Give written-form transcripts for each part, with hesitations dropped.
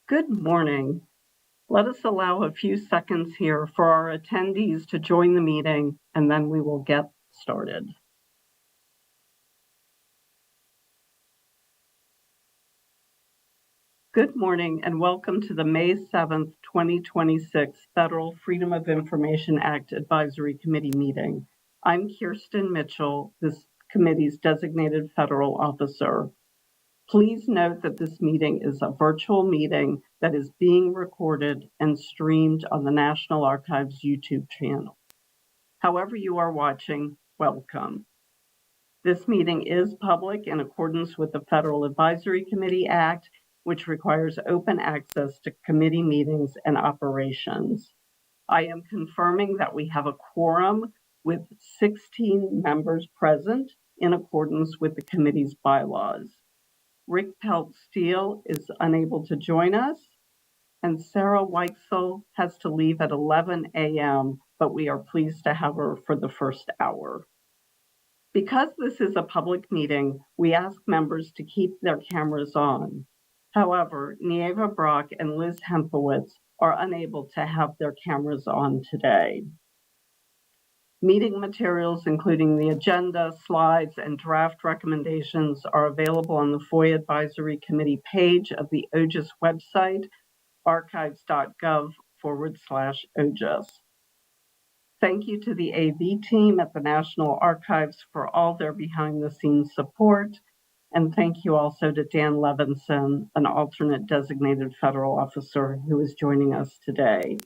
Good morning. Let us allow a few seconds here for our attendees to join the meeting, and then we will get started. Good morning and welcome to the May 7th, 2026 Federal Freedom of Information Act Advisory Committee meeting. I'm Kirsten Mitchell, this committee's designated federal officer. Please note that this meeting is a virtual meeting that is being recorded and streamed on the National Archives YouTube channel. However you are watching, welcome. This meeting is public in accordance with the Federal Advisory Committee Act, which requires open access to committee meetings and operations. I am confirming that we have a quorum with 16 members present in accordance with the committee's bylaws. Rick Pelt-Steele is unable to join us, and Sarah Weitzel has to leave at 11 a.m., but we are pleased to have her for the first hour. Because this is a public meeting, we ask members to keep their cameras on. However, Nieva Brock and Liz Hempowitz are unable to have their cameras on today. Meeting materials, including the agenda, slides, and draft recommendations, are available on the FOIA Advisory Committee page of the OGIS website, archives.gov/OGIS. Thank you to the AV team at the National Archives for all their behind-the-scenes support, and thank you also to Dan Levinson, an alternate designated federal officer who is joining us today.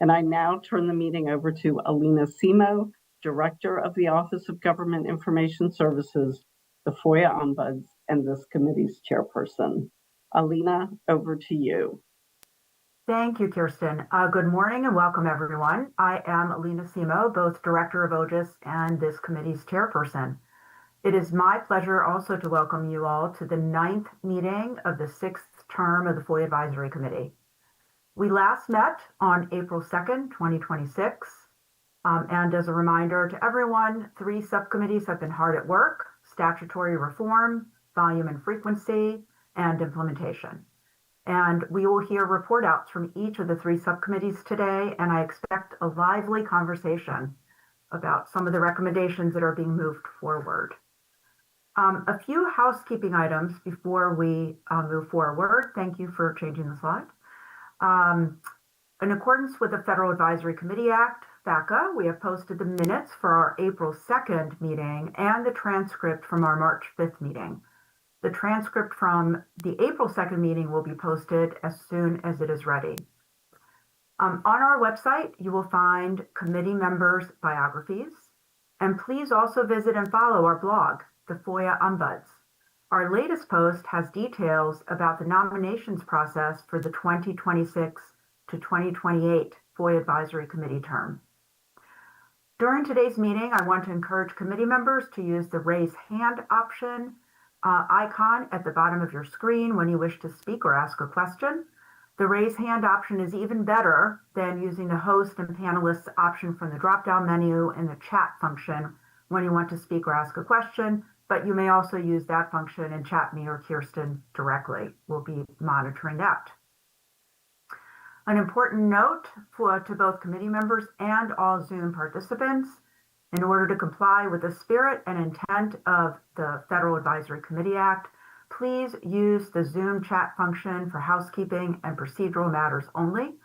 And I now turn the meeting over to Alina Simo, Director of the Office of Government Information Services, the FOIA Ombuds, and this committee's chairperson. Alina, over to you. Thank you, Kirsten. Good morning and welcome, everyone. I am Alina Simo, both Director of OGIS and this committee's chairperson. It is my pleasure also to welcome you all to the 9th meeting of the 6th term of the FOIA Advisory Committee. We last met on April 2nd, 2026. And as a reminder to everyone, 3 subcommittees have been hard at work: statutory reform, volume and frequency, and implementation. And we will hear report outs from each of the 3 subcommittees today, and I expect a lively conversation about some of the recommendations that are being moved forward. A few housekeeping items before we move forward. Thank you for changing the slide. In accordance with the Federal Advisory Committee Act, FACA, we have posted the minutes for our April 2nd meeting and the transcript from our March 5th meeting. The transcript from the April 2nd meeting will be posted as soon as it is ready. On our website, you will find committee members' biographies, and please also visit and follow our blog, the FOIA Ombuds. Our latest post has details about the nominations process for the 2026 to 2028 FOIA Advisory Committee term. During today's meeting, I want to encourage committee members to use the raise hand option icon at the bottom of your screen when you wish to speak or ask a question. The raise hand option is even better than using the host and panelists option from the drop-down menu in the chat function when you want to speak or ask a question, but you may also use that function and chat me or Kirsten directly. We'll be monitoring that. An important note to both committee members and all Zoom participants: in order to comply with the spirit and intent of the Federal Advisory Committee Act, please use the Zoom chat function for housekeeping and procedural matters only.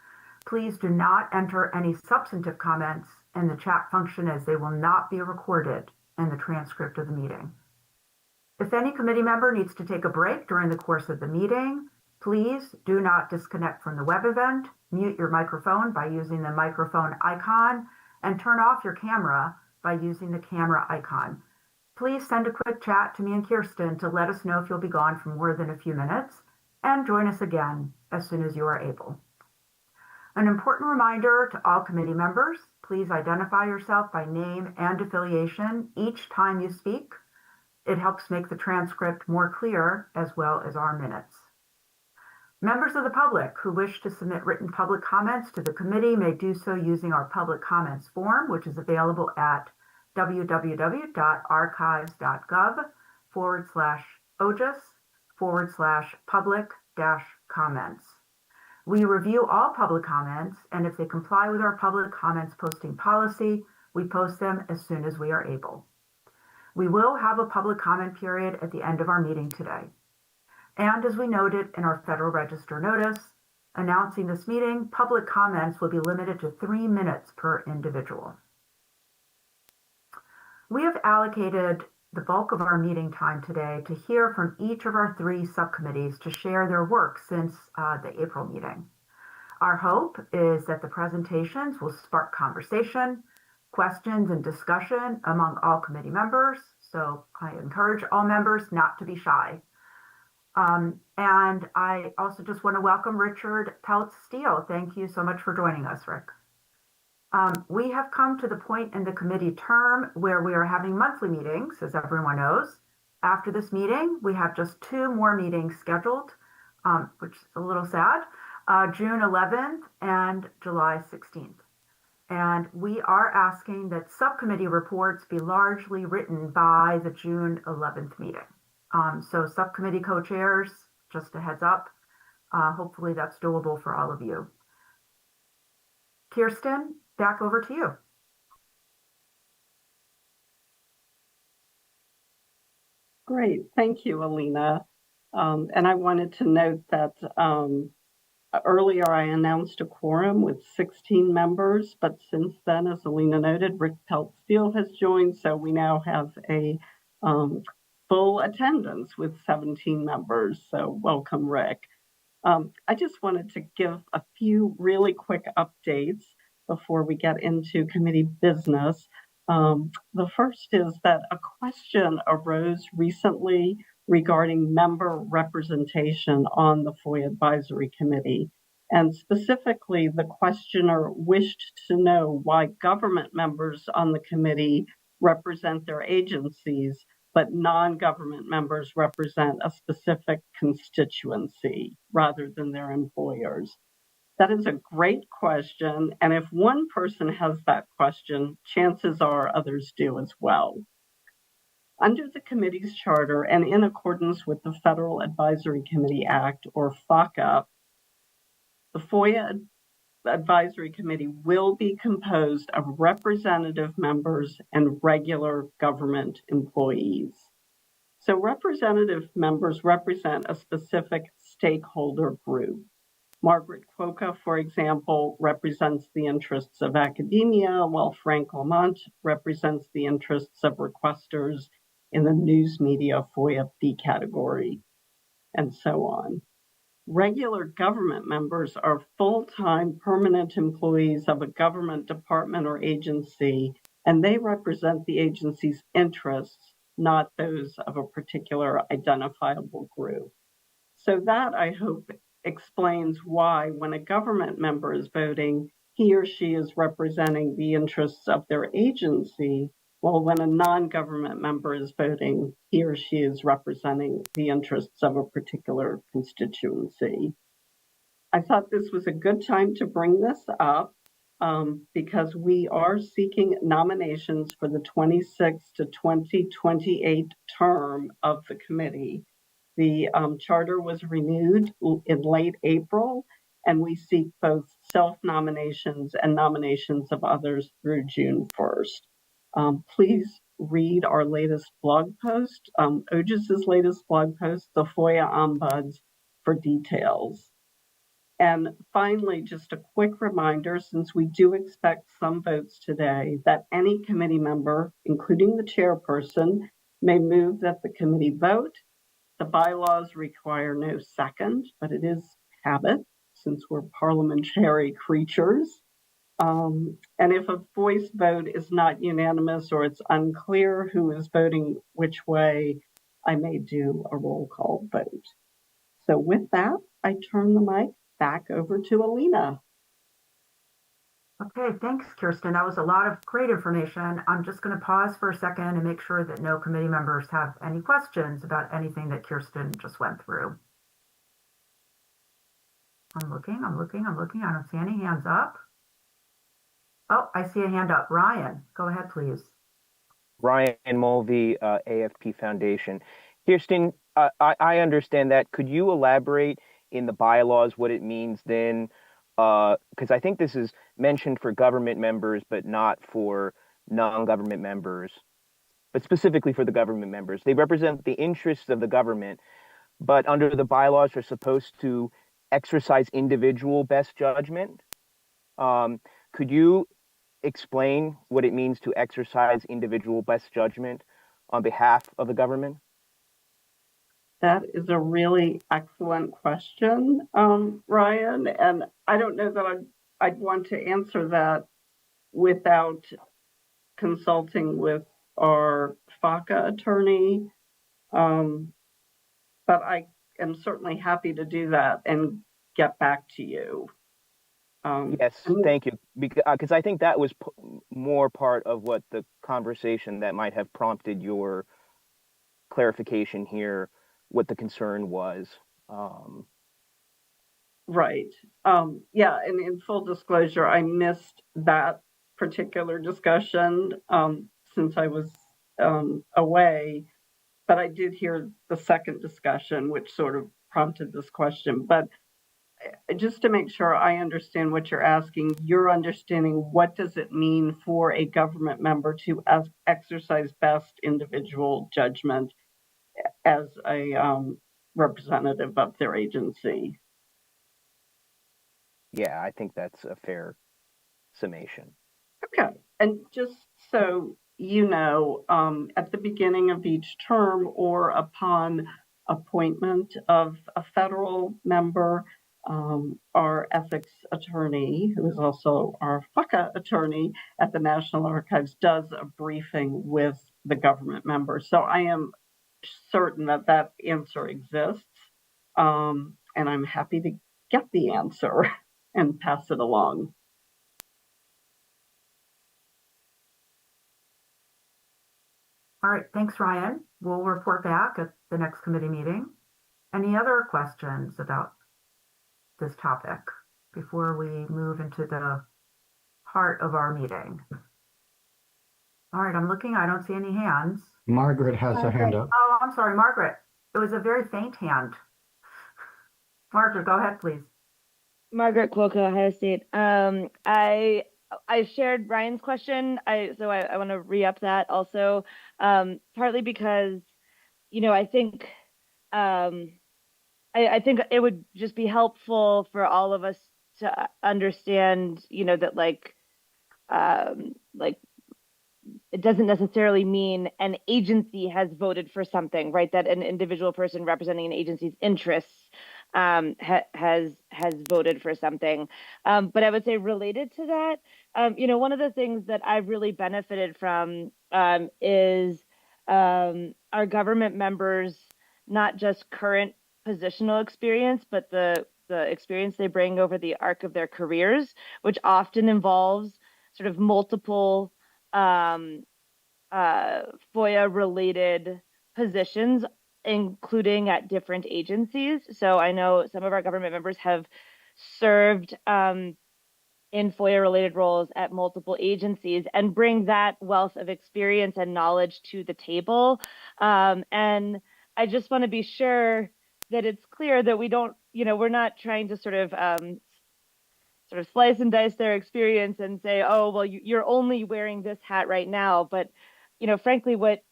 Please do not enter any substantive comments in the chat function, as they will not be recorded in the transcript of the meeting. If any committee member needs to take a break during the course of the meeting, please do not disconnect from the web event, mute your microphone by using the microphone icon, and turn off your camera by using the camera icon. Please send a quick chat to me and Kirsten to let us know if you'll be gone for more than a few minutes, and join us again as soon as you are able. An important reminder to all committee members: please identify yourself by name and affiliation each time you speak. It helps make the transcript more clear, as well as our minutes. Members of the public who wish to submit written public comments to the committee may do so using our public comments form, which is available at www.archives.gov/OGIS/public-comments. We review all public comments, and if they comply with our public comments posting policy, we post them as soon as we are able. We will have a public comment period at the end of our meeting today. And as we noted in our Federal Register notice announcing this meeting, public comments will be limited to 3 minutes per individual. We have allocated the bulk of our meeting time today to hear from each of our 3 subcommittees to share their work since the April meeting. Our hope is that the presentations will spark conversation, questions, and discussion among all committee members. So I encourage all members not to be shy. And I also just want to welcome Richard Peltz-Steele. Thank you so much for joining us, Rick. We have come to the point in the committee term where we are having monthly meetings, as everyone knows. After this meeting, we have just 2 more meetings scheduled, which is a little sad, June 11th and July 16th. And we are asking that subcommittee reports be largely written by the June 11th meeting. So subcommittee co-chairs, just a heads up, hopefully that's doable for all of you. Kirsten, back over to you. Great, thank you, Alina. And I wanted to note that earlier I announced a quorum with 16 members, but since then, as Alina noted, Rick Peltz-Steele has joined, so we now have a full attendance with 17 members, so welcome, Rick. I just wanted to give a few really quick updates before we get into committee business. The first is that a question arose recently regarding member representation on the FOIA Advisory Committee. And specifically, the questioner wished to know why government members on the committee represent their agencies, but non-government members represent a specific constituency rather than their employers. That is a great question, and if one person has that question, chances are others do as well. Under the committee's charter and in accordance with the Federal Advisory Committee Act, or FOIA, the FOIA Advisory Committee will be composed of representative members and regular government employees. So representative members represent a specific stakeholder group. Margaret Quokka, for example, represents the interests of academia, while Frank Lamont represents the interests of requesters in the news media FOIA B category, and so on. Regular government members are full-time permanent employees of a government department or agency, and they represent the agency's interests, not those of a particular identifiable group. So that, I hope, explains why when a government member is voting, he or she is representing the interests of their agency, while when a non-government member is voting, he or she is representing the interests of a particular constituency. I thought this was a good time to bring this up because we are seeking nominations for the 26 to 2028 term of the committee. The charter was renewed in late April, and we seek both self-nominations and nominations of others through June 1st. Please read our latest blog post, OGIS's latest blog post, the FOIA Ombuds, for details. And finally, just a quick reminder, since we do expect some votes today, that any committee member, including the chairperson, may move that the committee vote. The bylaws require no second, but it is habit since we're parliamentary creatures. And if a voice vote is not unanimous or it's unclear who is voting which way, I may do a roll call vote. So with that, I turn the mic back over to Alina. Okay, thanks, Kirsten. That was a lot of great information. I'm just going to pause for a second and make sure that no committee members have any questions about anything that Kirsten just went through. I'm looking. I don't see any hands up. Oh, I see a hand up. Ryan, go ahead, please. Ryan Mulvey, AFP Foundation. Kirsten, I understand that. Could you elaborate in the bylaws what it means then? Because I think this is mentioned for government members, but not for non-government members, but specifically for the government members. They represent the interests of the government, but under the bylaws are supposed to exercise individual best judgment. Could you explain what it means to exercise individual best judgment on behalf of the government? That is a really excellent question, Ryan, and I don't know that I'd want to answer that without consulting with our FOIA attorney, but I am certainly happy to do that and get back to you. Yes, thank you. Because I think that was more part of what the conversation that might have prompted your clarification here, what the concern was. Right. Yeah, and in full disclosure, I missed that particular discussion since I was away, but I did hear the second discussion, which sort of prompted this question. But just to make sure I understand what you're asking, you're understanding what does it mean for a government member to exercise best individual judgment as a representative of their agency? Yeah, I think that's a fair summation. Okay, and just so you know, at the beginning of each term or upon appointment of a federal member, our ethics attorney, who is also our FOIA attorney at the National Archives, does a briefing with the government member. So I am certain that that answer exists, and I'm happy to get the answer and pass it along. All right, thanks, Ryan. We'll report back at the next committee meeting. Any other questions about this topic before we move into the heart of our meeting? All right, I'm looking, I don't see any hands. Margaret has a hand up. Oh, I'm sorry, Margaret. It was a very faint hand. Margaret, go ahead, please. Margaret Cuoco, Ohio State. I shared Ryan's question. So I want to re-up that also, partly because, I think I think it would just be helpful for all of us to understand, that like it doesn't necessarily mean an agency has voted for something, right? That an individual person representing an agency's interests has voted for something. But I would say related to that, one of the things that I've really benefited from is our government members, not just current positional experience, but the experience they bring over the arc of their careers, which often involves sort of multiple FOIA-related positions, including at different agencies. So I know some of our government members have served in FOIA-related roles at multiple agencies and bring that wealth of experience and knowledge to the table. And I just want to be sure that it's clear that we don't, we're not trying to sort of slice and dice their experience and say, oh, well, you're only wearing this hat right now. But, frankly, what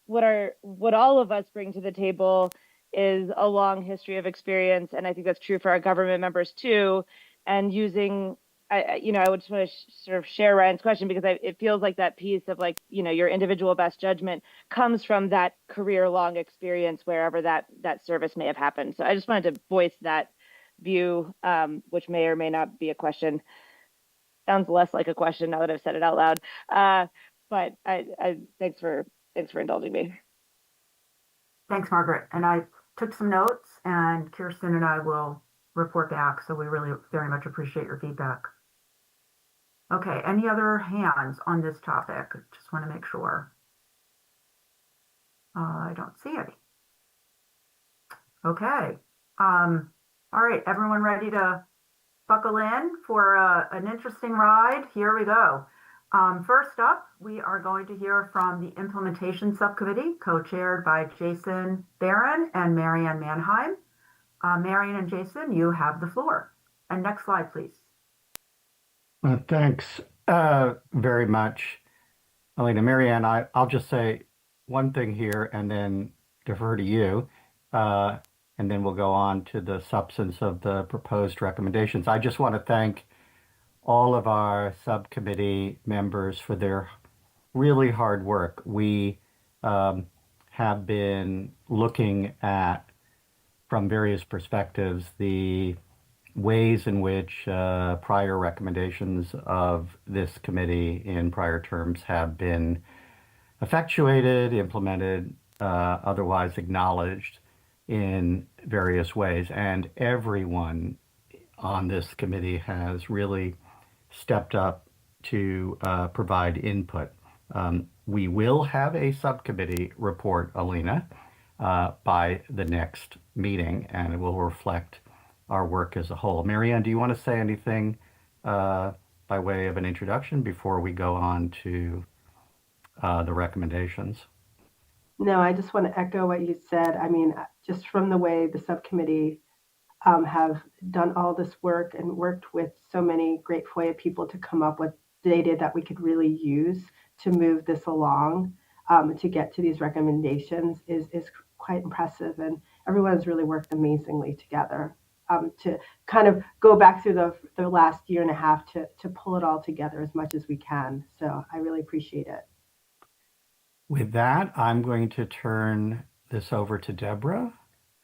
all of us bring to the table is a long history of experience. And I think that's true for our government members too. And using, I would just want to sort of share Ryan's question, because it feels like that piece of like, your individual best judgment comes from that career-long experience wherever that service may have happened. So I just wanted to voice that view, which may or may not be a question. Sounds less like a question now that I've said it out loud. But I thanks for indulging me. Thanks, Margaret. And I took some notes, and Kirsten and I will report back. So we really very much appreciate your feedback. Okay, any other hands on this topic? Just want to make sure. I don't see any. Okay. All right, everyone ready to buckle in for an interesting ride? Here we go. First up, we are going to hear from the Implementation Subcommittee, co-chaired by Jason Barron and Marianne Manheim. Marion and Jason, you have the floor. And next slide, please. Thanks very much, Alina. Marianne, I'll just say one thing here and then defer to you. And then we'll go on to the substance of the proposed recommendations. I just want to thank all of our subcommittee members for their really hard work. We have been looking at, from various perspectives, the ways in which prior recommendations of this committee in prior terms have been effectuated, implemented, otherwise acknowledged in various ways. And everyone on this committee has really stepped up to provide input. We will have a subcommittee report, Alina, by the next meeting, and it will reflect our work as a whole. Marianne, do you want to say anything by way of an introduction before we go on to the recommendations? No, I just want to echo what you said. I mean, just from the way the subcommittee have done all this work and worked with so many great FOIA people to come up with data that we could really use to move this along, to get to these recommendations is quite impressive. And everyone has really worked amazingly together to kind of go back through the last year and a half to pull it all together as much as we can. So I really appreciate it. With that, I'm going to turn this over to Deborah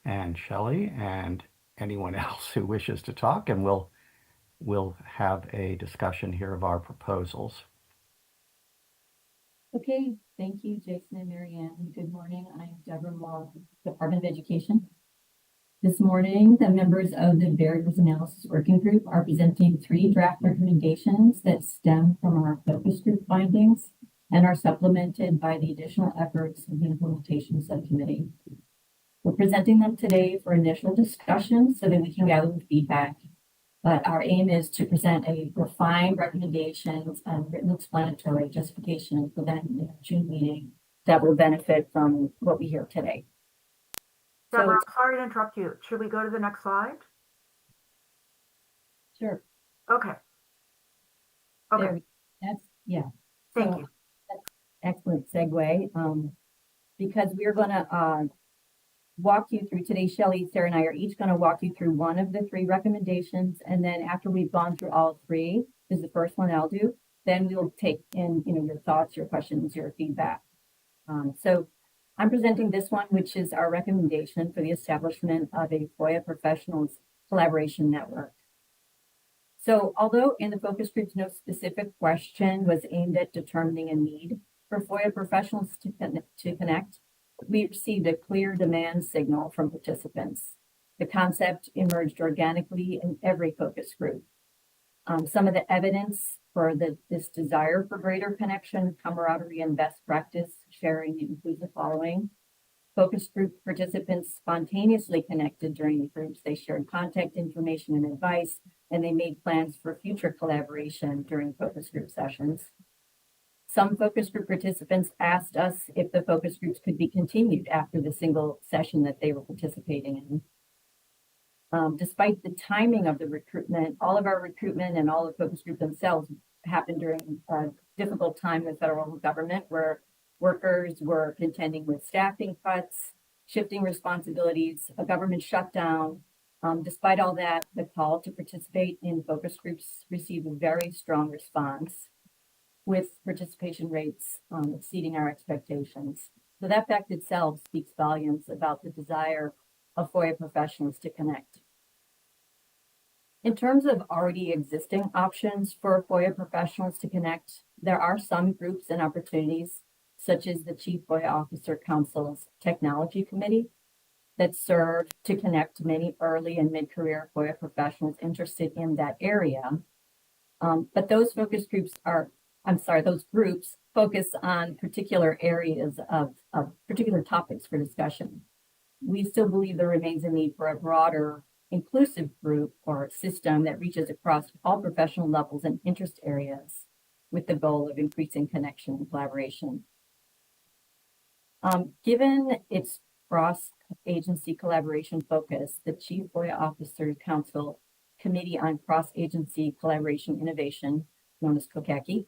and Shelley and anyone else who wishes to talk, and we'll have a discussion here of our proposals. Okay, thank you, Jason and Marianne. Good morning. I'm Deborah Moore, Department of Education. This morning, the members of the Variables Analysis Working Group are presenting 3 draft recommendations that stem from our focus group findings and are supplemented by the additional efforts of the Implementation Subcommittee. We're presenting them today for initial discussion so that we can gather the feedback. But our aim is to present a refined recommendations and written explanatory justification for them in the June meeting that will benefit from what we hear today. Deborah, I'm sorry to interrupt you. Should we go to the next slide? Sure. Okay. Okay. Yeah. Thank you. That's excellent segue. Because we're going to walk you through today. Shelley, Sarah, and I are each going to walk you through one of the 3 recommendations, and then after we've gone through all 3, this is the first one I'll do. Then we'll take in, your thoughts, your questions, your feedback. So I'm presenting this one, which is our recommendation for the establishment of a FOIA professionals collaboration network. So although in the focus groups, no specific question was aimed at determining a need for FOIA professionals to connect, we received a clear demand signal from participants. The concept emerged organically in every focus group. Some of the evidence for this desire for greater connection, camaraderie, and best practice sharing includes the following. Focus group participants spontaneously connected during the groups. They shared contact information and advice, and they made plans for future collaboration during focus group sessions. Some focus group participants asked us if the focus groups could be continued after the single session that they were participating in. Despite the timing of the recruitment, all of our recruitment and all the focus group themselves happened during a difficult time in the federal government where workers were contending with staffing cuts, shifting responsibilities, a government shutdown. Despite all that, the call to participate in focus groups received a very strong response, with participation rates exceeding our expectations. So that fact itself speaks volumes about the desire of FOIA professionals to connect. In terms of already existing options for FOIA professionals to connect, there are some groups and opportunities, such as the Chief FOIA Officer Council's Technology Committee, that serve to connect many early and mid-career FOIA professionals interested in that area. But those focus groups those groups focus on particular areas of particular topics for discussion. We still believe there remains a need for a broader, inclusive group or system that reaches across all professional levels and interest areas with the goal of increasing connection and collaboration. Given its cross-agency collaboration focus, the Chief FOIA Officer Council Committee on Cross-Agency Collaboration Innovation, known as COCACI,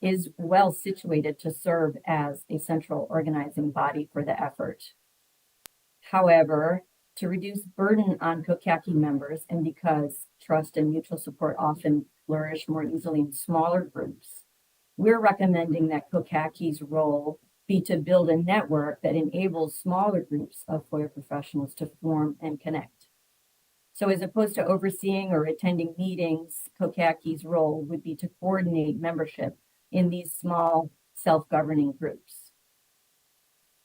is well situated to serve as a central organizing body for the effort. However, to reduce burden on COCACI members, and because trust and mutual support often flourish more easily in smaller groups, we're recommending that COCACI's role be to build a network that enables smaller groups of FOIA professionals to form and connect. So as opposed to overseeing or attending meetings, COCACI's role would be to coordinate membership in these small self-governing groups.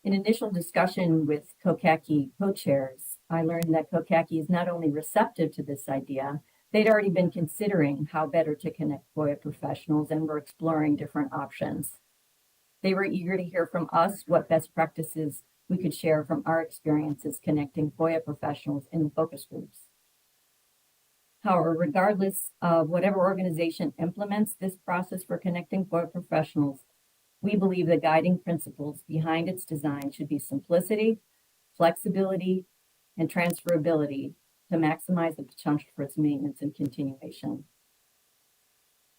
In initial discussion with COCACI co-chairs, I learned that COCACI is not only receptive to this idea, they'd already been considering how better to connect FOIA professionals and were exploring different options. They were eager to hear from us what best practices we could share from our experiences connecting FOIA professionals in the focus groups. However, regardless of whatever organization implements this process for connecting FOIA professionals, we believe the guiding principles behind its design should be simplicity, flexibility, and transferability to maximize the potential for its maintenance and continuation.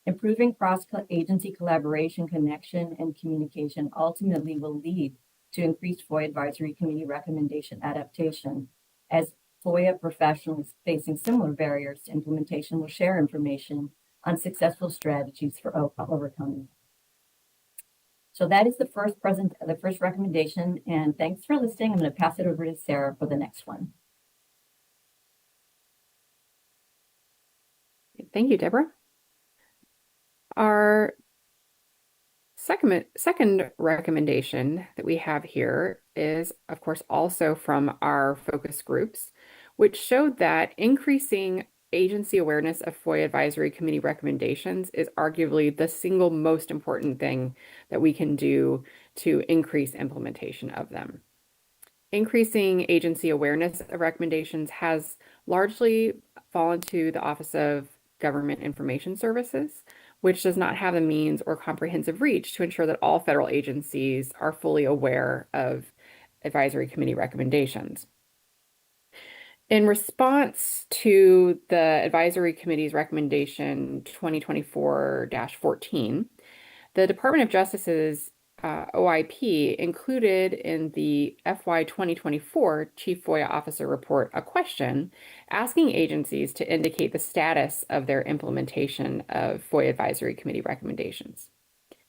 Improving cross-agency collaboration, connection, and communication ultimately will lead to increased FOIA Advisory Committee recommendation adaptation, as FOIA professionals facing similar barriers to implementation will share information on successful strategies for overcoming. So that is the first recommendation, and thanks for listening. I'm going to pass it over to Sarah for the next one. Thank you, Deborah. Our second recommendation that we have here is, of course, also from our focus groups, which showed that increasing agency awareness of FOIA Advisory Committee recommendations is arguably the single most important thing that we can do to increase implementation of them. Increasing agency awareness of recommendations has largely fallen to the Office of Government Information Services, which does not have the means or comprehensive reach to ensure that all federal agencies are fully aware of advisory committee recommendations. In response to the advisory committee's recommendation 2024-14, the Department of Justice's OIP included in the FY 2024 Chief FOIA Officer Report a question asking agencies to indicate the status of their implementation of FOIA Advisory Committee recommendations.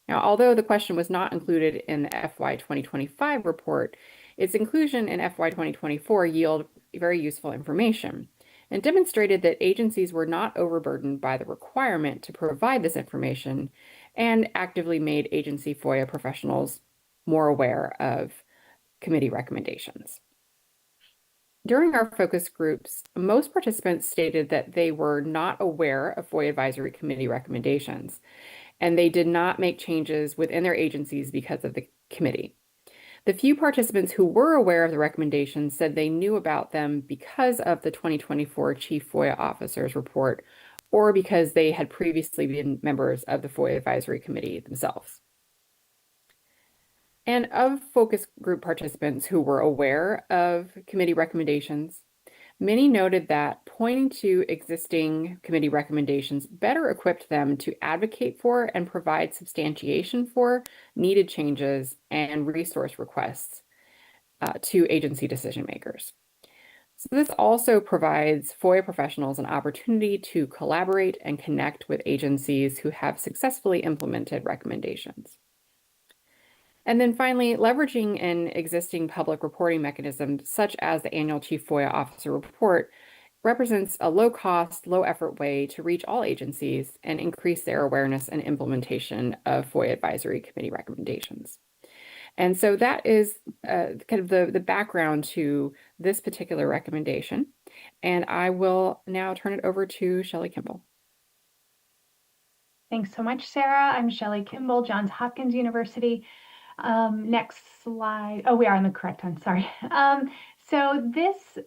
Now, although the question was not included in the FY 2025 report, its inclusion in FY 2024 yielded very useful information and demonstrated that agencies were not overburdened by the requirement to provide this information and actively made agency FOIA professionals more aware of committee recommendations. During our focus groups, most participants stated that they were not aware of FOIA Advisory Committee recommendations, and they did not make changes within their agencies because of the committee. The few participants who were aware of the recommendations said they knew about them because of the 2024 Chief FOIA Officer's Report or because they had previously been members of the FOIA Advisory Committee themselves. And of focus group participants who were aware of committee recommendations, many noted that pointing to existing committee recommendations better equipped them to advocate for and provide substantiation for needed changes and resource requests to agency decision makers. So this also provides FOIA professionals an opportunity to collaborate and connect with agencies who have successfully implemented recommendations. And then finally, leveraging an existing public reporting mechanism, such as the annual Chief FOIA Officer Report, represents a low-cost, low-effort way to reach all agencies and increase their awareness and implementation of FOIA Advisory Committee recommendations. And so that is kind of the background to this particular recommendation. And I will now turn it over to Shelley Kimball. Thanks so much, Sarah. I'm Shelley Kimball, Johns Hopkins University. Next slide. Oh, we are on the correct one, sorry. So this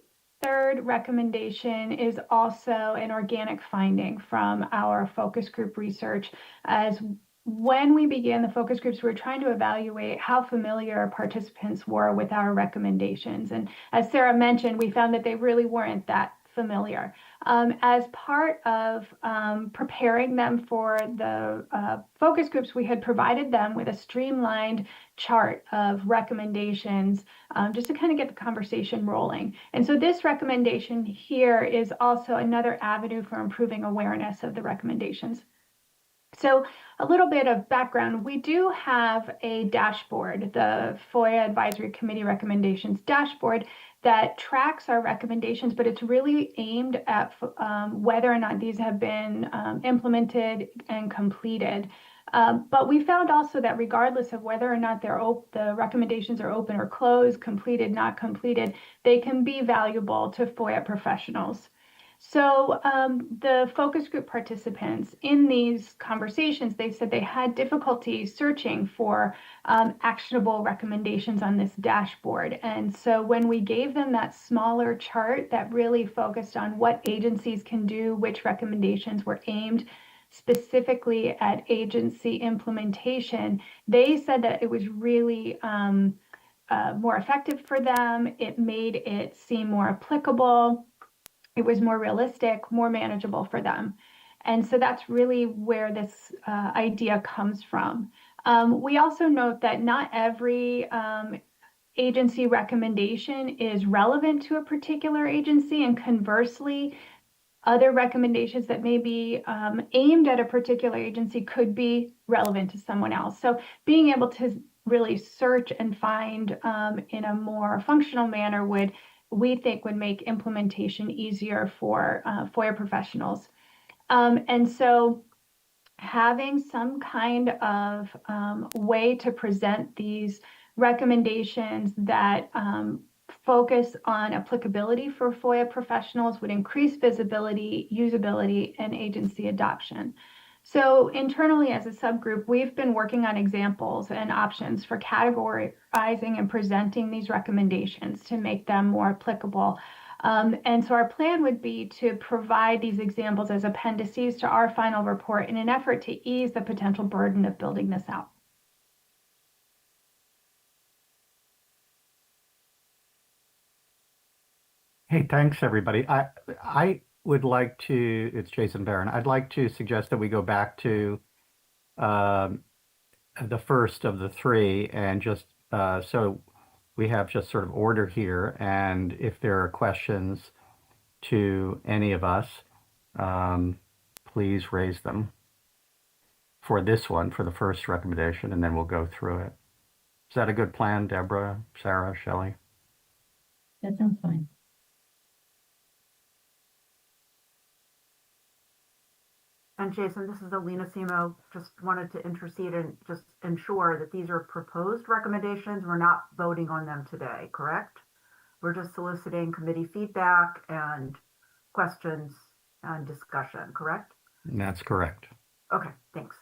third recommendation is also an organic finding from our focus group research, as when we began the focus groups, we were trying to evaluate how familiar participants were with our recommendations. And as Sarah mentioned, we found that they really weren't that familiar. As part of preparing them for the focus groups, we had provided them with a streamlined chart of recommendations just to kind of get the conversation rolling. And so this recommendation here is also another avenue for improving awareness of the recommendations. So a little bit of background, we do have a dashboard, the FOIA Advisory Committee Recommendations dashboard that tracks our recommendations, but it's really aimed at whether or not these have been implemented and completed. But we found also that regardless of whether or not the recommendations are open or closed, completed, not completed, they can be valuable to FOIA professionals. So the focus group participants in these conversations, they said they had difficulty searching for actionable recommendations on this dashboard. And so when we gave them that smaller chart that really focused on what agencies can do, which recommendations were aimed specifically at agency implementation, they said that it was really more effective for them. It made it seem more applicable. It was more realistic, more manageable for them. And so that's really where this idea comes from. We also note that not every agency recommendation is relevant to a particular agency, and conversely, other recommendations that may be aimed at a particular agency could be relevant to someone else. So being able to really search and find in a more functional manner we think would make implementation easier for FOIA professionals. And so having some kind of way to present these recommendations that focus on applicability for FOIA professionals would increase visibility, usability, and agency adoption. So internally as a subgroup, we've been working on examples and options for categorizing and presenting these recommendations to make them more applicable. And so our plan would be to provide these examples as appendices to our final report in an effort to ease the potential burden of building this out. Hey, thanks, everybody. I would like to, it's Jason Barron. I'd like to suggest that we go back to the first of the three and just so we have just sort of order here. And if there are questions to any of us, please raise them for this one, for the first recommendation, and then we'll go through it. Is that a good plan, Deborah, Sarah, Shelley? That sounds fine. And Jason, this is Alina Simo. Just wanted to intercede and just ensure that these are proposed recommendations. We're not voting on them today, correct? We're just soliciting committee feedback and questions and discussion, correct? That's correct. Okay, thanks.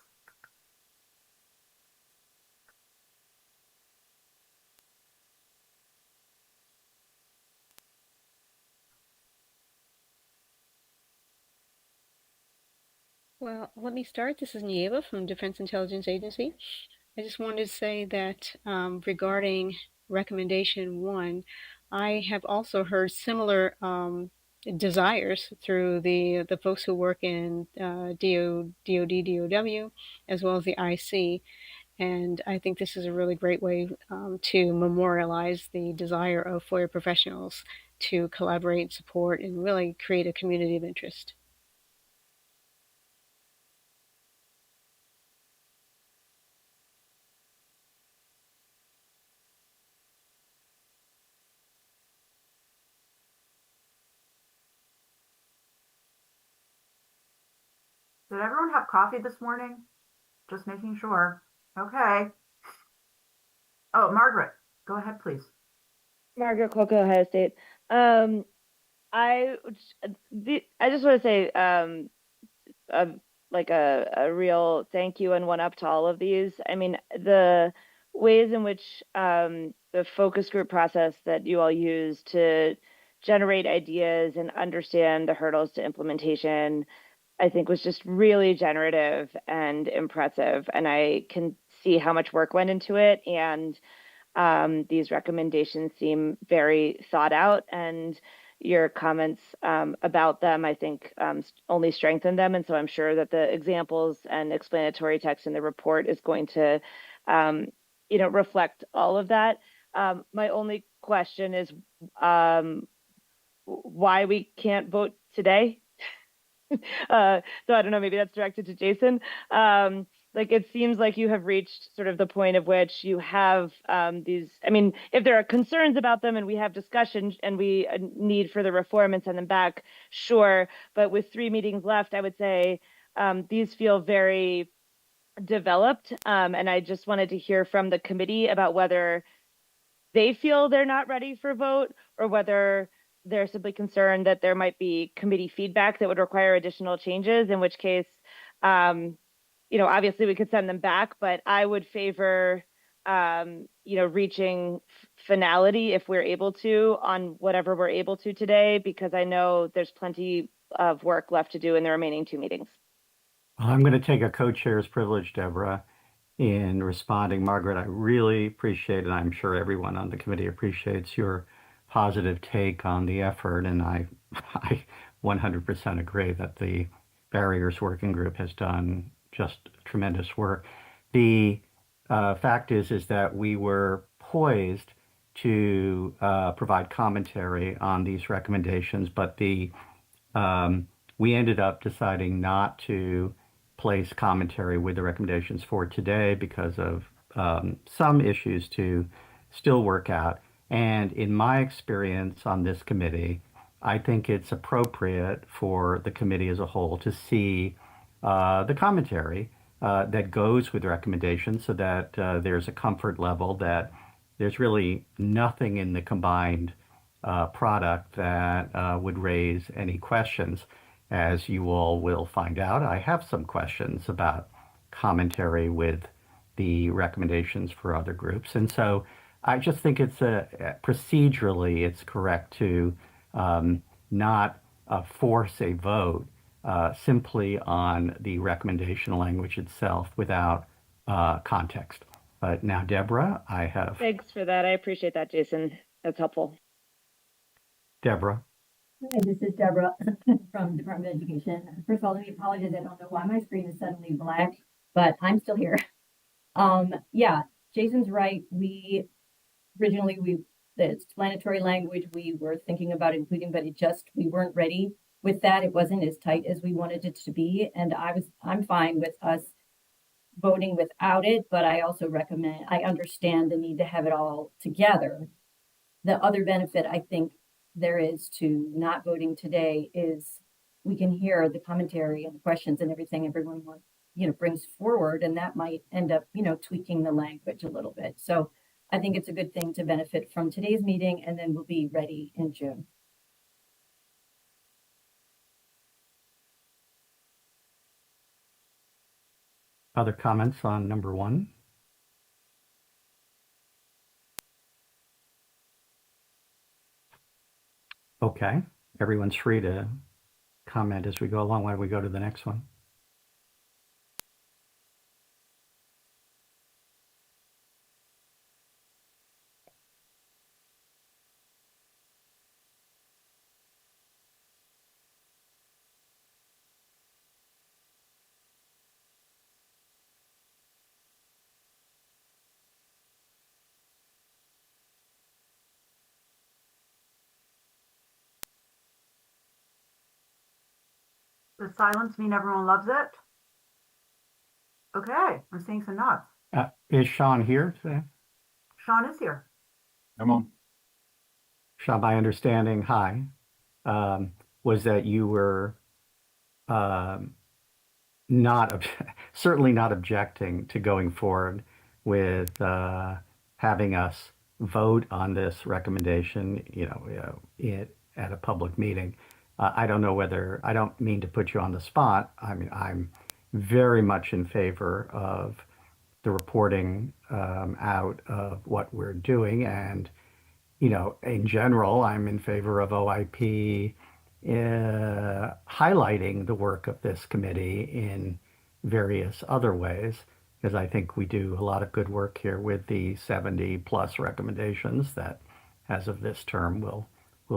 Well, let me start. This is Nieva from Defense Intelligence Agency. I just wanted to say that regarding recommendation 1, I have also heard similar desires through the folks who work in DOD, DOW, as well as the IC. And I think this is a really great way to memorialize the desire of FOIA professionals to collaborate, support, and really create a community of interest. Did everyone have coffee this morning? Just making sure. Okay. Oh, Margaret, go ahead, please. Margaret Colco, Ohio State. I just want to say a real thank you and one up to all of these. I mean, the ways in which the focus group process that you all use to generate ideas and understand the hurdles to implementation I think was just really generative and impressive. And I can see how much work went into it. And these recommendations seem very thought out, and your comments about them, I think, only strengthen them. And so I'm sure that the examples and explanatory text in the report is going to, reflect all of that. My only question is why we can't vote today. So I don't know, maybe that's directed to Jason. Like it seems like you have reached sort of the point of which you have these, I mean, if there are concerns about them and we have discussion and we need further reform and send them back, sure. But with 3 meetings left, I would say these feel very developed. And I just wanted to hear from the committee about whether they feel they're not ready for vote or whether they're simply concerned that there might be committee feedback that would require additional changes, in which case, obviously we could send them back, but I would favor, reaching finality if we're able to on whatever we're able to today, because I know there's plenty of work left to do in the remaining 2 meetings. I'm going to take a co-chair's privilege, Deborah, in responding. Margaret, I really appreciate, and I'm sure everyone on the committee appreciates your positive take on the effort. And I 100% agree that the Barriers Working Group has done just tremendous work. The fact is that we were poised to provide commentary on these recommendations, but we ended up deciding not to place commentary with the recommendations for today because of some issues to still work out. And in my experience on this committee, I think it's appropriate for the committee as a whole to see the commentary that goes with recommendations so that there's a comfort level that there's really nothing in the combined product that would raise any questions. As you all will find out, I have some questions about commentary with the recommendations for other groups. And so I just think procedurally, it's correct to not force a vote simply on the recommendation language itself without context. But now, Deborah, I have... Thanks for that. I appreciate that, Jason. That's helpful. Deborah. Hi, this is Deborah from Department of Education. First of all, let me apologize. I don't know why my screen is suddenly black, but I'm still here. Yeah, Jason's right. Originally, the explanatory language we were thinking about including, but we weren't ready with that. It wasn't as tight as we wanted it to be. And I'm fine with us voting without it, but I also I understand the need to have it all together. The other benefit I think there is to not voting today is we can hear the commentary and the questions and everything everyone brings forward, and that might end up tweaking the language a little bit. So I think it's a good thing to benefit from today's meeting, and then we'll be ready in June. Other comments on number 1? Okay, everyone's free to comment as we go along. Why don't we go to the next one? Does silence mean everyone loves it? Okay, I'm seeing some nods. Is Sean here today? Sean is here. Come on. Sean, my understanding, hi, was that you were certainly not objecting to going forward with having us vote on this recommendation, at a public meeting. I don't know I don't mean to put you on the spot. I mean, I'm very much in favor of the reporting out of what we're doing. And, in general, I'm in favor of OIP highlighting the work of this committee in various other ways, because I think we do a lot of good work here with the 70 plus recommendations that, as of this term, will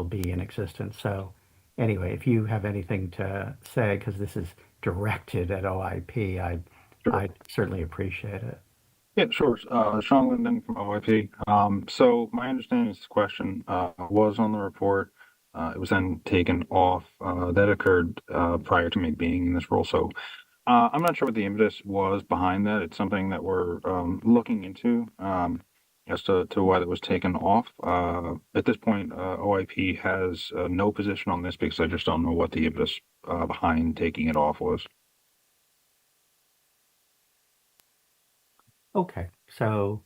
be in existence. So anyway, if you have anything to say, because this is directed at OIP, I'd certainly appreciate it. Yeah, sure. Sean Linden from OIP. So my understanding is this question was on the report. It was then taken off. That occurred prior to me being in this role. So I'm not sure what the impetus was behind that. It's something that we're looking into as to why that was taken off. At this point, OIP has no position on this because I just don't know what the impetus behind taking it off was. Okay, so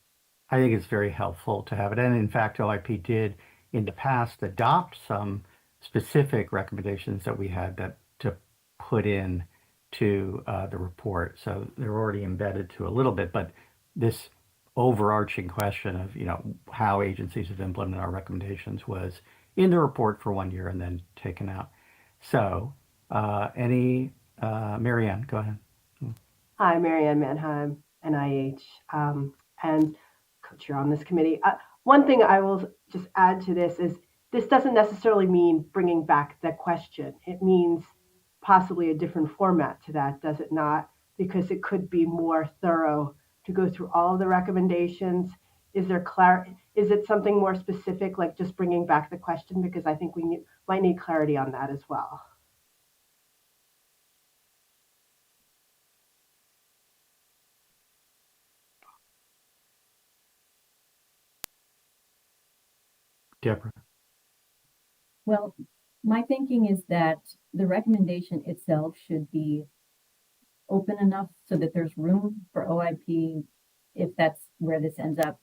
I think it's very helpful to have it. And in fact, OIP did in the past adopt some specific recommendations that we had that to put in to the report. So they're already embedded to a little bit, but this overarching question of, how agencies have implemented our recommendations was in the report for 1 year and then taken out. So Marianne, go ahead. Hi, Marianne Manheim, NIH, and co-chair on this committee. One thing I will just add to this is this doesn't necessarily mean bringing back the question. It means possibly a different format to that, does it not? Because it could be more thorough to go through all of the recommendations. Is it something more specific, like just bringing back the question? Because I think we might need clarity on that as well. Deborah. Well, my thinking is that the recommendation itself should be open enough so that there's room for OIP, if that's where this ends up,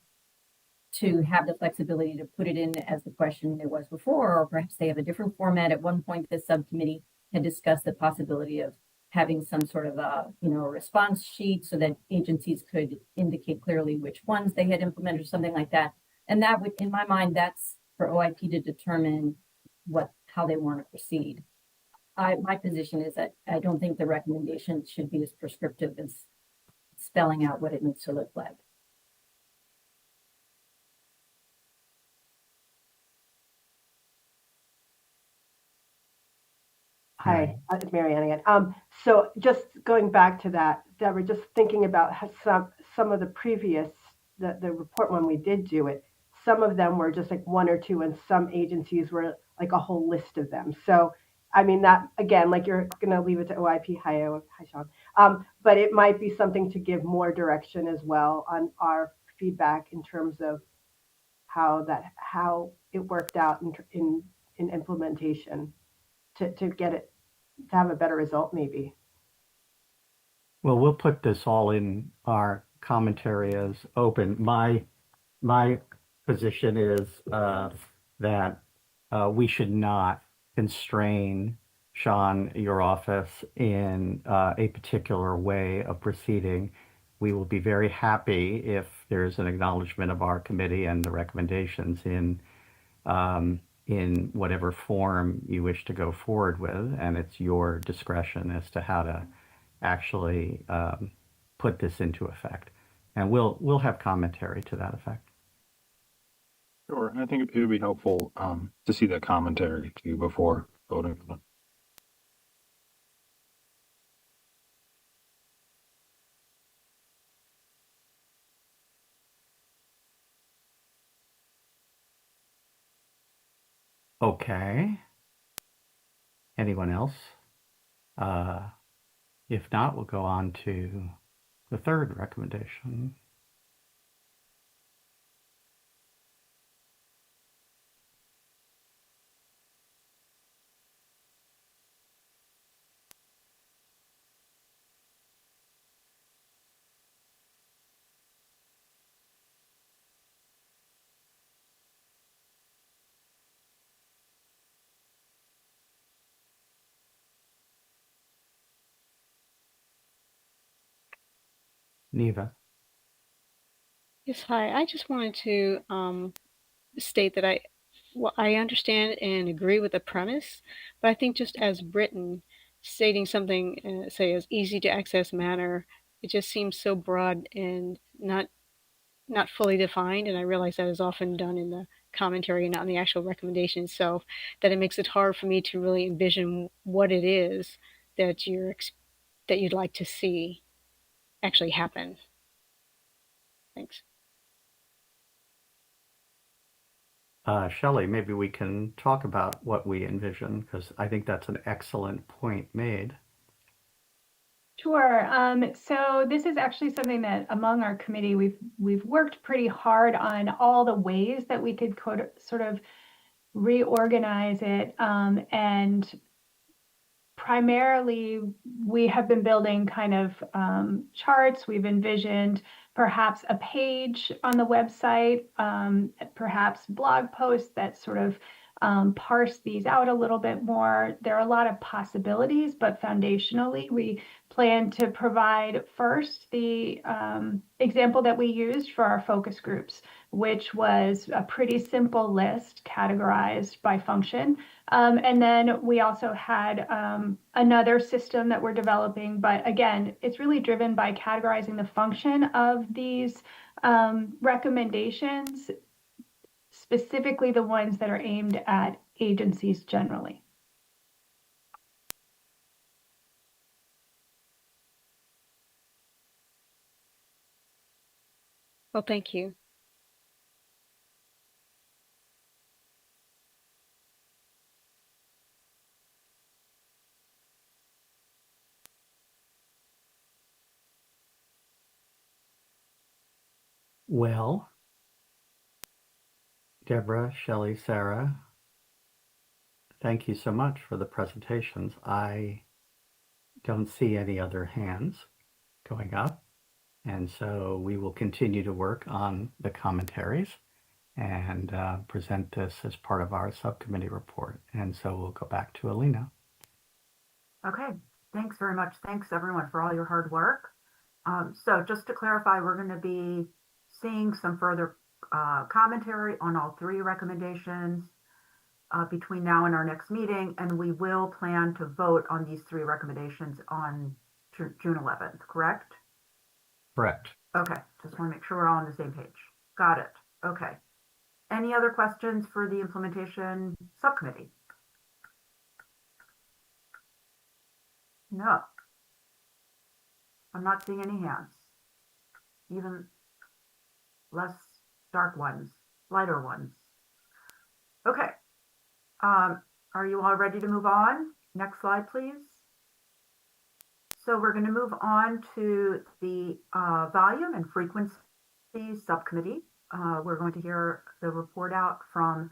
to have the flexibility to put it in as the question it was before, or perhaps they have a different format. At one point, the subcommittee had discussed the possibility of having some sort of a response sheet so that agencies could indicate clearly which ones they had implemented or something like that. And that would, in my mind, that's for OIP to determine how they want to proceed. My position is that I don't think the recommendation should be as prescriptive as spelling out what it needs to look like. Hi, it's Marianne again. So just going back to that, Deborah, just thinking about some of the previous, the report when we did do it, some of them were just like one or two, and some agencies were like a whole list of them. So, I mean, that again, like you're going to leave it to OIP. Hi, Sean. But it might be something to give more direction as well on our feedback in terms of how it worked out in implementation to get it to have a better result, maybe. Well, we'll put this all in our commentary as open. My position is that we should not constrain, Sean, your office in a particular way of proceeding. We will be very happy if there's an acknowledgement of our committee and the recommendations in whatever form you wish to go forward with, and it's your discretion as to how to actually put this into effect. And we'll have commentary to that effect. Sure, and I think it would be helpful to see that commentary too before voting for them. Okay. Anyone else? If not, we'll go on to the third recommendation. Neva. Yes, hi. I just wanted to state that I well, I understand and agree with the premise, but I think just as written, stating something, say, as easy to access manner, it just seems so broad and not fully defined. And I realize that is often done in the commentary and not in the actual recommendation itself, that it makes it hard for me to really envision what it is that you'd like to see actually happen. Thanks. Shelley, maybe we can talk about what we envision, because I think that's an excellent point made. Sure. So this is actually something that among our committee, we've worked pretty hard on all the ways that we could sort of reorganize it. And primarily, we have been building kind of charts. We've envisioned perhaps a page on the website, perhaps blog posts that sort of parse these out a little bit more. There are a lot of possibilities, but foundationally, we plan to provide first the example that we used for our focus groups, which was a pretty simple list categorized by function. And then we also had another system that we're developing, but again, it's really driven by categorizing the function of these recommendations, specifically the ones that are aimed at agencies generally. Well, thank you. Well, Deborah, Shelley, Sarah, thank you so much for the presentations. I don't see any other hands going up, and so we will continue to work on the commentaries and present this as part of our subcommittee report. And so we'll go back to Alina. Okay, thanks very much. Thanks everyone for all your hard work. So just to clarify, we're going to be seeing some further commentary on all three recommendations between now and our next meeting, and we will plan to vote on these three recommendations on June 11th, correct? Correct. Okay, just want to make sure we're all on the same page. Got it. Okay. Any other questions for the implementation subcommittee? No. I'm not seeing any hands. Even less dark ones, lighter ones. Okay. Are you all ready to move on? Next slide, please. So we're going to move on to the volume and frequency subcommittee. We're going to hear the report out from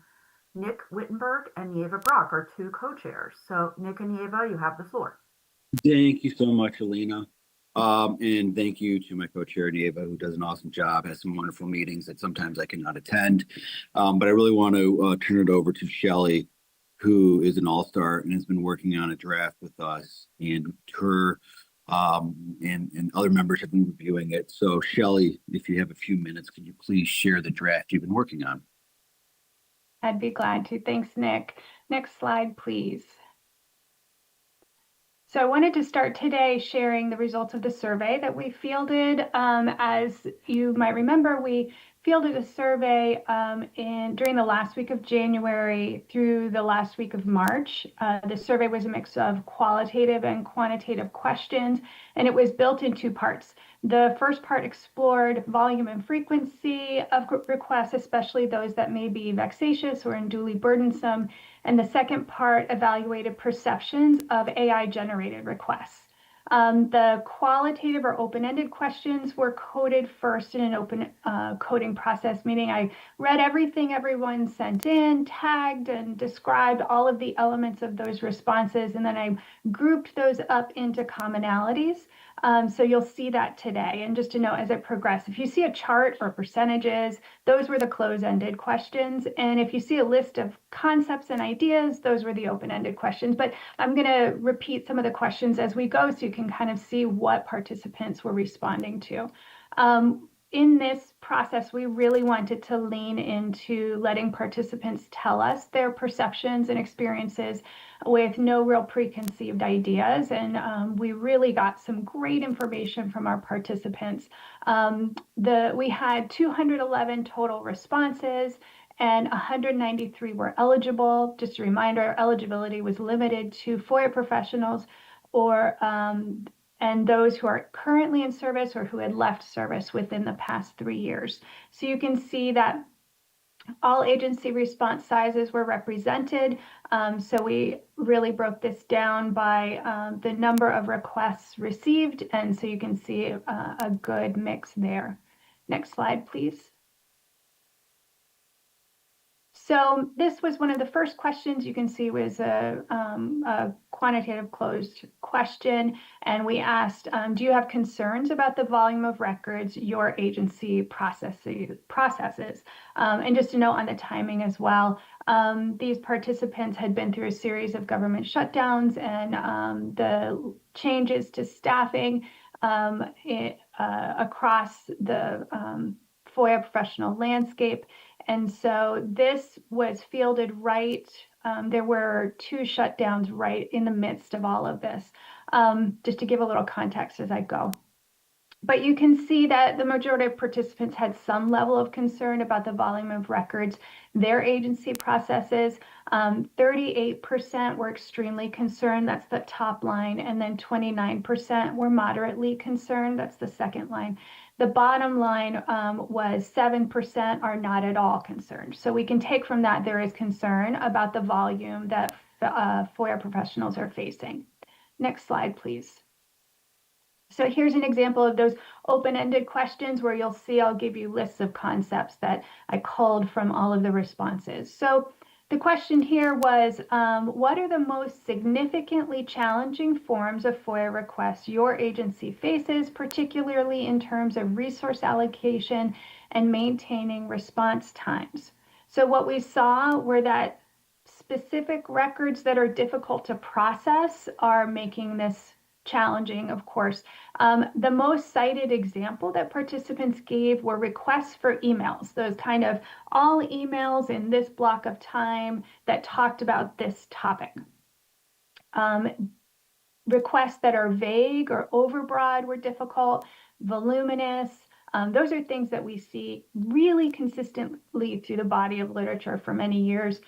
Nick Wittenberg and Yeva Brock, our two co-chairs. So Nick and Yeva, you have the floor. Thank you so much, Alina. And thank you to my co-chair, Neva, who does an awesome job, has some wonderful meetings that sometimes I cannot attend. But I really want to turn it over to Shelley, who is an all-star and has been working on a draft with us, and her and other members have been reviewing it. So Shelley, if you have a few minutes, could you please share the draft you've been working on? I'd be glad to. Thanks, Nick. Next slide, please. So I wanted to start today sharing the results of the survey that we fielded. As you might remember, we fielded a survey during the last week of January through the last week of March. The survey was a mix of qualitative and quantitative questions, and it was built in two parts. The first part explored volume and frequency of requests, especially those that may be vexatious or unduly burdensome. And the second part evaluated perceptions of AI-generated requests. The qualitative or open-ended questions were coded first in an open coding process, meaning I read everything everyone sent in, tagged and described all of the elements of those responses, and then I grouped those up into commonalities. So you'll see that today. And just to note, as I progress, if you see a chart or percentages, those were the close-ended questions. And if you see a list of concepts and ideas, those were the open-ended questions. But I'm going to repeat some of the questions as we go so you can kind of see what participants were responding to. in this process, we really wanted to lean into letting participants tell us their perceptions and experiences with no real preconceived ideas. And we really got some great information from our participants. We had 211 total responses and 193 were eligible. Just a reminder, eligibility was limited to FOIA professionals or and those who are currently in service or who had left service within the past 3 years. So you can see that all agency response sizes were represented. So we really broke this down by the number of requests received. And so you can see a good mix there. Next slide, please. So this was one of the first questions you can see was a quantitative closed question. And we asked, do you have concerns about the volume of records your agency processes? And just a note on the timing as well. These participants had been through a series of government shutdowns and the changes to staffing across the FOIA professional landscape. And so this was fielded right. There were 2 shutdowns right in the midst of all of this, just to give a little context as I go. But you can see that the majority of participants had some level of concern about the volume of records their agency processes. 38% were extremely concerned, that's the top line, and then 29% were moderately concerned, that's the second line. The bottom line was 7% are not at all concerned. So we can take from that there is concern about the volume that FOIA professionals are facing. Next slide, please. So here's an example of those open-ended questions where you'll see I'll give you lists of concepts that I culled from all of the responses. So the question here was, what are the most significantly challenging forms of FOIA requests your agency faces, particularly in terms of resource allocation and maintaining response times? So what we saw were that specific records that are difficult to process are making this challenging, of course. The most cited example that participants gave were requests for emails, those kind of all emails in this block of time that talked about this topic. Requests that are vague or overbroad were difficult, voluminous. Those are things that we see really consistently through the body of literature for many years.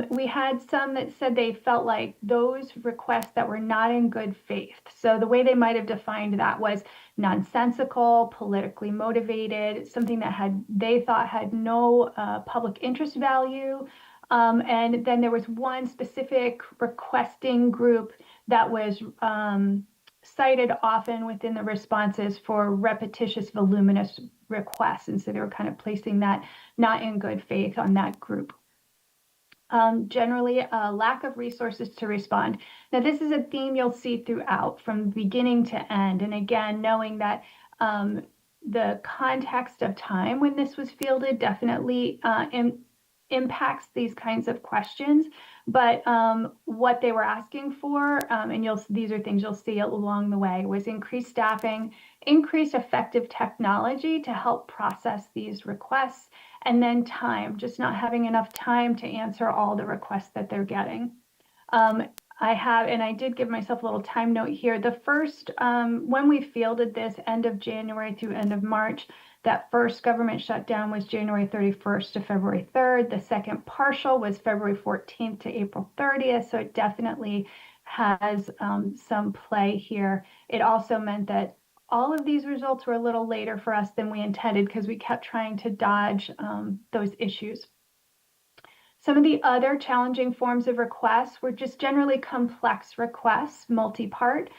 We had some that said they felt like those requests that were not in good faith. So the way they might have defined that was nonsensical, politically motivated, something that they thought had no public interest value. And then there was one specific requesting group that was cited often within the responses for repetitious, voluminous requests. And so they were kind of placing that not in good faith on that group. Generally, a lack of resources to respond. Now, this is a theme you'll see throughout from beginning to end. And again, knowing that the context of time when this was fielded definitely impacts these kinds of questions, but what they were asking for, and these are things you'll see along the way, was increased staffing, increased effective technology to help process these requests, and then time, just not having enough time to answer all the requests that they're getting. I did give myself a little time note here. The first, when we fielded this end of January through end of March, that first government shutdown was January 31st to February 3rd. The second partial was February 14th to April 30th. So it definitely has some play here. It also meant that all of these results were a little later for us than we intended because we kept trying to dodge those issues. Some of the other challenging forms of requests were just generally complex requests, multi-part,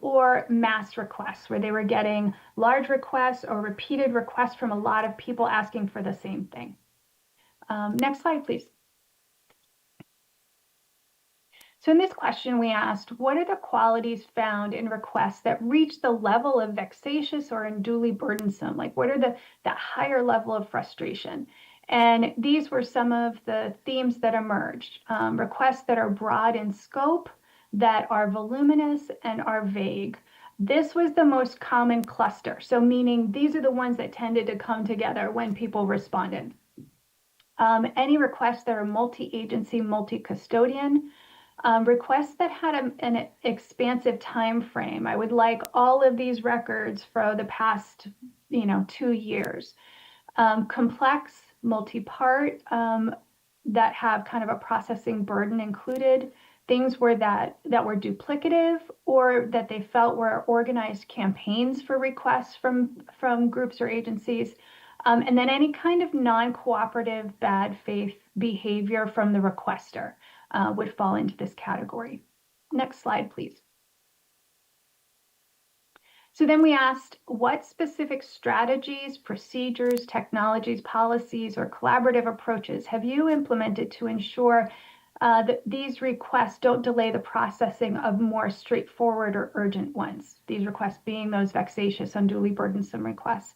or mass requests, where they were getting large requests or repeated requests from a lot of people asking for the same thing. Next slide, please. So in this question, we asked, what are the qualities found in requests that reach the level of vexatious or unduly burdensome? Like, what are that higher level of frustration? And these were some of the themes that emerged. Requests that are broad in scope, that are voluminous and are vague. This was the most common cluster. So meaning these are the ones that tended to come together when people responded. Any requests that are multi-agency, multi-custodian, requests that had an expansive time frame. I would like all of these records for the past, 2 years. Complex, multi-part, that have kind of a processing burden included. Things that were duplicative or that they felt were organized campaigns for requests from groups or agencies. And then any kind of non-cooperative bad faith behavior from the requester would fall into this category. Next slide, please. So then we asked, what specific strategies, procedures, technologies, policies, or collaborative approaches have you implemented to ensure that these requests don't delay the processing of more straightforward or urgent ones, these requests being those vexatious, unduly burdensome requests?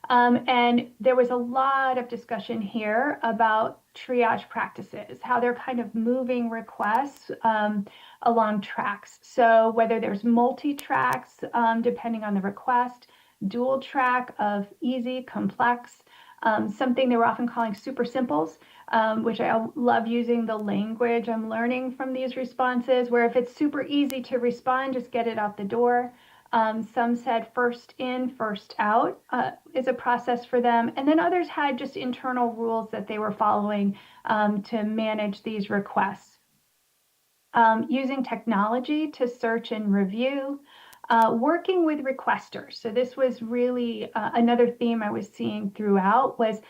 And there was a lot of discussion here about triage practices, how they're kind of moving requests along tracks. So whether there's multi-tracks, depending on the request, dual track of easy, complex, something they were often calling super simples, which I love using the language I'm learning from these responses, where if it's super easy to respond, just get it out the door. Some said first in, first out is a process for them. And then others had just internal rules that they were following to manage these requests. Using technology to search and review, working with requesters. So this was really another theme I was seeing throughout, was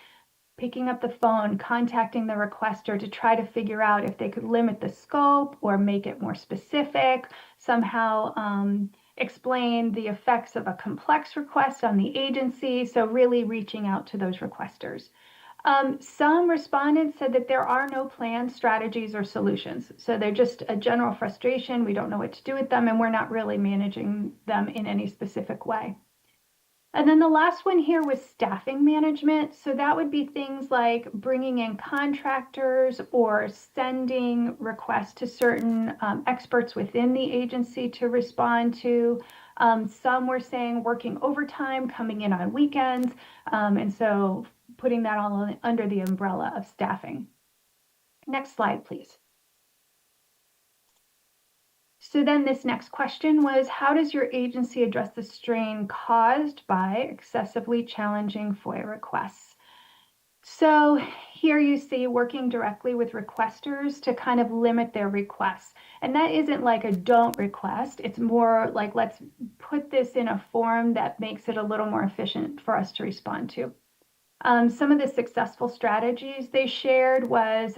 picking up the phone, contacting the requester to try to figure out if they could limit the scope or make it more specific, somehow explain the effects of a complex request on the agency. So really reaching out to those requesters. Some respondents said that there are no planned strategies or solutions. So they're just a general frustration. We don't know what to do with them, and we're not really managing them in any specific way. And then the last one here was staffing management. So that would be things like bringing in contractors or sending requests to certain experts within the agency to respond to. Some were saying working overtime, coming in on weekends. And so putting that all under the umbrella of staffing. Next slide, please. So then this next question was, how does your agency address the strain caused by excessively challenging FOIA requests? So here you see working directly with requesters to kind of limit their requests. And that isn't like a don't request. It's more like, let's put this in a form that makes it a little more efficient for us to respond to. Some of the successful strategies they shared was,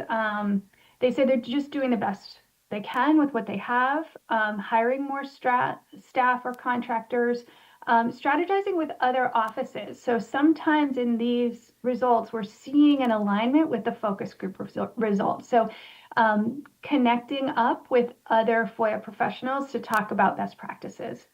they say they're just doing the best they can with what they have, hiring more staff or contractors, strategizing with other offices. So sometimes in these results, we're seeing an alignment with the focus group results. So connecting up with other FOIA professionals to talk about best practices.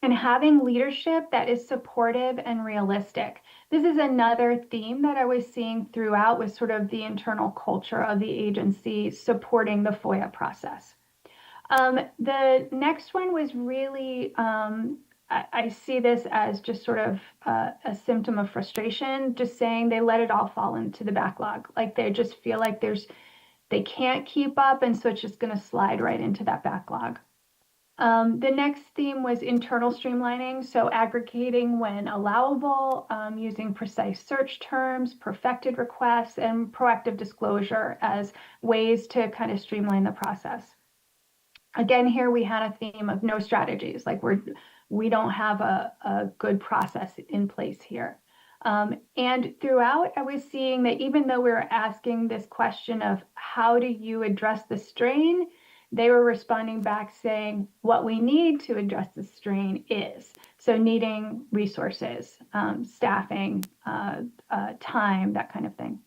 And having leadership that is supportive and realistic. This is another theme that I was seeing throughout, was sort of the internal culture of the agency supporting the FOIA process. The next one was really, I see this as just sort of a symptom of frustration, just saying they let it all fall into the backlog. Like they just feel like they can't keep up, and so it's just going to slide right into that backlog. The next theme was internal streamlining, so aggregating when allowable, using precise search terms, perfected requests, and proactive disclosure as ways to kind of streamline the process. Again, here we had a theme of no strategies, like we don't have a good process in place here. And throughout, I was seeing that even though we were asking this question of how do you address the strain, they were responding back saying what we need to address the strain is. So needing resources, staffing, time, that kind of thing.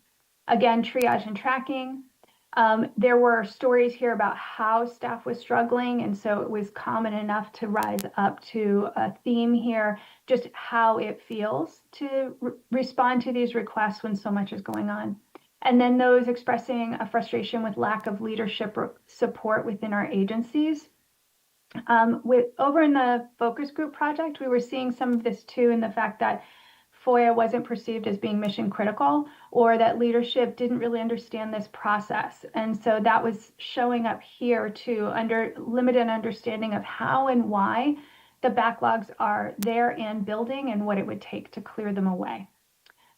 Again, triage and tracking. There were stories here about how staff was struggling, and so it was common enough to rise up to a theme here, just how it feels to respond to these requests when so much is going on. And then those expressing a frustration with lack of leadership or support within our agencies. Over in the focus group project, we were seeing some of this too, in the fact that FOIA wasn't perceived as being mission critical, or that leadership didn't really understand this process. And so that was showing up here too, under limited understanding of how and why the backlogs are there and building, and what it would take to clear them away.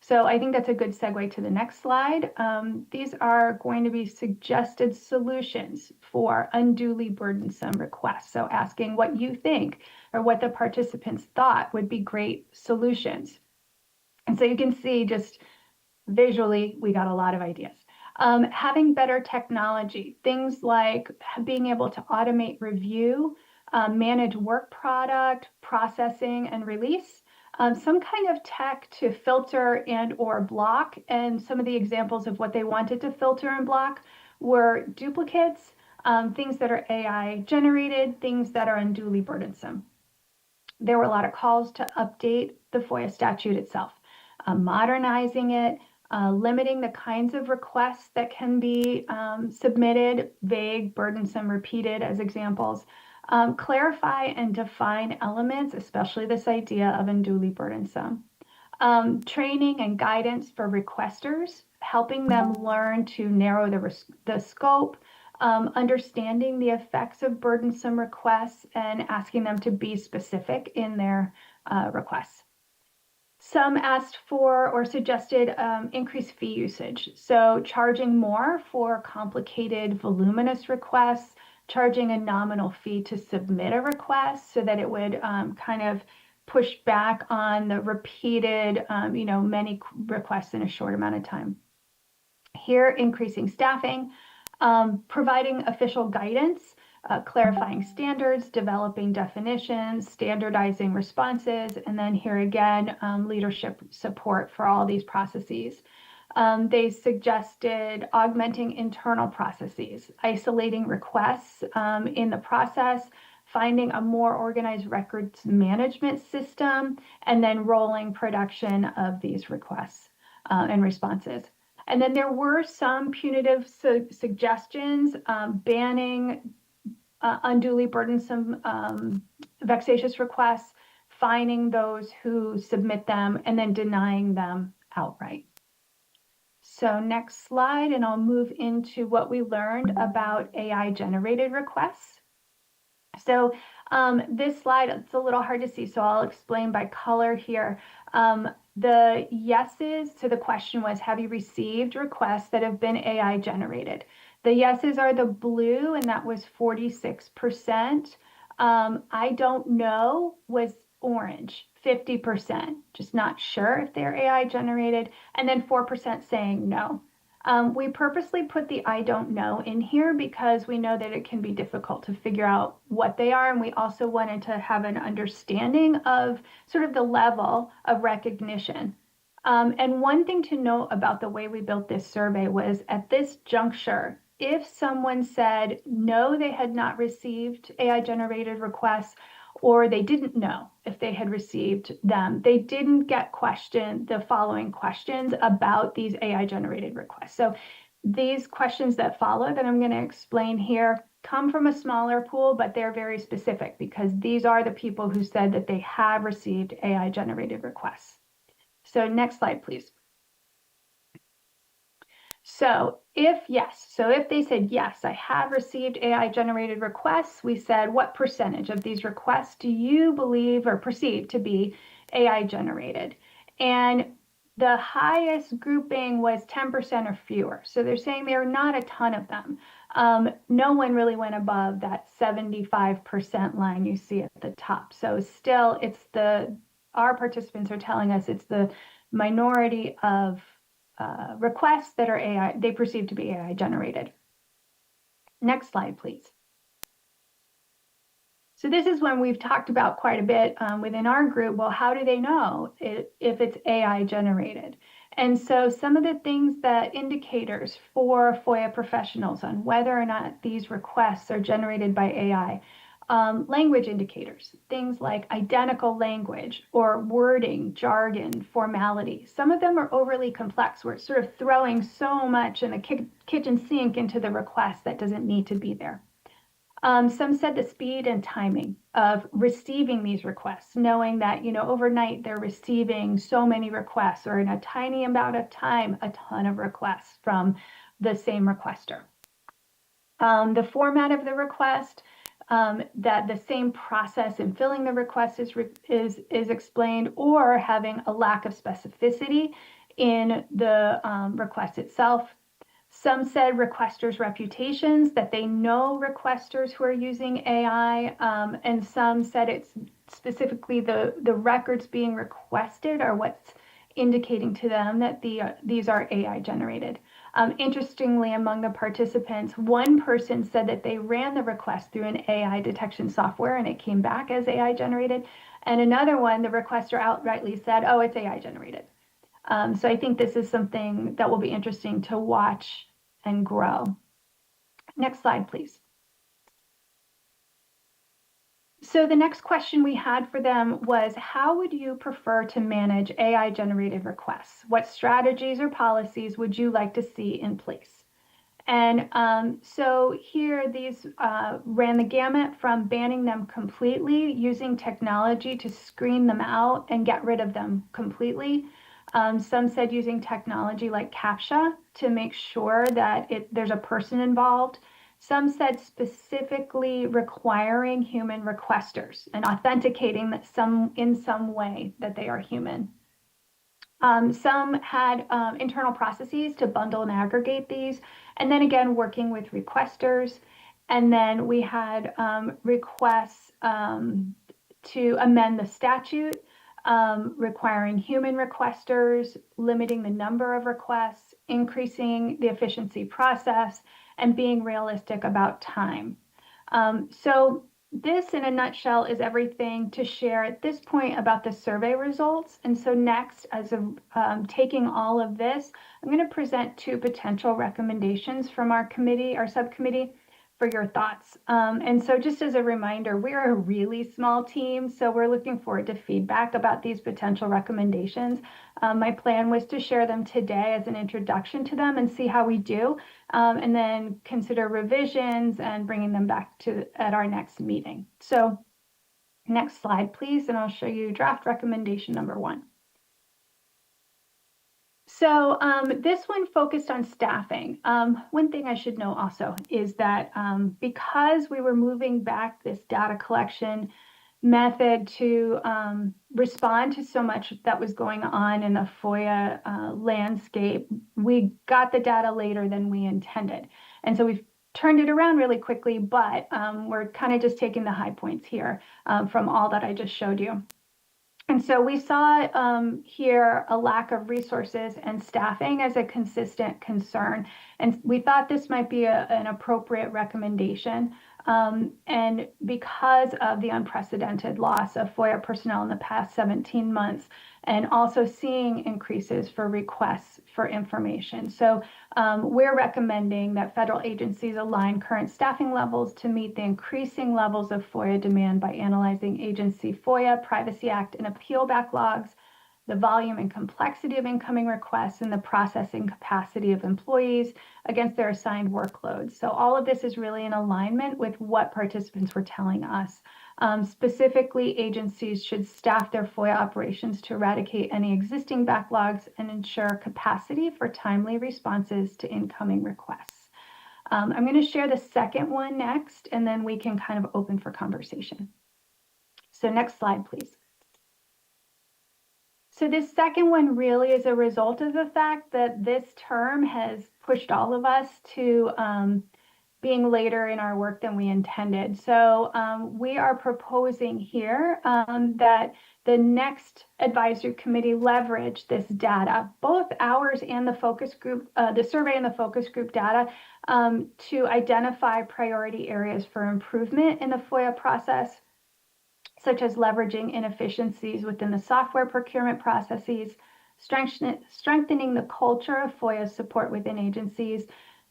So I think that's a good segue to the next slide. These are going to be suggested solutions for unduly burdensome requests. So asking what you think, or what the participants thought would be great solutions. And so you can see just visually, we got a lot of ideas. Having better technology, things like being able to automate review, manage work product, processing, and release. Some kind of tech to filter and or block. And some of the examples of what they wanted to filter and block were duplicates, things that are AI generated, things that are unduly burdensome. There were a lot of calls to update the FOIA statute itself, modernizing it, limiting the kinds of requests that can be submitted, vague, burdensome, repeated as examples, clarify and define elements, especially this idea of unduly burdensome. Training and guidance for requesters, helping them learn to narrow the scope, understanding the effects of burdensome requests, and asking them to be specific in their requests. Some asked for or suggested increased fee usage. So charging more for complicated, voluminous requests, charging a nominal fee to submit a request so that it would kind of push back on the repeated, many requests in a short amount of time. Here, increasing staffing, providing official guidance, clarifying standards, developing definitions, standardizing responses, and then here again, leadership support for all these processes. They suggested augmenting internal processes, isolating requests in the process, finding a more organized records management system, and then rolling production of these requests and responses. And then there were some punitive suggestions, banning unduly burdensome, vexatious requests, fining those who submit them, and then denying them outright. So next slide, and I'll move into what we learned about AI-generated requests. So this slide, it's a little hard to see, so I'll explain by color here. The yeses to the question was, have you received requests that have been AI generated? The yeses are the blue, and that was 46%. I don't know was orange, 50%, just not sure if they're AI generated, and then 4% saying no. We purposely put the I don't know in here because we know that it can be difficult to figure out what they are, and we also wanted to have an understanding of sort of the level of recognition. And one thing to note about the way we built this survey was, at this juncture, if someone said no, they had not received AI generated requests, or they didn't know if they had received them, they didn't get questioned the following questions about these AI generated requests. So these questions that follow that I'm going to explain here come from a smaller pool, but they're very specific because these are the people who said that they have received AI generated requests. So next slide, please. So if they said, yes, I have received AI generated requests, we said, what percentage of these requests do you believe or perceive to be AI generated? And the highest grouping was 10% or fewer. So they're saying there are not a ton of them. No one really went above that 75% line you see at the top. So still, our participants are telling us it's the minority of requests that are AI, they perceive to be AI generated. Next slide, please. So this is when we've talked about quite a bit within our group, well, how do they know if it's AI generated? And so some of the things that indicators for FOIA professionals on whether or not these requests are generated by AI, language indicators, things like identical language or wording, jargon, formality. Some of them are overly complex, where it's sort of throwing so much in the kitchen sink into the request that doesn't need to be there. Some said the speed and timing of receiving these requests, knowing that, overnight they're receiving so many requests, or in a tiny amount of time, a ton of requests from the same requester. The format of the request, that the same process in filling the request is explained, or having a lack of specificity in the request itself. Some said requesters' reputations, that they know requesters who are using AI, and some said it's specifically the records being requested are what's indicating to them that these are AI generated. Interestingly, among the participants, one person said that they ran the request through an AI detection software and it came back as AI generated. And another one, the requester outrightly said, oh, it's AI generated. So I think this is something that will be interesting to watch and grow. Next slide, please. So the next question we had for them was, how would you prefer to manage AI-generated requests? What strategies or policies would you like to see in place? And so here, these ran the gamut from banning them completely, using technology to screen them out and get rid of them completely. Some said using technology like CAPTCHA to make sure that there's a person involved. Some said specifically requiring human requesters and authenticating that in some way that they are human. Some had internal processes to bundle and aggregate these, and then again working with requesters. And then we had requests to amend the statute, requiring human requesters, limiting the number of requests, increasing the efficiency process, and being realistic about time. So this, in a nutshell, is everything to share at this point about the survey results. And so next, as of taking all of this, I'm going to present 2 potential recommendations from our subcommittee, for your thoughts. And so just as a reminder, we're a really small team, so we're looking forward to feedback about these potential recommendations. My plan was to share them today as an introduction to them and see how we do, and then consider revisions and bringing them back at our next meeting. So next slide, please, and I'll show you draft recommendation number 1. So this one focused on staffing. One thing I should know also is that because we were moving back this data collection method to respond to so much that was going on in the FOIA landscape, we got the data later than we intended. And so we've turned it around really quickly, but we're kind of just taking the high points here from all that I just showed you. And so we saw here a lack of resources and staffing as a consistent concern. And we thought this might be an appropriate recommendation. And because of the unprecedented loss of FOIA personnel in the past 17 months, and also seeing increases for requests for information. So we're recommending that federal agencies align current staffing levels to meet the increasing levels of FOIA demand by analyzing agency FOIA, Privacy Act, and appeal backlogs, the volume and complexity of incoming requests, and the processing capacity of employees against their assigned workloads. So all of this is really in alignment with what participants were telling us. Specifically, agencies should staff their FOIA operations to eradicate any existing backlogs and ensure capacity for timely responses to incoming requests. I'm going to share the second one next, and then we can kind of open for conversation. So next slide, please. So this second one really is a result of the fact that this term has pushed all of us to being later in our work than we intended. So we are proposing here that the next advisory committee leverage this data, both ours and the focus group, the survey and the focus group data, to identify priority areas for improvement in the FOIA process, such as leveraging inefficiencies within the software procurement processes, strengthening the culture of FOIA support within agencies,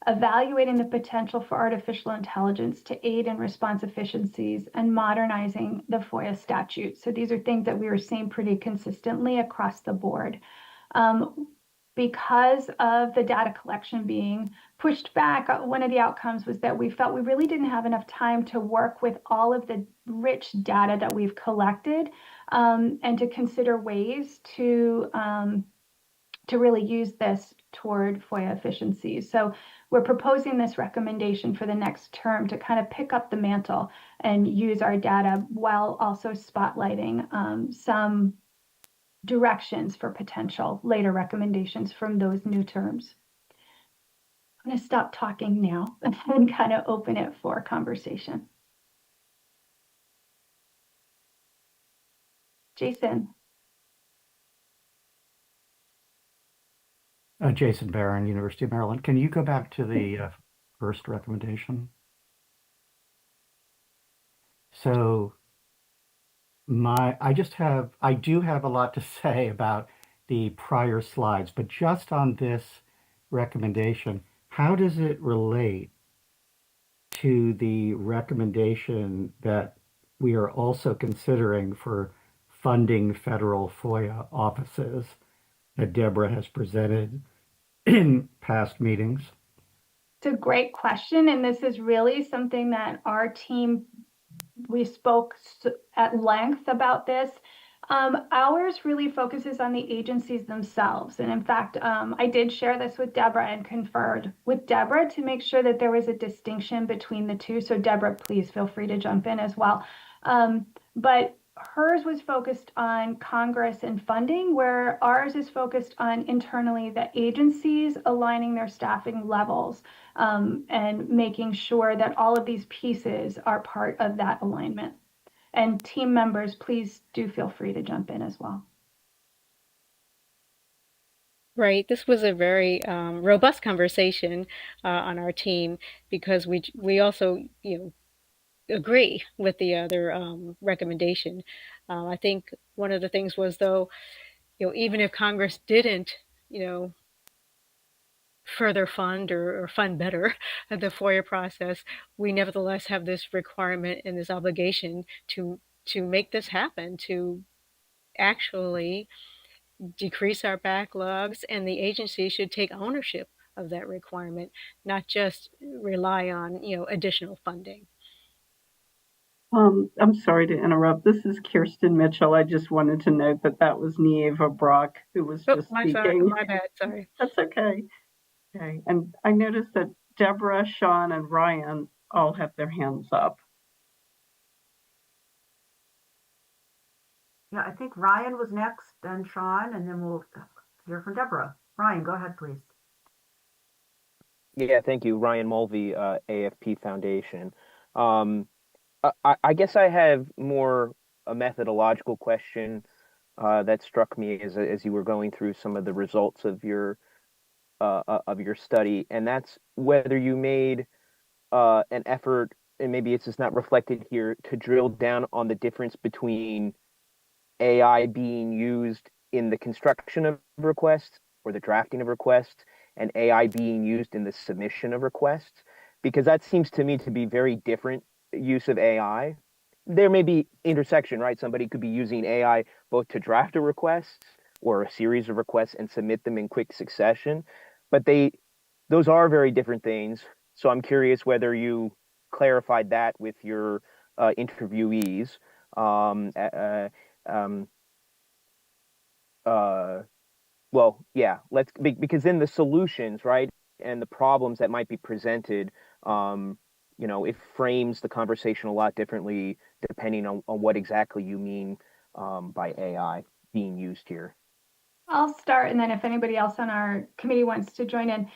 evaluating the potential for artificial intelligence to aid in response efficiencies, and modernizing the FOIA statute. So these are things that we were seeing pretty consistently across the board. because of the data collection being pushed back, one of the outcomes was that we felt we really didn't have enough time to work with all of the rich data that we've collected, and to consider ways to really use this toward FOIA efficiency. So we're proposing this recommendation for the next term to kind of pick up the mantle and use our data while also spotlighting some directions for potential later recommendations from those new terms. I'm going to stop talking now and kind of open it for conversation. Jason. Jason Barron, University of Maryland. Can you go back to the first recommendation? So I do have a lot to say about the prior slides, but just on this recommendation, how does it relate to the recommendation that we are also considering for funding federal FOIA offices that Deborah has presented in past meetings? It's a great question, and this is really something that our team, we spoke at length about this. Ours really focuses on the agencies themselves. And in fact, I did share this with Deborah and conferred with Deborah to make sure that there was a distinction between the two. So Deborah, please feel free to jump in as well. But hers was focused on Congress and funding, where ours is focused on internally the agencies aligning their staffing levels, and making sure that all of these pieces are part of that alignment. And team members, please do feel free to jump in as well. Right. This was a very robust conversation on our team, because we also, agree with the other recommendation. I think one of the things was, though, even if Congress didn't, further fund or fund better the FOIA process, we nevertheless have this requirement and this obligation to make this happen, to actually decrease our backlogs, and the agency should take ownership of that requirement, not just rely on, additional funding. I'm sorry to interrupt. This is Kirsten Mitchell. I just wanted to note that was Nieva Brock who was just speaking. My bad, sorry. That's okay. Okay, and I noticed that Deborah, Sean, and Ryan all have their hands up. Yeah, I think Ryan was next, then Sean, and then we'll hear from Deborah. Ryan, go ahead, please. Yeah, thank you. Ryan Mulvey, AFP Foundation. I guess I have more a methodological question that struck me as you were going through some of the results of your study, and that's whether you made an effort, and maybe it's just not reflected here, to drill down on the difference between AI being used in the construction of requests or the drafting of requests, and AI being used in the submission of requests, because that seems to me to be very different use of AI. There may be intersection, right? Somebody could be using AI both to draft a request or a series of requests and submit them in quick succession, but those are very different things. So I'm curious whether you clarified that with your interviewees. Well, yeah, because then the solutions, right, and the problems that might be presented, it frames the conversation a lot differently depending on what exactly you mean by AI being used here. I'll start, and then if anybody else on our committee wants to join in.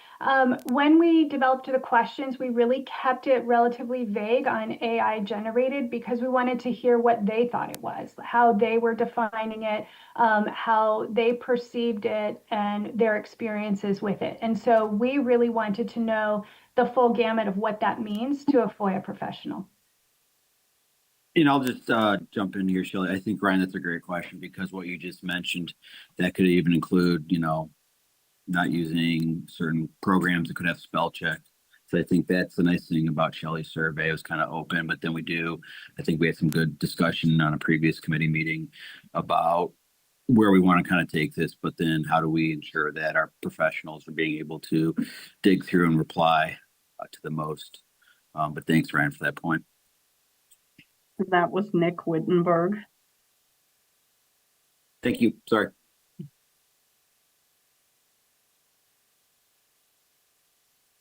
When we developed the questions, we really kept it relatively vague on AI generated, because we wanted to hear what they thought it was, how they were defining it, how they perceived it, and their experiences with it. And so we really wanted to know the full gamut of what that means to a FOIA professional. And I'll just jump in here, Shelley. I think, Ryan, that's a great question, because what you just mentioned, that could even include, not using certain programs that could have spell check. So I think that's the nice thing about Shelley's survey. It was kind of open, but then I think we had some good discussion on a previous committee meeting about where we want to kind of take this, but then how do we ensure that our professionals are being able to dig through and reply to the most? But thanks, Ryan, for that point. That was Nick Wittenberg. Thank you. Sorry.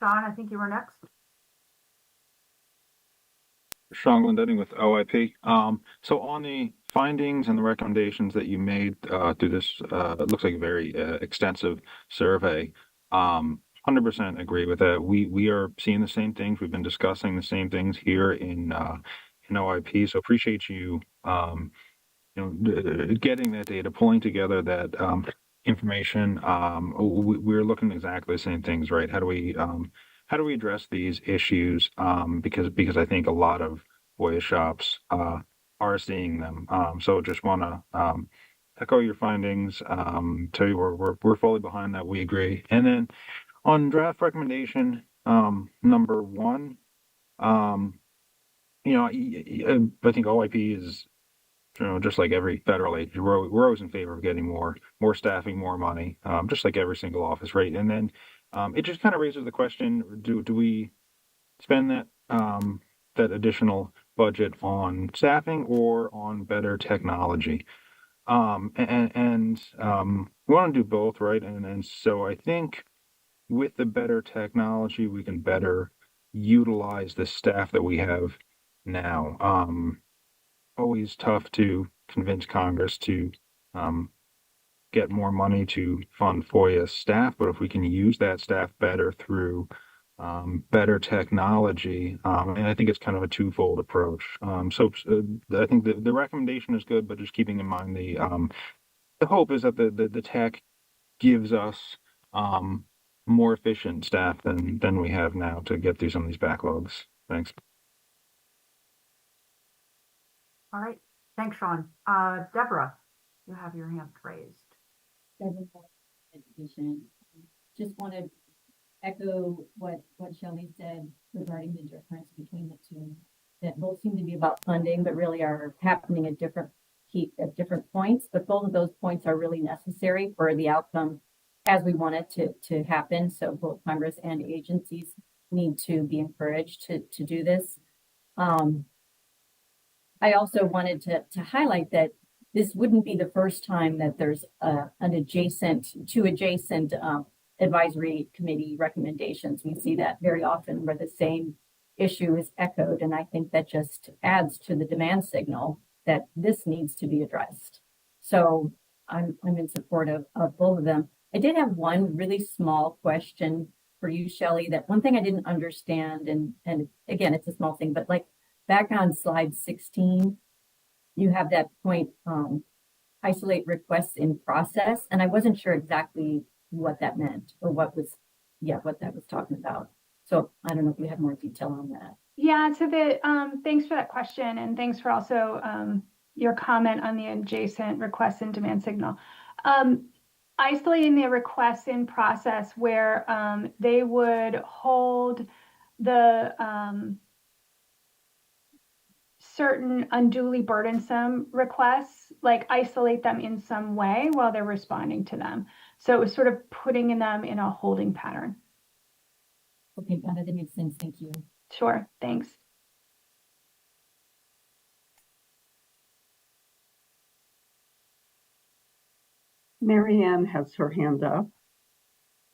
Sean, I think you were next. Sean Glendenning with OIP. So on the findings and the recommendations that you made through this, it looks like a very extensive survey. 100% agree with that. We are seeing the same things. We've been discussing the same things here in OIP. So appreciate you getting that data, pulling together that information. We're looking at exactly the same things, right? How do we address these issues? Because I think a lot of FOIA shops are seeing them. So just want to echo your findings. Tell you we're fully behind that. We agree. And then on draft recommendation number 1, I think OIP is, just like every federal agency, we're always in favor of getting more staffing, more money, just like every single office, right? And then it just kind of raises the question: do we spend that additional budget on staffing or on better technology? And we want to do both, right? And so I think with the better technology, we can better utilize the staff that we have now. Always tough to convince Congress to get more money to fund FOIA staff, but if we can use that staff better through better technology, and I think it's kind of a twofold approach. So I think the recommendation is good, but just keeping in mind the hope is that the tech gives us more efficient staff than we have now to get through some of these backlogs. Thanks. All right. Thanks, Sean. Deborah, you have your hand raised. Education. Just want to echo what Shelley said regarding the difference between the two, that both seem to be about funding, but really are happening at different points. But both of those points are really necessary for the outcome as we want it to happen. So both Congress and agencies need to be encouraged to do this. I also wanted to highlight that this wouldn't be the first time that there's two adjacent advisory committee recommendations. We see that very often where the same issue is echoed, and I think that just adds to the demand signal that this needs to be addressed. So I'm in support of both of them. I did have one really small question for you, Shelley, that one thing I didn't understand, and again, it's a small thing, but like back on slide 16, you have that point, isolate requests in process, and I wasn't sure exactly what that meant or what that was talking about. So I don't know if you have more detail on that. Yeah, so thanks for that question, and thanks for also your comment on the adjacent requests and demand signal. Isolating the requests in process where they would hold the certain unduly burdensome requests, like isolate them in some way while they're responding to them. So it was sort of putting them in a holding pattern. Okay, got it. That makes sense. Thank you. Sure, thanks. Marianne has her hand up.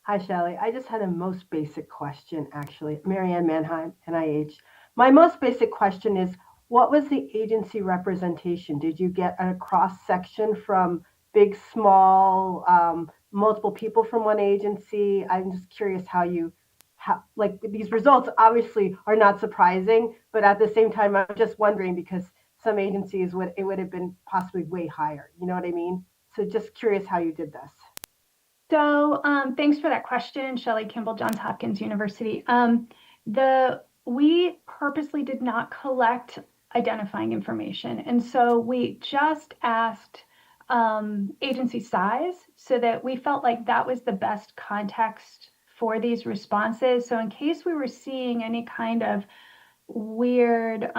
Hi, Shelley. I just had a most basic question, actually. Marianne Manheim, NIH. My most basic question is, what was the agency representation? Did you get a cross-section from big, small, multiple people from one agency? I'm just curious like these results obviously are not surprising, but at the same time, I'm just wondering because some agencies it would have been possibly way higher. You know what I mean? So just curious how you did this. So thanks for that question, Shelley Kimball, Johns Hopkins University. We purposely did not collect identifying information. And so we just asked agency size so that we felt like that was the best context for these responses. So in case we were seeing any kind of weird,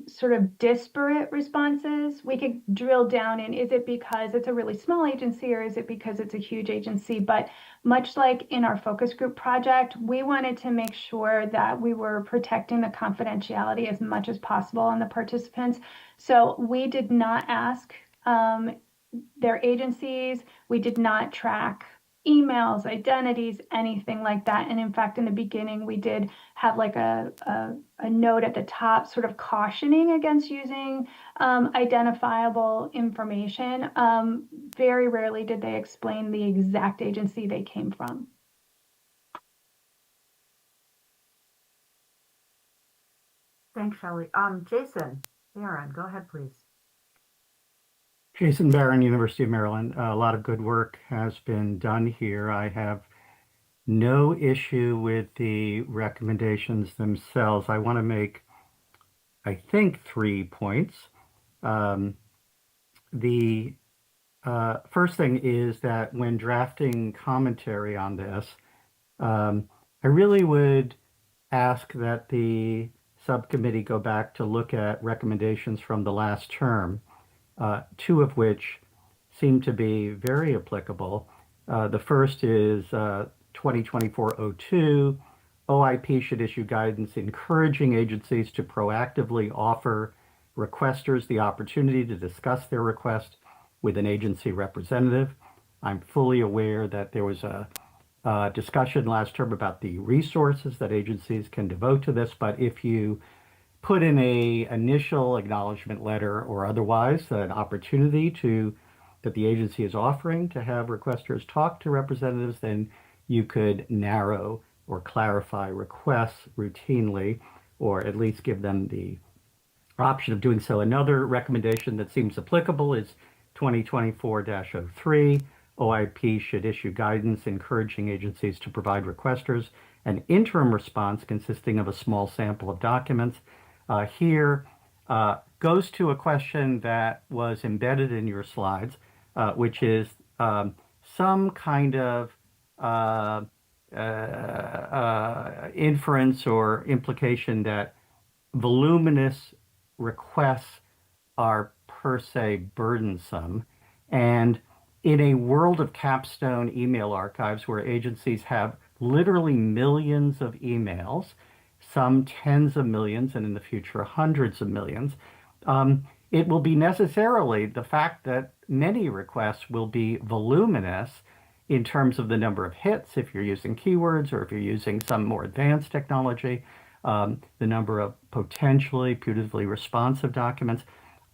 sort of disparate responses. We could drill down in, is it because it's a really small agency or is it because it's a huge agency? But much like in our focus group project, we wanted to make sure that we were protecting the confidentiality as much as possible on the participants. So we did not ask their agencies. We did not track emails, identities, anything like that. And in fact, in the beginning, we did have like a note at the top sort of cautioning against using identifiable information. Very rarely did they explain the exact agency they came from. Thanks, Shelley. Jason, Aaron, go ahead, please. Jason Barron, University of Maryland. A lot of good work has been done here. I have no issue with the recommendations themselves. I want to make, I think, 3 points. The first thing is that when drafting commentary on this, I really would ask that the subcommittee go back to look at recommendations from the last term, 2 of which seem to be very applicable. The first is 2024-02. OIP should issue guidance encouraging agencies to proactively offer requesters the opportunity to discuss their request with an agency representative. I'm fully aware that there was a discussion last term about the resources that agencies can devote to this, but if you put in a initial acknowledgement letter or otherwise an opportunity that the agency is offering to have requesters talk to representatives, then you could narrow or clarify requests routinely, or at least give them the option of doing so. Another recommendation that seems applicable is 2024-03. OIP should issue guidance encouraging agencies to provide requesters an interim response consisting of a small sample of documents. Here goes to a question that was embedded in your slides, which is some kind of inference or implication that voluminous requests are per se burdensome. And in a world of capstone email archives where agencies have literally millions of emails, some tens of millions, and in the future, hundreds of millions, it will be necessarily the fact that many requests will be voluminous in terms of the number of hits, if you're using keywords or if you're using some more advanced technology, the number of potentially putatively responsive documents.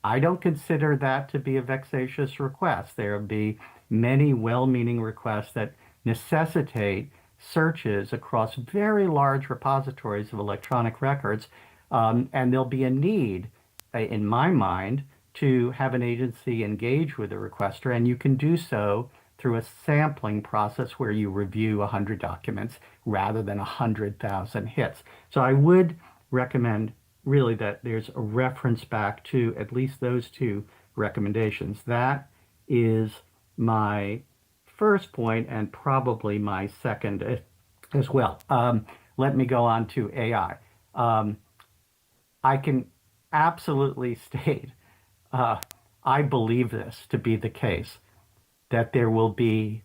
I don't consider that to be a vexatious request. There will be many well-meaning requests that necessitate searches across very large repositories of electronic records, and there'll be a need, in my mind, to have an agency engage with a requester, and you can do so through a sampling process where you review 100 documents rather than 100,000 hits. So I would recommend really that there's a reference back to at least those 2 recommendations. That is my first point and probably my second as well. Let me go on to AI. I can absolutely state, I believe this to be the case, that there will be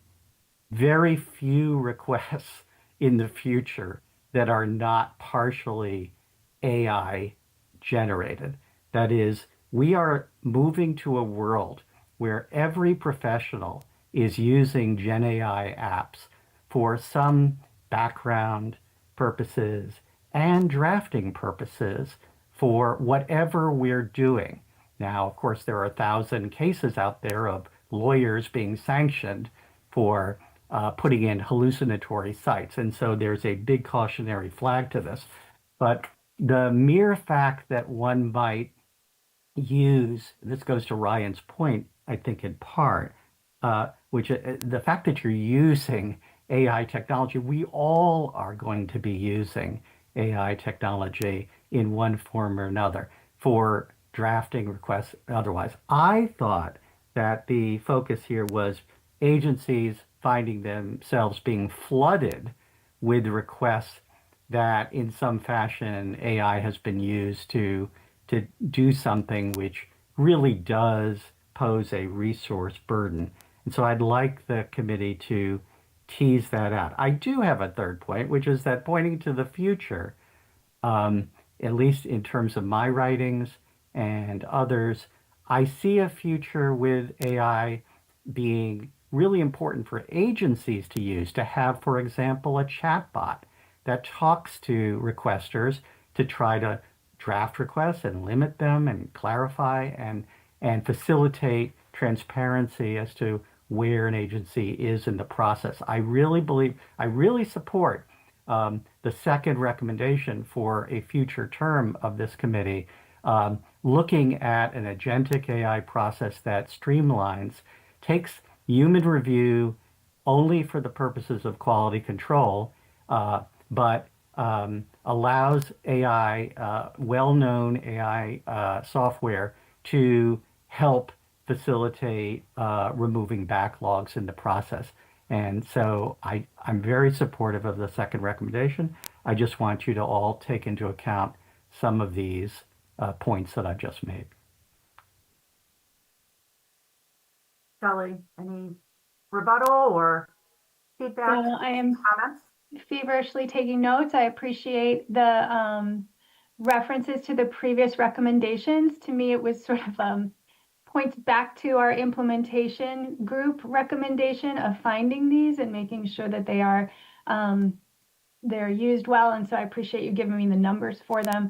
very few requests in the future that are not partially AI generated. That is, we are moving to a world where every professional is using Gen AI apps for some background purposes and drafting purposes for whatever we're doing. Now, of course, there are 1,000 cases out there of lawyers being sanctioned for putting in hallucinatory sites. And so there's a big cautionary flag to this. But the mere fact that one might use, this goes to Ryan's point, I think in part, which the fact that you're using AI technology, we all are going to be using AI technology in one form or another for drafting requests otherwise. I thought that the focus here was agencies finding themselves being flooded with requests that in some fashion AI has been used to do something which really does pose a resource burden. And so I'd like the committee to tease that out. I do have a third point, which is that pointing to the future, at least in terms of my writings and others, I see a future with AI being really important for agencies to use, to have, for example, a chatbot that talks to requesters to try to draft requests and limit them and clarify and facilitate transparency as to where an agency is in the process. I really support the second recommendation for a future term of this committee, looking at an agentic AI process that streamlines, takes human review only for the purposes of quality control, but allows AI, well-known AI software to help facilitate removing backlogs in the process. And so I'm very supportive of the second recommendation. I just want you to all take into account some of these points that I've just made. Shelley, any rebuttal or feedback? So I am comments? feverishly taking notes. I appreciate the references to the previous recommendations. To me, it was sort of points back to our implementation group recommendation of finding these and making sure that they are they're used well. And so I appreciate you giving me the numbers for them.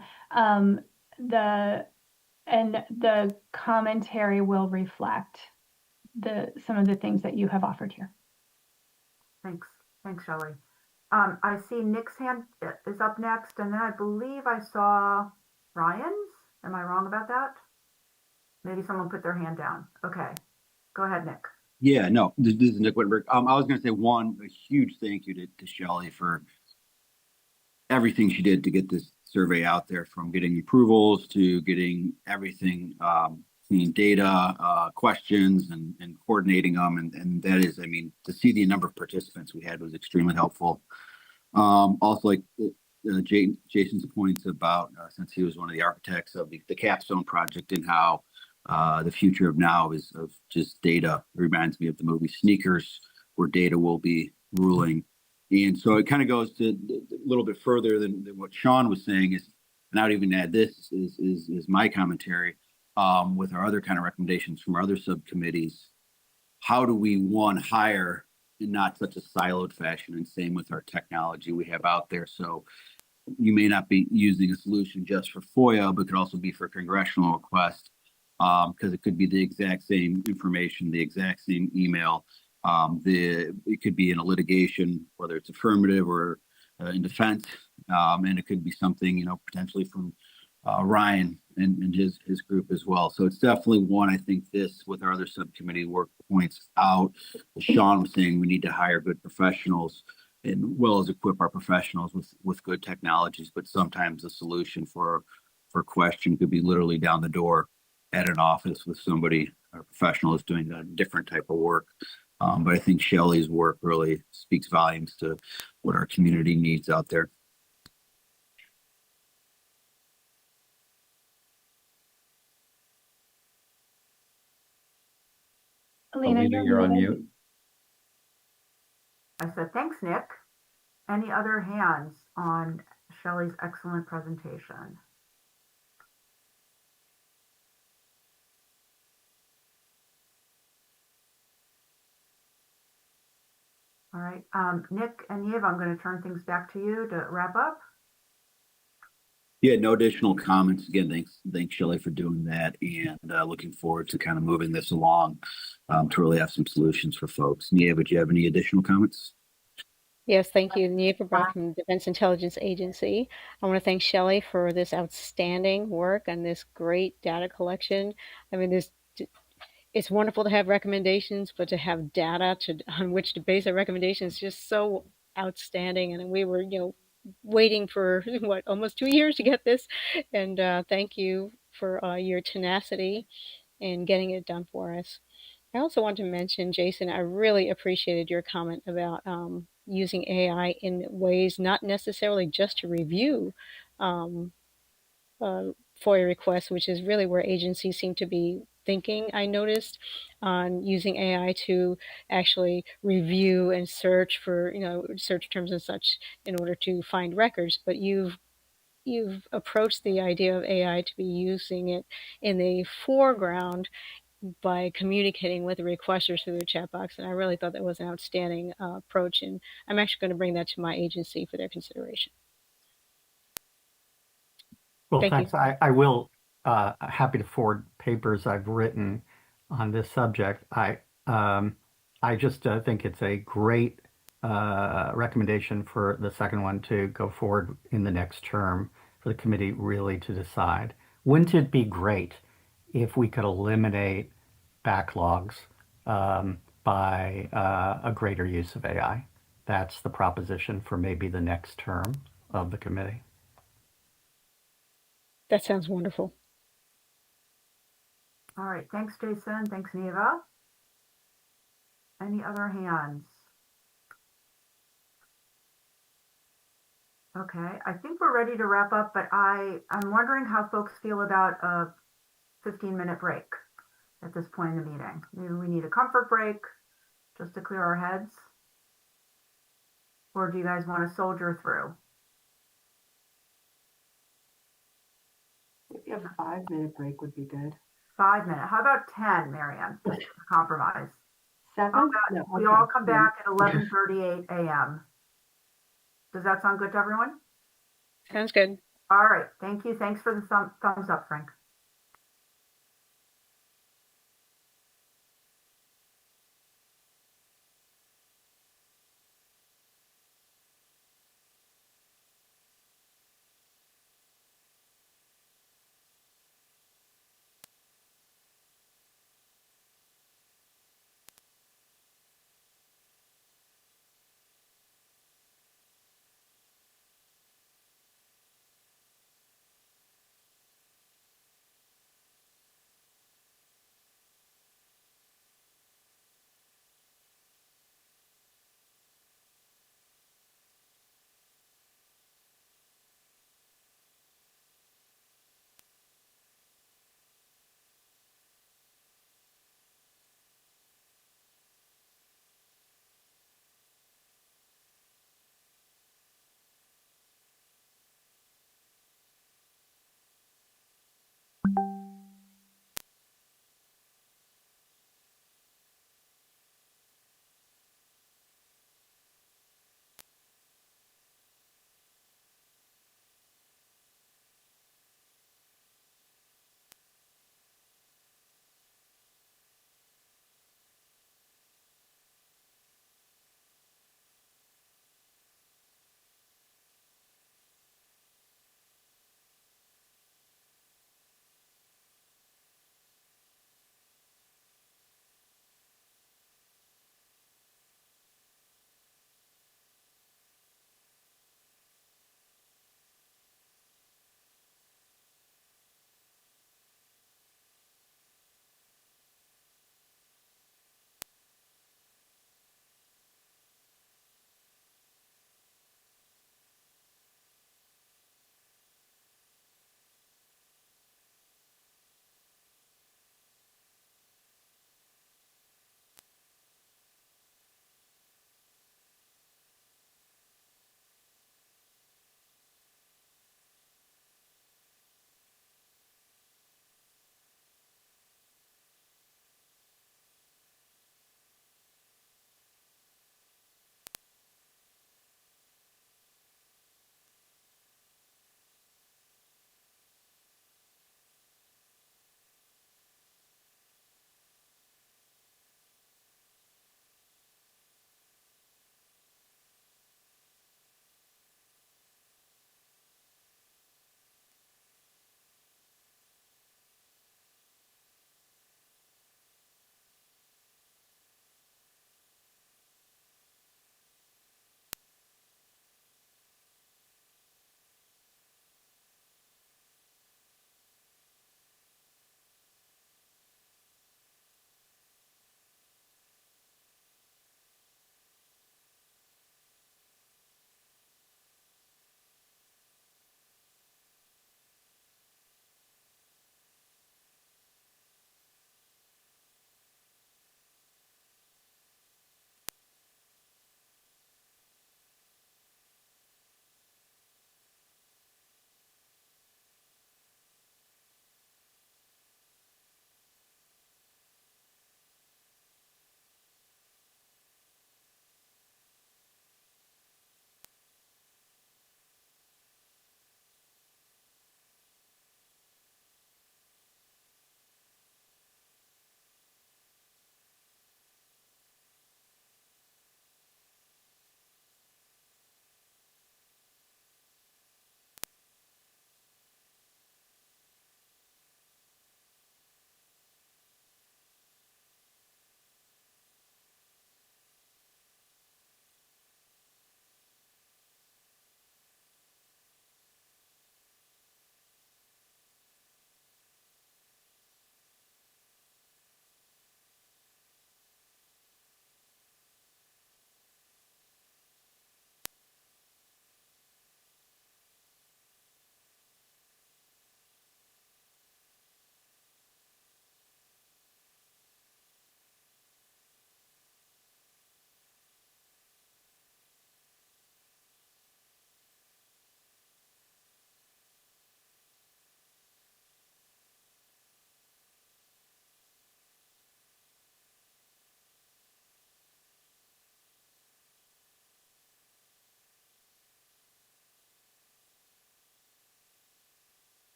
The commentary will reflect some of the things that you have offered here. Thanks, Shelley. I see Nick's hand is up next, and then I believe I saw Ryan's. Am I wrong about that? Maybe someone put their hand down. Okay, go ahead, Nick. Yeah, no, this is Nick Wittenberg. I was going to say a huge thank you to Shelley for everything she did to get this survey out there, from getting approvals to getting everything, clean data, questions, and coordinating them. And that is, I mean, to see the number of participants we had was extremely helpful. Also, like Jason's points about, since he was one of the architects of the capstone project, and how the future of now is of just data. It reminds me of the movie Sneakers, where data will be ruling. And so it kind of goes to a little bit further than what Sean was saying, is, and I would even add this is my commentary with our other kind of recommendations from our other subcommittees. How do we, one, hire in not such a siloed fashion, and same with our technology we have out there. So you may not be using a solution just for FOIA, but could also be for congressional request, because it could be the exact same information, the exact same email. It could be in a litigation, whether it's affirmative or in defense, and it could be something, potentially from Ryan and his group as well. So it's definitely one. I think this, with our other subcommittee work, points out, as Sean was saying, we need to hire good professionals, and well as equip our professionals with good technologies. But sometimes the solution for a question could be literally down the door at an office with somebody, a professional who's doing a different type of work. But I think Shelley's work really speaks volumes to what our community needs out there. Alina, you're on mute. I said, thanks, Nick. Any other hands on Shelley's excellent presentation? All right, Nick and Yev, I'm going to turn things back to you to wrap up. Yeah, no additional comments. Again, thanks Shelley for doing that, and looking forward to kind of moving this along to really have some solutions for folks. Nia, do you have any additional comments? Yes, thank you. Nieva Brock from Defense Intelligence Agency. I want to thank Shelley for this outstanding work and this great data collection. I mean, it's wonderful to have recommendations, but to have data on which to base our recommendations is just so outstanding. And we were, waiting for almost 2 years to get this. And thank you for your tenacity in getting it done for us. I also want to mention, Jason, I really appreciated your comment about using AI in ways not necessarily just to review FOIA requests, which is really where agencies seem to be thinking, I noticed, on using AI to actually review and search for, search terms and such in order to find records. But you've approached the idea of AI to be using it in the foreground by communicating with the requesters through the chat box. And I really thought that was an outstanding approach. And I'm actually going to bring that to my agency for their consideration. Well, Thank thanks. you. I will, happy to forward papers I've written on this subject. I just think it's a great recommendation for the second one to go forward in the next term for the committee really to decide. Wouldn't it be great if we could eliminate backlogs by a greater use of AI? That's the proposition for maybe the next term of the committee. That sounds wonderful. All right, thanks, Jason. Thanks, Neva. Any other hands? Okay, I think we're ready to wrap up, but I'm wondering how folks feel about a 15-minute break at this point in the meeting. Maybe we need a comfort break just to clear our heads. Or do you guys want to soldier through? Maybe a 5-minute break would be good. 5 minutes. How about 10, Marianne? Just to compromise. 7? How about No, we okay. all come back at 11:38 a.m. Does that sound good to everyone? Sounds good. All right. Thank you. Thanks for the thumbs up, Frank.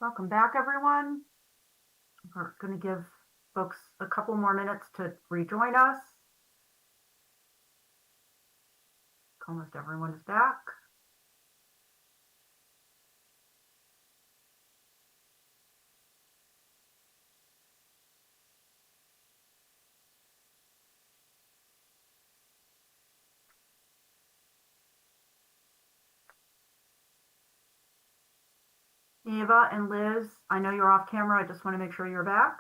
Welcome back, everyone. We're going to give folks a couple more minutes to rejoin us. Almost everyone is back. Eva and Liz, I know you're off camera. I just want to make sure you're back.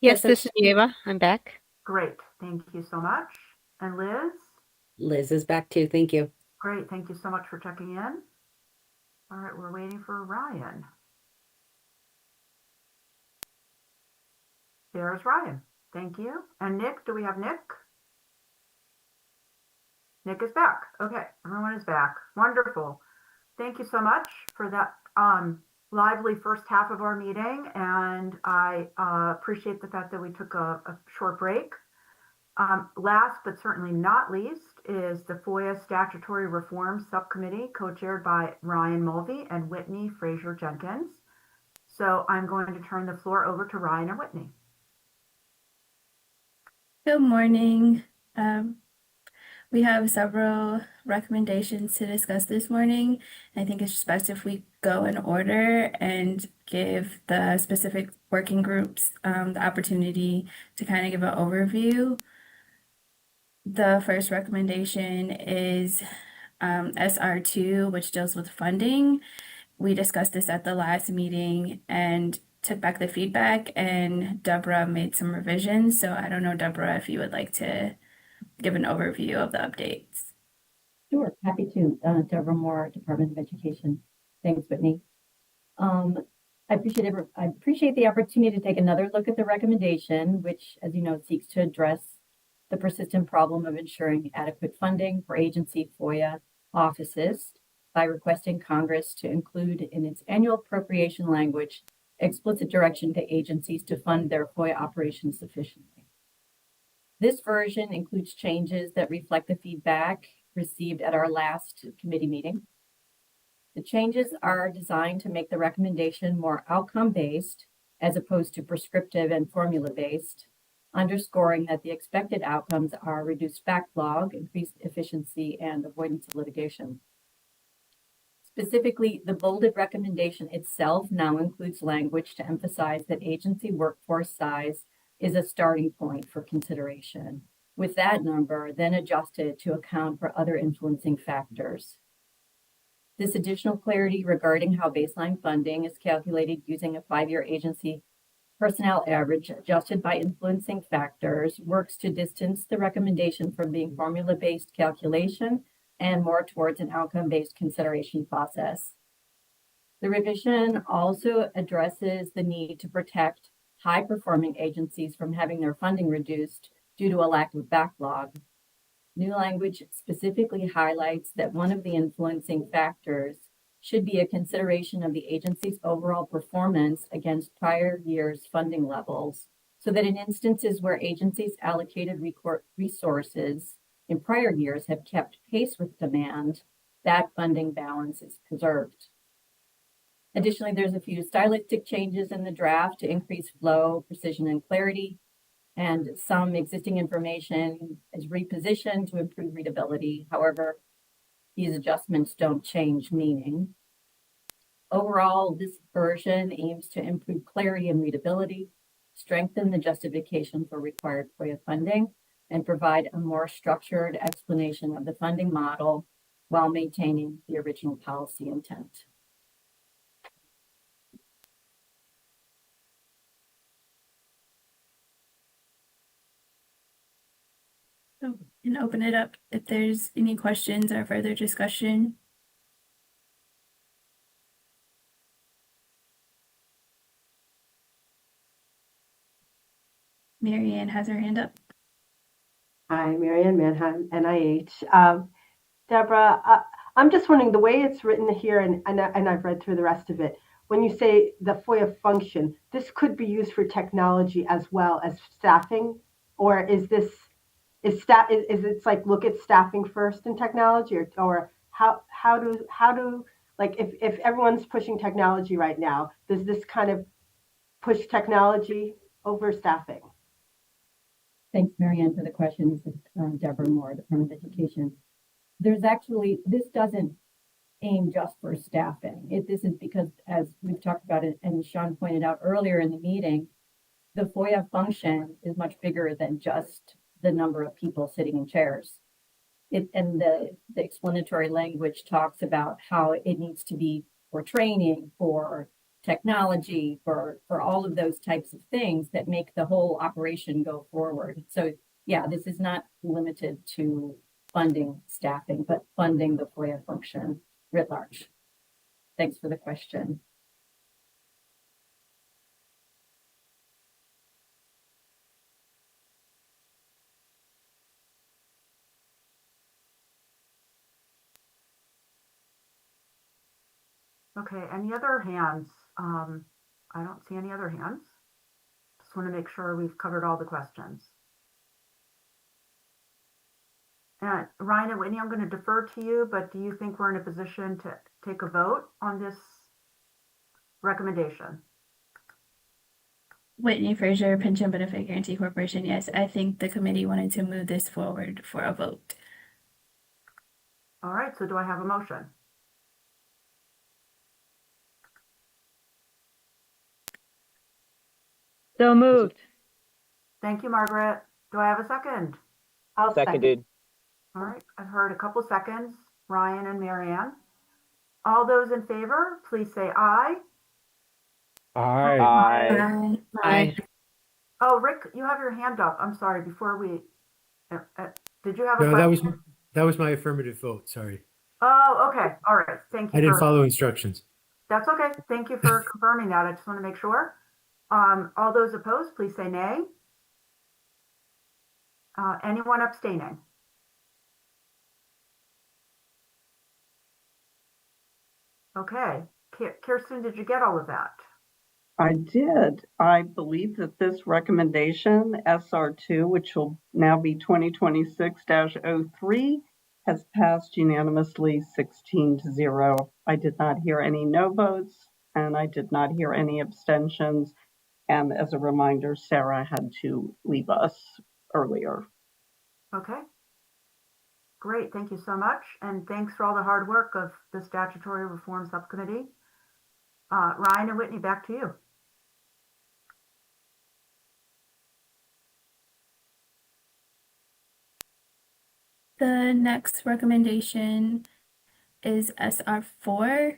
Yes, this is Eva. I'm back. Great. Thank you so much. And Liz? Liz is back too. Thank you. Great. Thank you so much for checking in. All right, we're waiting for Ryan. There's Ryan. Thank you. And Nick, do we have Nick? Nick is back. Okay, everyone is back. Wonderful. Thank you so much for that lively first half of our meeting, and I appreciate the fact that we took a short break. Last but certainly not least is the FOIA Statutory Reform Subcommittee, co-chaired by Ryan Mulvey and Whitney Fraser Jenkins. So I'm going to turn the floor over to Ryan and Whitney. Good morning. We have several recommendations to discuss this morning. I think it's just best if we go in order and give the specific working groups the opportunity to kind of give an overview. The first recommendation is SR2, which deals with funding. We discussed this at the last meeting and took back the feedback, and Deborah made some revisions. So I don't know, Deborah, if you would like to give an overview of the updates. Sure, happy to. Deborah Moore, Department of Education. Thanks, Whitney. I appreciate the opportunity to take another look at the recommendation, which, as you know, seeks to address the persistent problem of ensuring adequate funding for agency FOIA offices by requesting Congress to include in its annual appropriation language explicit direction to agencies to fund their FOIA operations sufficiently. This version includes changes that reflect the feedback received at our last committee meeting. The changes are designed to make the recommendation more outcome-based as opposed to prescriptive and formula-based, underscoring that the expected outcomes are reduced backlog, increased efficiency, and avoidance of litigation. Specifically, the bolded recommendation itself now includes language to emphasize that agency workforce size is a starting point for consideration, with that number then adjusted to account for other influencing factors. This additional clarity regarding how baseline funding is calculated using a 5-year agency personnel average adjusted by influencing factors works to distance the recommendation from being formula-based calculation and more towards an outcome-based consideration process. The revision also addresses the need to protect high-performing agencies from having their funding reduced due to a lack of backlog. New language specifically highlights that one of the influencing factors should be a consideration of the agency's overall performance against prior year's funding levels, so that in instances where agencies allocated resources in prior years have kept pace with demand, that funding balance is preserved. Additionally, there's a few stylistic changes in the draft to increase flow, precision, and clarity, and some existing information is repositioned to improve readability. However, these adjustments don't change meaning. Overall, this version aims to improve clarity and readability, strengthen the justification for required FOIA funding, and provide a more structured explanation of the funding model while maintaining the original policy intent. So, and open it up if there's any questions or further discussion. Marianne has her hand up. Hi, Marianne Manheim, NIH. Deborah, I'm just wondering, the way it's written here, and I've read through the rest of it, when you say the FOIA function, this could be used for technology as well as staffing, or is it's like look at staffing first in technology, or how do Like if everyone's pushing technology right now, does this kind of push technology over staffing? Thanks, Marianne, for the question. This is Deborah Moore, Department of Education. There's actually, this doesn't aim just for staffing. This is because, as we've talked about it, and Sean pointed out earlier in the meeting, the FOIA function is much bigger than just the number of people sitting in chairs. And the explanatory language talks about how it needs to be for training, for technology, for all of those types of things that make the whole operation go forward. So yeah, this is not limited to funding staffing, but funding the FOIA function writ large. Thanks for the question. Okay, any other hands? I don't see any other hands. Just want to make sure we've covered all the questions. And Ryan and Whitney, I'm going to defer to you, but do you think we're in a position to take a vote on this recommendation? Whitney Fraser, Pension Benefit Guaranty Corporation. Yes, I think the committee wanted to move this forward for a vote. All right, so do I have a motion? So moved. Thank you, Margaret. Do I have a second? I'll Seconded. All right, I've heard a couple seconds. Ryan and Marianne. All those in favor, please say aye. Aye. Aye. Aye. Oh, Rick, you have your hand up. I'm sorry. Before we, did you have a No, question? that was my affirmative vote. Sorry. Oh, okay. All right. Thank you. I didn't follow instructions. That's okay. Thank you for confirming that. I just want to make sure. All those opposed, please say nay. Anyone abstaining? Okay. Kirsten, did you get all of that? I did. I believe that this recommendation, SR2, which will now be 2026-03, has passed unanimously 16-0. I did not hear any no votes, and I did not hear any abstentions. And as a reminder, Sarah had to leave us earlier. Okay. Great. Thank you so much. And thanks for all the hard work of the Statutory Reform Subcommittee. Ryan and Whitney, back to you. The next recommendation is SR4.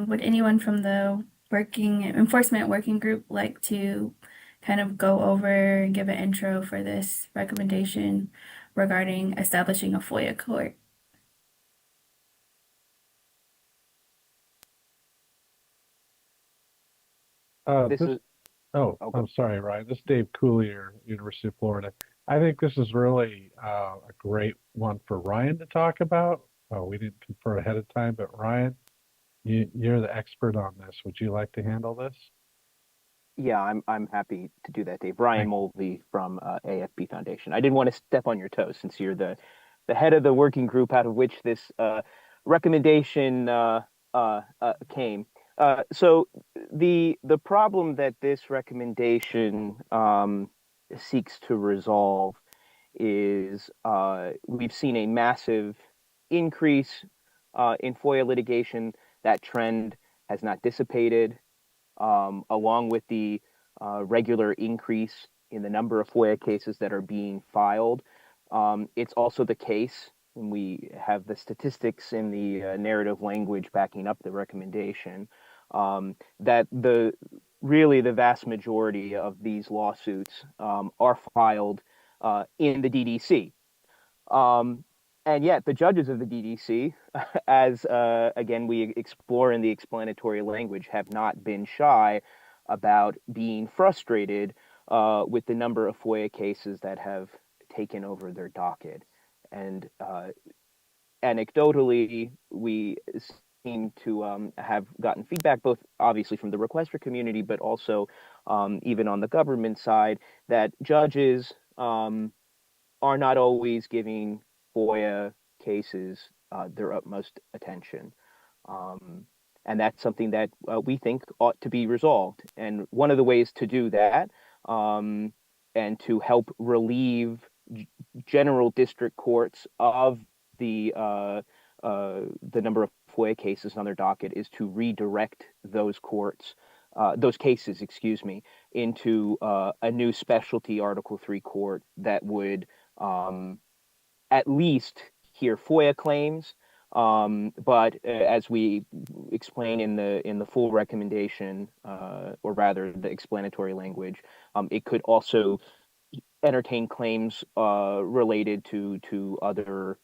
Would anyone from the enforcement working group like to kind of go over and give an intro for this recommendation regarding establishing a FOIA court? I'm sorry, Ryan. This is Dave Coulier, University of Florida. I think this is really a great one for Ryan to talk about. We didn't confer ahead of time, but Ryan, you're the expert on this. Would you like to handle this? Yeah, I'm happy to do that, Dave. Ryan Mulvey from AFB Foundation. I didn't want to step on your toes since you're the head of the working group out of which this recommendation came. So the problem that this recommendation seeks to resolve is we've seen a massive increase in FOIA litigation. That trend has not dissipated, along with the regular increase in the number of FOIA cases that are being filed. It's also the case, and we have the statistics in the narrative language backing up the recommendation, that the vast majority of these lawsuits are filed in the DDC. And yet the judges of the DDC, as again we explore in the explanatory language, have not been shy about being frustrated with the number of FOIA cases that have taken over their docket. And anecdotally, we seem to have gotten feedback, both obviously from the requester community, but also even on the government side, that judges are not always giving FOIA cases their utmost attention. And that's something that we think ought to be resolved. And one of the ways to do that, and to help relieve general district courts of the number of FOIA cases on their docket, is to redirect those cases, into a new specialty Article 3 court that would at least hear FOIA claims. But as we explain in the full recommendation, or rather the explanatory language, it could also entertain claims related to other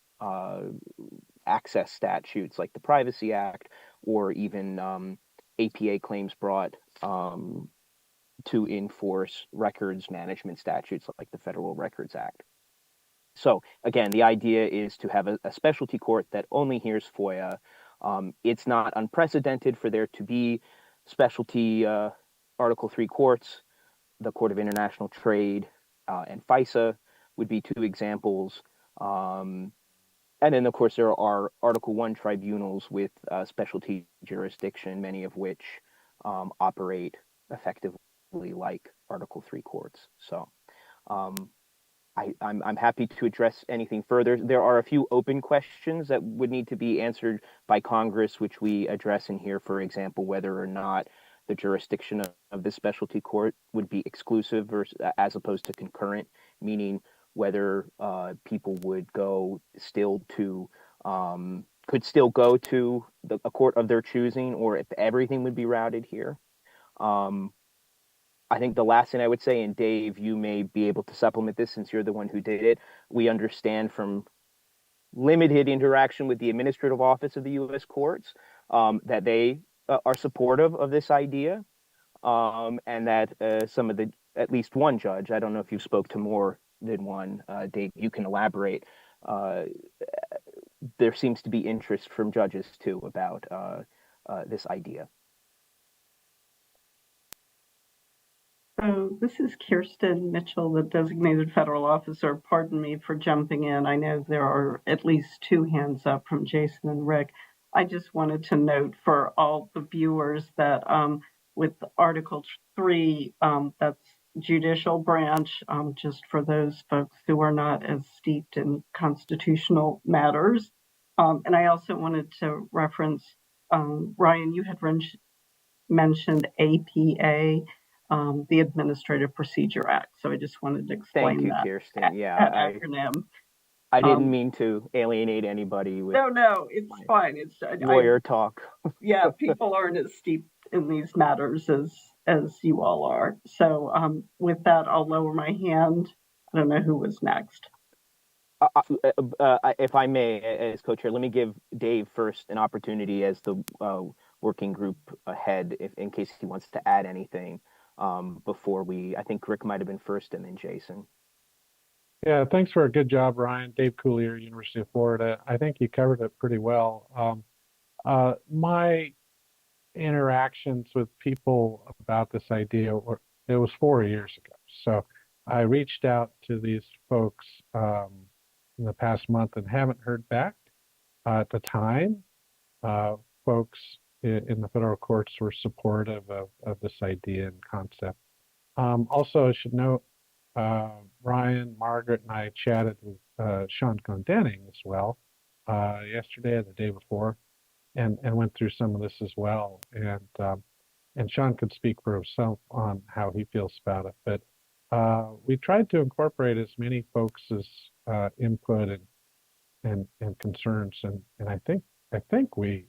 access statutes like the Privacy Act, or even APA claims brought to enforce records management statutes like the Federal Records Act. So again, the idea is to have a specialty court that only hears FOIA. It's not unprecedented for there to be specialty Article 3 courts. The Court of International Trade and FISA would be two examples. And then, of course, there are Article 1 tribunals with specialty jurisdiction, many of which operate effectively like Article 3 courts. So I'm happy to address anything further. There are a few open questions that would need to be answered by Congress, which we address in here. For example, whether or not the jurisdiction of this specialty court would be exclusive as opposed to concurrent, meaning whether people would could still go to a court of their choosing, or if everything would be routed here. I think the last thing I would say, and Dave, you may be able to supplement this since you're the one who did it, we understand from limited interaction with the administrative office of the U.S. courts that they are supportive of this idea, and that at least one judge, I don't know if you spoke to more than one, Dave, you can elaborate, there seems to be interest from judges too about this idea. So this is Kirsten Mitchell, the designated federal officer. Pardon me for jumping in. I know there are at least two hands up from Jason and Rick. I just wanted to note for all the viewers that with Article 3, that's judicial branch, just for those folks who are not as steeped in constitutional matters. And I also wanted to reference, Ryan, you had mentioned APA, the Administrative Procedure Act. So I just wanted to explain that. Thank you, Kirsten. Yeah, acronym. I didn't mean to alienate anybody with No, it's fine. It's lawyer talk. Yeah, people aren't as steeped in these matters as you all are. So with that, I'll lower my hand. I don't know who was next. If I may, as co-chair, let me give Dave first an opportunity as the working group head, in case he wants to add anything before I think Rick might have been first and then Jason. Yeah, thanks for a good job, Ryan. Dave Coulier, University of Florida. I think you covered it pretty well. My interactions with people about this idea, it was 4 years ago. So I reached out to these folks in the past month and haven't heard back. At the time, folks in the federal courts were supportive of this idea and concept. Also, I should note, Ryan, Margaret, and I chatted with Sean Glendenning as well yesterday or the day before, and went through some of this as well. And Sean could speak for himself on how he feels about it. But we tried to incorporate as many folks' input and concerns, and I think we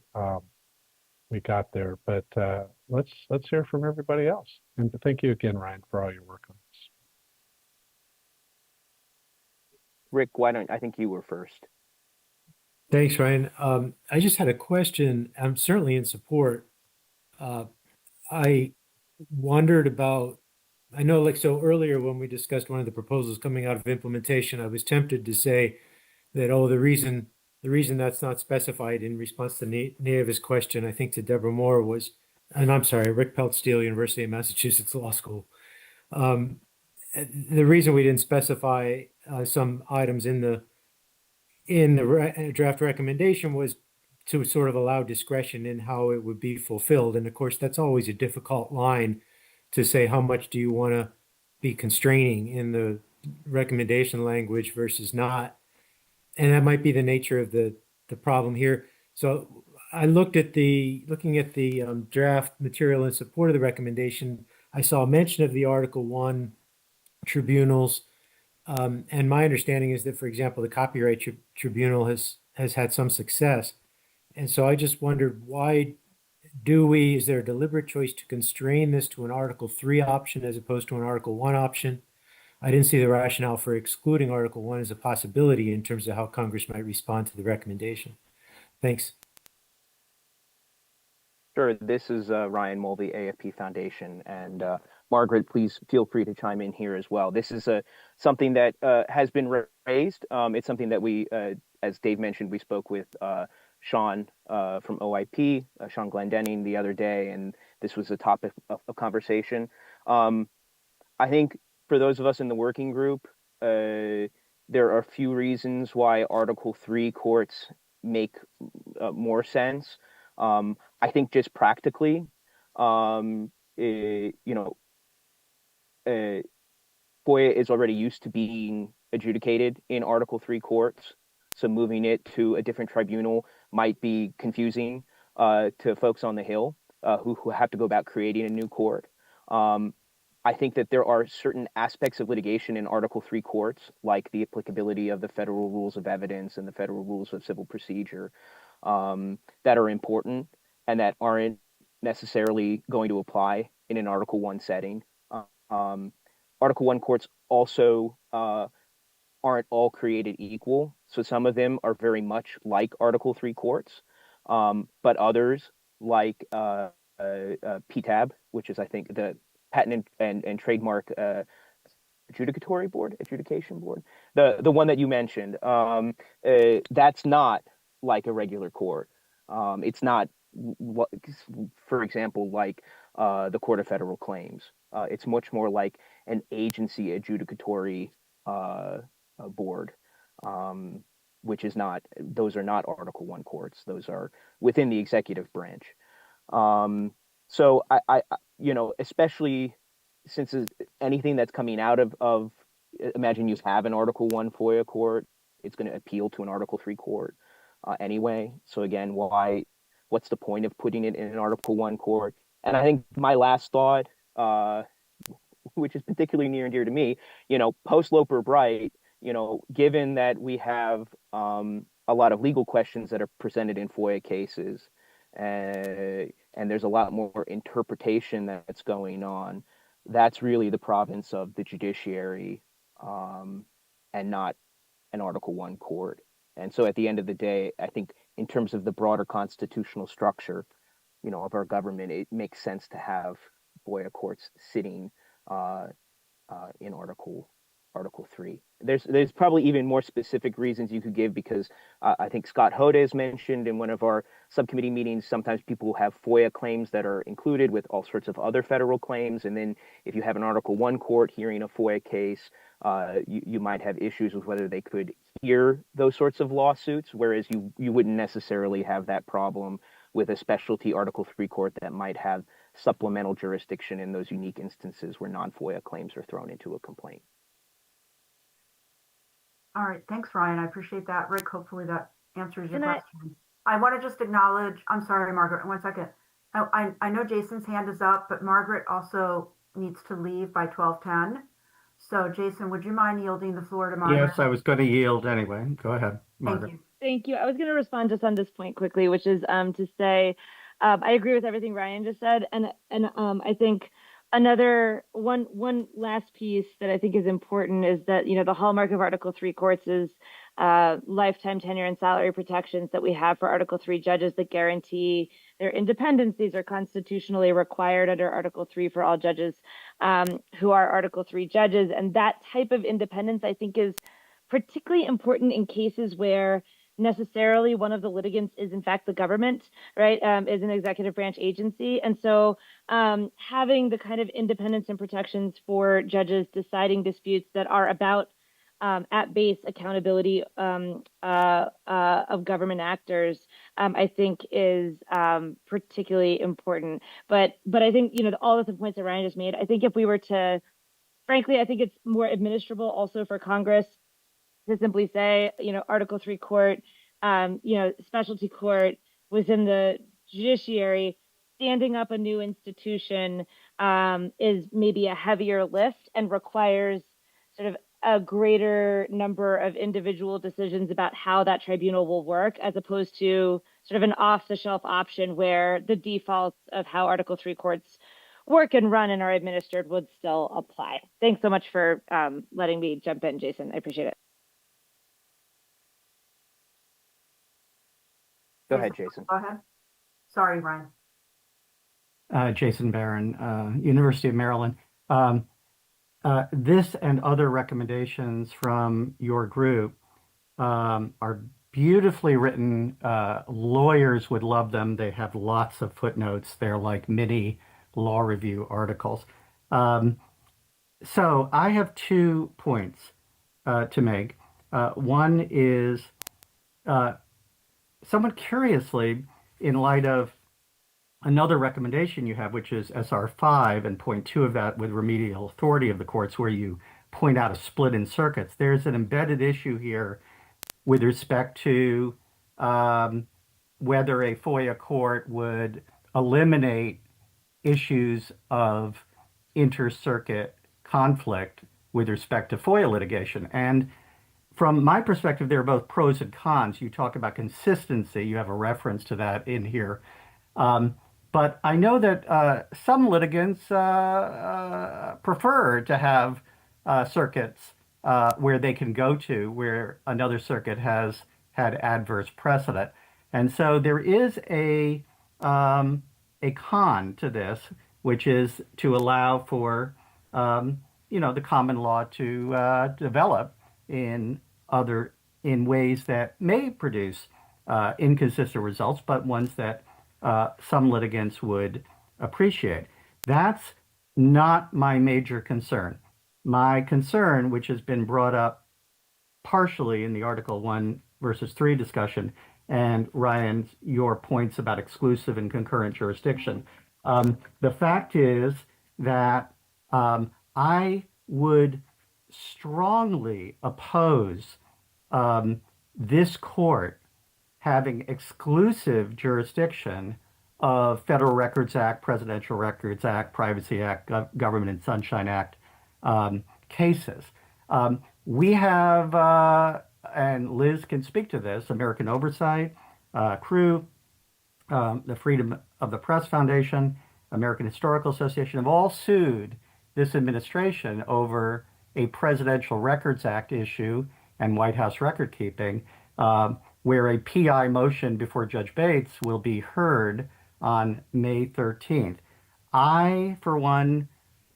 got there. But let's hear from everybody else. And thank you again, Ryan, for all your work on this. Rick, I think you were first. Thanks, Ryan. I just had a question. I'm certainly in support. I wondered about, I know, like, so earlier when we discussed one of the proposals coming out of implementation, I was tempted to say that, the reason that's not specified in response to Neva's question, I think to Deborah Moore was, and I'm sorry, Rick Peltz-Steele, University of Massachusetts Law School. The reason we didn't specify some items in the draft recommendation was to sort of allow discretion in how it would be fulfilled. And of course, that's always a difficult line to say how much do you want to be constraining in the recommendation language versus not. And that might be the nature of the problem here. So I looking at the draft material in support of the recommendation, I saw a mention of the Article 1 tribunals. And my understanding is that, for example, the Copyright Tribunal has had some success. And so I just wondered, why is there a deliberate choice to constrain this to an Article 3 option as opposed to an Article 1 option? I didn't see the rationale for excluding Article 1 as a possibility in terms of how Congress might respond to the recommendation. Thanks. Sure. This is Ryan Mulvey, AFP Foundation, and Margaret, please feel free to chime in here as well. This is something that has been raised. It's something that we, as Dave mentioned, we spoke with Sean from OIP, Sean Glendenning, the other day, and this was a topic of conversation. I think for those of us in the working group, there are a few reasons why Article 3 courts make more sense. I think just practically, FOIA is already used to being adjudicated in Article 3 courts. So moving it to a different tribunal might be confusing to folks on the Hill who have to go about creating a new court. I think that there are certain aspects of litigation in Article 3 courts, like the applicability of the federal rules of evidence and the federal rules of civil procedure, that are important and that aren't necessarily going to apply in an Article 1 setting. Article 1 courts also aren't all created equal. So some of them are very much like Article 3 courts, but others, like PTAB, which is, I think, the Patent and Trademark Adjudication Board, the one that you mentioned, that's not like a regular court. It's not, for example, like the Court of Federal Claims. It's much more like an agency adjudicatory board, which is not, those are not Article 1 courts. Those are within the executive branch. So I especially since anything that's coming out of imagine you have an Article 1 FOIA court, it's going to appeal to an Article 3 court anyway. So again, what's the point of putting it in an Article 1 court? And I think my last thought, which is particularly near and dear to me, post Loper Bright, given that we have a lot of legal questions that are presented in FOIA cases, and there's a lot more interpretation that's going on, that's really the province of the judiciary, and not an Article 1 court. And so at the end of the day, I think in terms of the broader constitutional structure, of our government, it makes sense to have FOIA courts sitting in Article 3. There's probably even more specific reasons you could give, because I think Scott Hoda has mentioned in one of our subcommittee meetings, sometimes people have FOIA claims that are included with all sorts of other federal claims. And then if you have an Article 1 court hearing a FOIA case, you might have issues with whether they could hear those sorts of lawsuits, whereas you wouldn't necessarily have that problem with a specialty Article 3 court that might have supplemental jurisdiction in those unique instances where non-FOIA claims are thrown into a complaint. All right, thanks, Ryan. I appreciate that. Rick, hopefully that answers your question. I want to just acknowledge, I'm sorry, Margaret, one second. I know Jason's hand is up, but Margaret also needs to leave by 12:10. So Jason, would you mind yielding the floor to Margaret? Yes, I was going to yield anyway. Go ahead, Margaret. Thank you. Thank you. I was going to respond just on this point quickly, which is to say, I agree with everything Ryan just said, and I think another one last piece that I think is important is that the hallmark of Article 3 courts is lifetime tenure and salary protections that we have for Article 3 judges that guarantee their independence. These are constitutionally required under Article 3 for all judges who are Article 3 judges, and that type of independence I think is particularly important in cases where necessarily one of the litigants is in fact the government, right, is an executive branch agency. And so having the kind of independence and protections for judges deciding disputes that are about at base accountability of government actors, I think is particularly important. But I think, all of the points that Ryan just made, I think if we were to, frankly, I think it's more administrable also for Congress to simply say, Article 3 court, specialty court within the judiciary, standing up a new institution is maybe a heavier lift and requires sort of a greater number of individual decisions about how that tribunal will work, as opposed to sort of an off-the-shelf option where the defaults of how Article 3 courts work and run and are administered would still apply. Thanks so much for letting me jump in, Jason. I appreciate it. Go ahead, Jason. Go ahead. Sorry, Ryan. Jason Barron, University of Maryland. This and other recommendations from your group are beautifully written. Lawyers would love them. They have lots of footnotes. They're like mini law review articles. So I have 2 points to make. One is somewhat curiously, in light of another recommendation you have, which is SR 5 and point 2 of that with remedial authority of the courts, where you point out a split in circuits. There's an embedded issue here with respect to whether a FOIA court would eliminate issues of inter-circuit conflict with respect to FOIA litigation. And from my perspective, there are both pros and cons. You talk about consistency. You have a reference to that in here. But I know that some litigants prefer to have circuits where they can go to where another circuit has had adverse precedent. And so there is a con to this, which is to allow for the common law to develop in ways that may produce inconsistent results, but ones that some litigants would appreciate. That's not my major concern. My concern, which has been brought up partially in the Article 1 versus 3 discussion, and Ryan, your points about exclusive and concurrent jurisdiction. The fact is that I would strongly oppose this court having exclusive jurisdiction of Federal Records Act, Presidential Records Act, Privacy Act, Government and Sunshine Act cases. We have, and Liz can speak to this, American Oversight, CREW, the Freedom of the Press Foundation, American Historical Association have all sued this administration over a Presidential Records Act issue and White House record keeping, where a PI motion before Judge Bates will be heard on May 13th. I, for one,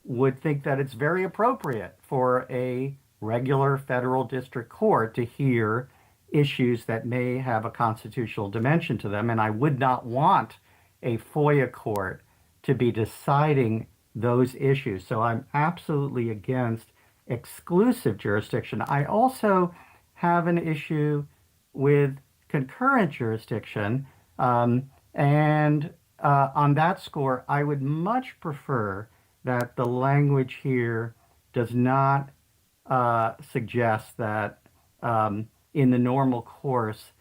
would think that it's very appropriate for a regular federal district court to hear issues that may have a constitutional dimension to them, and I would not want a FOIA court to be deciding those issues. So I'm absolutely against exclusive jurisdiction. I also have an issue with concurrent jurisdiction, and on that score, I would much prefer that the language here does not suggest that in the normal course,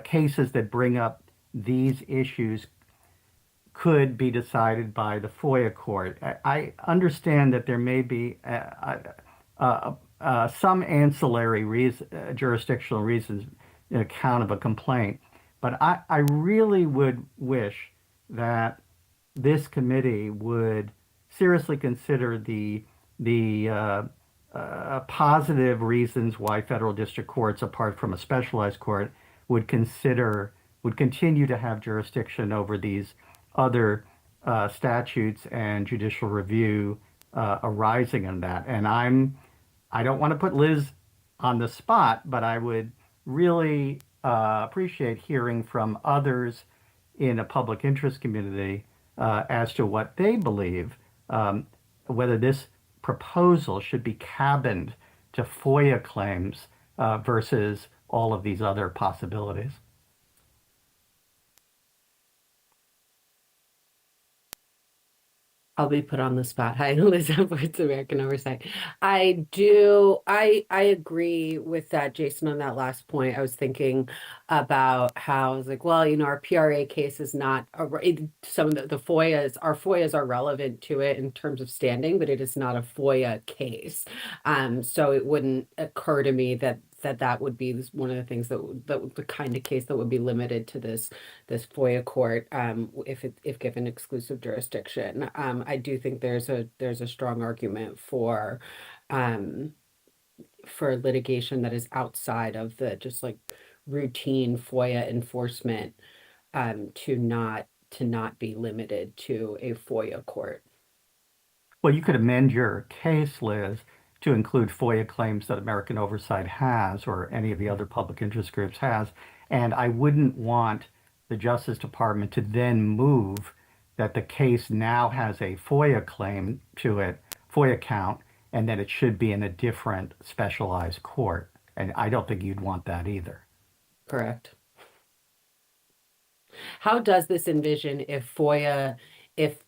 cases that bring up these issues could be decided by the FOIA court. I understand that there may be some ancillary jurisdictional reasons in account of a complaint, but I really would wish that this committee would seriously consider the positive reasons why federal district courts, apart from a specialized court, would continue to have jurisdiction over these other statutes and judicial review arising in that. And I don't want to put Liz on the spot, but I would really appreciate hearing from others in a public interest community as to what they believe, whether this proposal should be cabined to FOIA claims versus all of these other possibilities? I'll be put on the spot. Hi, Elizabeth, American Oversight. I agree with that, Jason, on that last point. I was thinking about how I was like, well, our PRA case is not some of the FOIAs, our FOIAs are relevant to it in terms of standing, but it is not a FOIA case. So it wouldn't occur to me that would be one of the things that the kind of case that would be limited to this FOIA court if given exclusive jurisdiction. I do think there's a strong argument for litigation that is outside of the just like routine FOIA enforcement to not be limited to a FOIA court. Well, you could amend your case, Liz, to include FOIA claims that American Oversight has or any of the other public interest groups has. And I wouldn't want the Justice Department to then move that the case now has a FOIA claim to it, FOIA count, and that it should be in a different specialized court. And I don't think you'd want that either. Correct. How does this envision if FOIA, if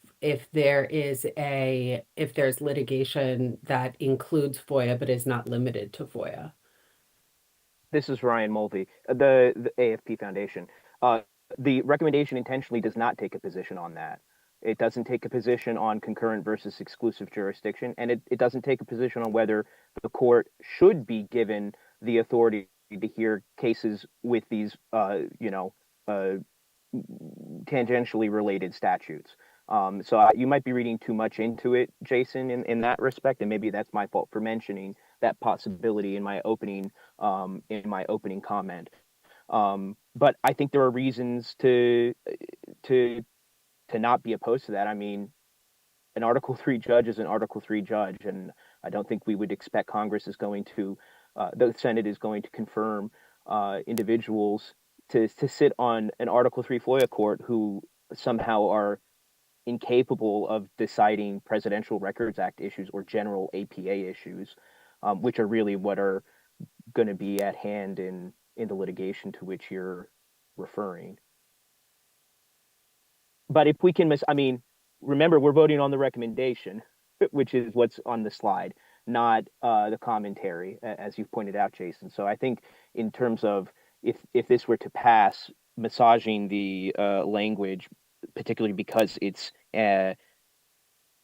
there's litigation that includes FOIA but is not limited to FOIA? This is Ryan Mulvey, the AFP Foundation. The recommendation intentionally does not take a position on that. It doesn't take a position on concurrent versus exclusive jurisdiction, and it doesn't take a position on whether the court should be given the authority to hear cases with these, tangentially related statutes. So you might be reading too much into it, Jason, in that respect, and maybe that's my fault for mentioning that possibility in my opening comment. But I think there are reasons to not be opposed to that. I mean, an Article 3 judge is an Article 3 judge, and I don't think we would expect Congress is going to, the Senate is going to confirm individuals to sit on an Article 3 FOIA court who somehow are incapable of deciding Presidential Records Act issues or general APA issues, which are really what are going to be at hand in the litigation to which you're referring. But if we can remember, we're voting on the recommendation, which is what's on the slide, not the commentary, as you've pointed out, Jason. So I think in terms of if this were to pass, massaging the language, particularly because it's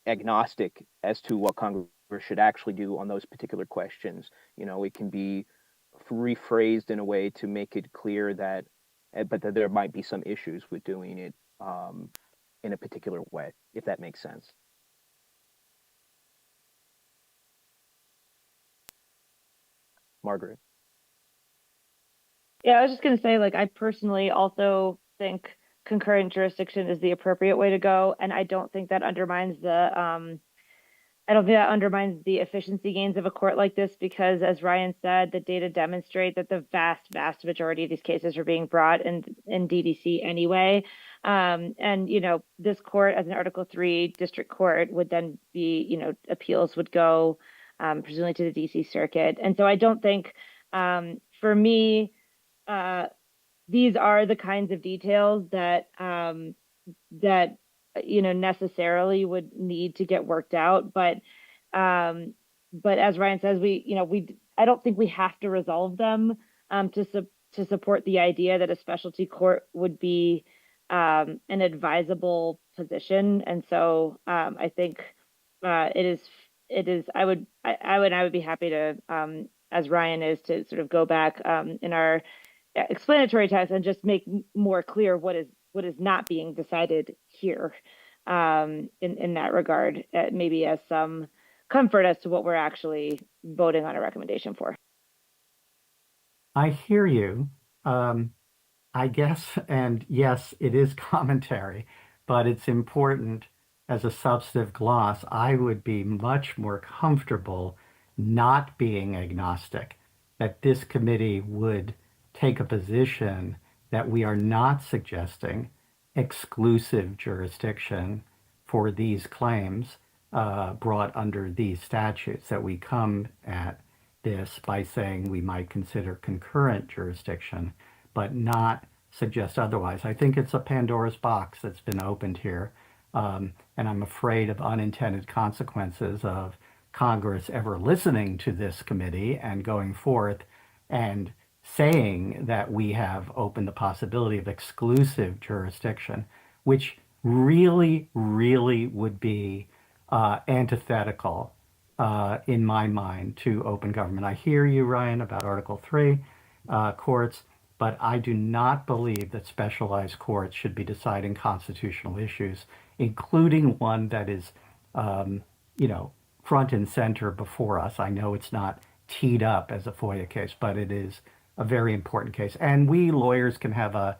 agnostic as to what Congress should actually do on those particular questions, it can be rephrased in a way to make it clear that there might be some issues with doing it in a particular way, if that makes sense. Margaret. Yeah, I was just going to say, I personally also think concurrent jurisdiction is the appropriate way to go, and I don't think that undermines the efficiency gains of a court like this, because as Ryan said, the data demonstrate that the vast majority of these cases are being brought in DDC anyway. And this court as an Article 3 district court would then be, appeals would go presumably to the DC circuit. And so I don't think for me, these are the kinds of details that necessarily would need to get worked out. But as Ryan says, I don't think we have to resolve them to support the idea that a specialty court would be an advisable position. And so I think it is. I would be happy to, as Ryan is, to sort of go back in our explanatory text and just make more clear what is not being decided here in that regard, maybe as some comfort as to what we're actually voting on a recommendation for. I hear you, I guess, and yes, it is commentary, but it's important as a substantive gloss. I would be much more comfortable not being agnostic, that this committee would take a position that we are not suggesting exclusive jurisdiction for these claims brought under these statutes, that we come at this by saying we might consider concurrent jurisdiction, but not suggest otherwise. I think it's a Pandora's box that's been opened here. And I'm afraid of unintended consequences of Congress ever listening to this committee and going forth and saying that we have opened the possibility of exclusive jurisdiction, which really, really would be antithetical in my mind to open government. I hear you, Ryan, about Article 3 courts, but I do not believe that specialized courts should be deciding constitutional issues, including one that is, front and center before us. I know it's not teed up as a FOIA case, but it is a very important case. And we lawyers can have a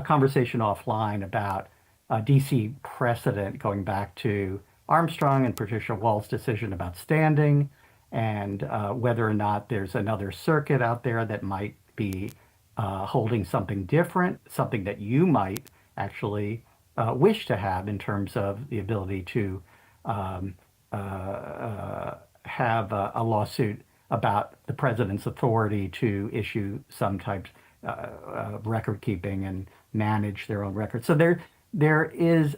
conversation offline about DC precedent going back to Armstrong and Patricia Wall's decision about standing, and whether or not there's another circuit out there that might be holding something different, something that you might actually wish to have in terms of the ability to have a lawsuit about the president's authority to issue some types of record keeping and manage their own records. So there is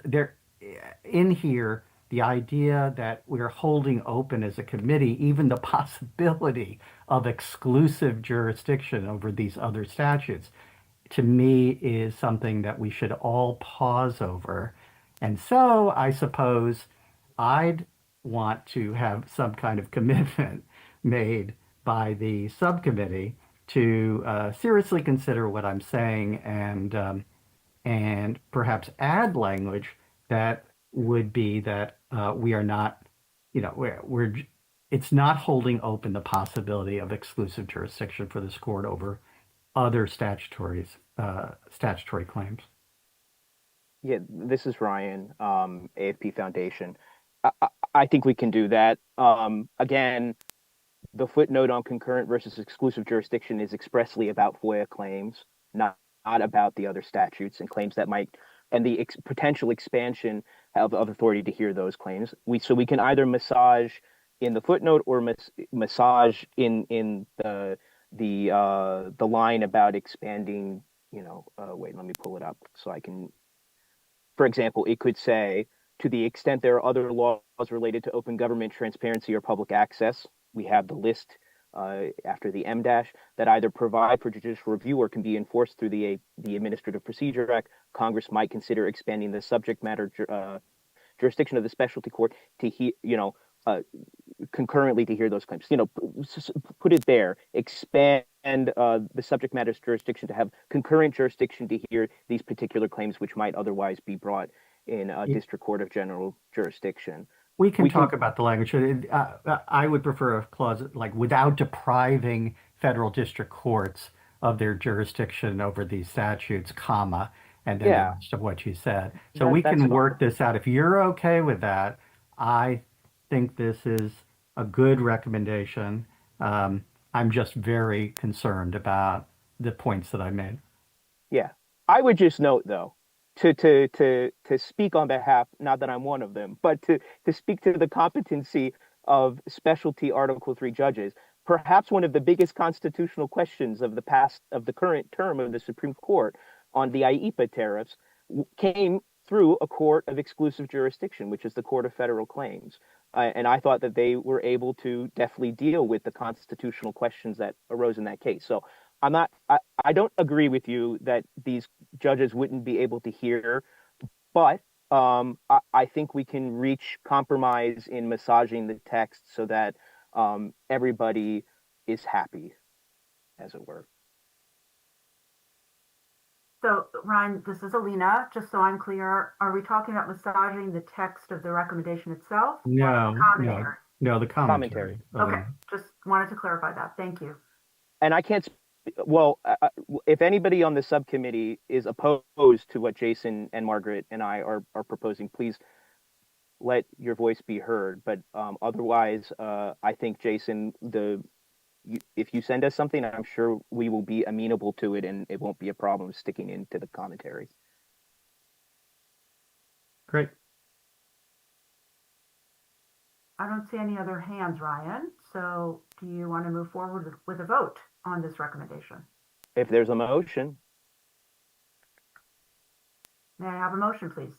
in here the idea that we're holding open as a committee even the possibility of exclusive jurisdiction over these other statutes, to me, is something that we should all pause over. And so I suppose I'd want to have some kind of commitment made by the subcommittee to seriously consider what I'm saying and perhaps add language that would be that we are not, it's not holding open the possibility of exclusive jurisdiction for this court over other statutory claims. Yeah, this is Ryan, AFP Foundation. I think we can do that. Again, the footnote on concurrent versus exclusive jurisdiction is expressly about FOIA claims, not about the other statutes and claims that might, and the potential expansion of authority to hear those claims. So we can either massage in the footnote or massage in the line about expanding. Wait, let me pull it up so I can. For example, it could say, to the extent there are other laws related to open government transparency or public access, we have the list after the M dash that either provide for judicial review or can be enforced through the Administrative Procedure Act. Congress might consider expanding the subject matter jurisdiction of the specialty court to hear, concurrently to hear those claims. Put it there. Expand the subject matter's jurisdiction to have concurrent jurisdiction to hear these particular claims, which might otherwise be brought in a district court of general jurisdiction. We can talk about the language. I would prefer a clause like without depriving federal district courts of their jurisdiction over these statutes, comma, and then the rest of what you said. So we can work this out. If you're okay with that, I think this is a good recommendation. I'm just very concerned about the points that I made. Yeah. I would just note, though, to speak on behalf, not that I'm one of them, but to speak to the competency of specialty Article 3 judges, perhaps one of the biggest constitutional questions of the current term of the Supreme Court on the IEPA tariffs came through a court of exclusive jurisdiction, which is the Court of Federal Claims. And I thought that they were able to deftly deal with the constitutional questions that arose in that case. So I don't agree with you that these judges wouldn't be able to hear, but I think we can reach compromise in massaging the text so that everybody is happy, as it were. So, Ryan, this is Alina. Just so I'm clear, are we talking about massaging the text of the recommendation itself? No, the commentary. Okay, just wanted to clarify that. Thank you. And I can't. Well, if anybody on the subcommittee is opposed to what Jason and Margaret and I are proposing, please let your voice be heard. But otherwise, I think, Jason, if you send us something, I'm sure we will be amenable to it, and it won't be a problem sticking into the commentary. Great. I don't see any other hands, Ryan. So do you want to move forward with a vote on this recommendation? If there's a motion. May I have a motion, please?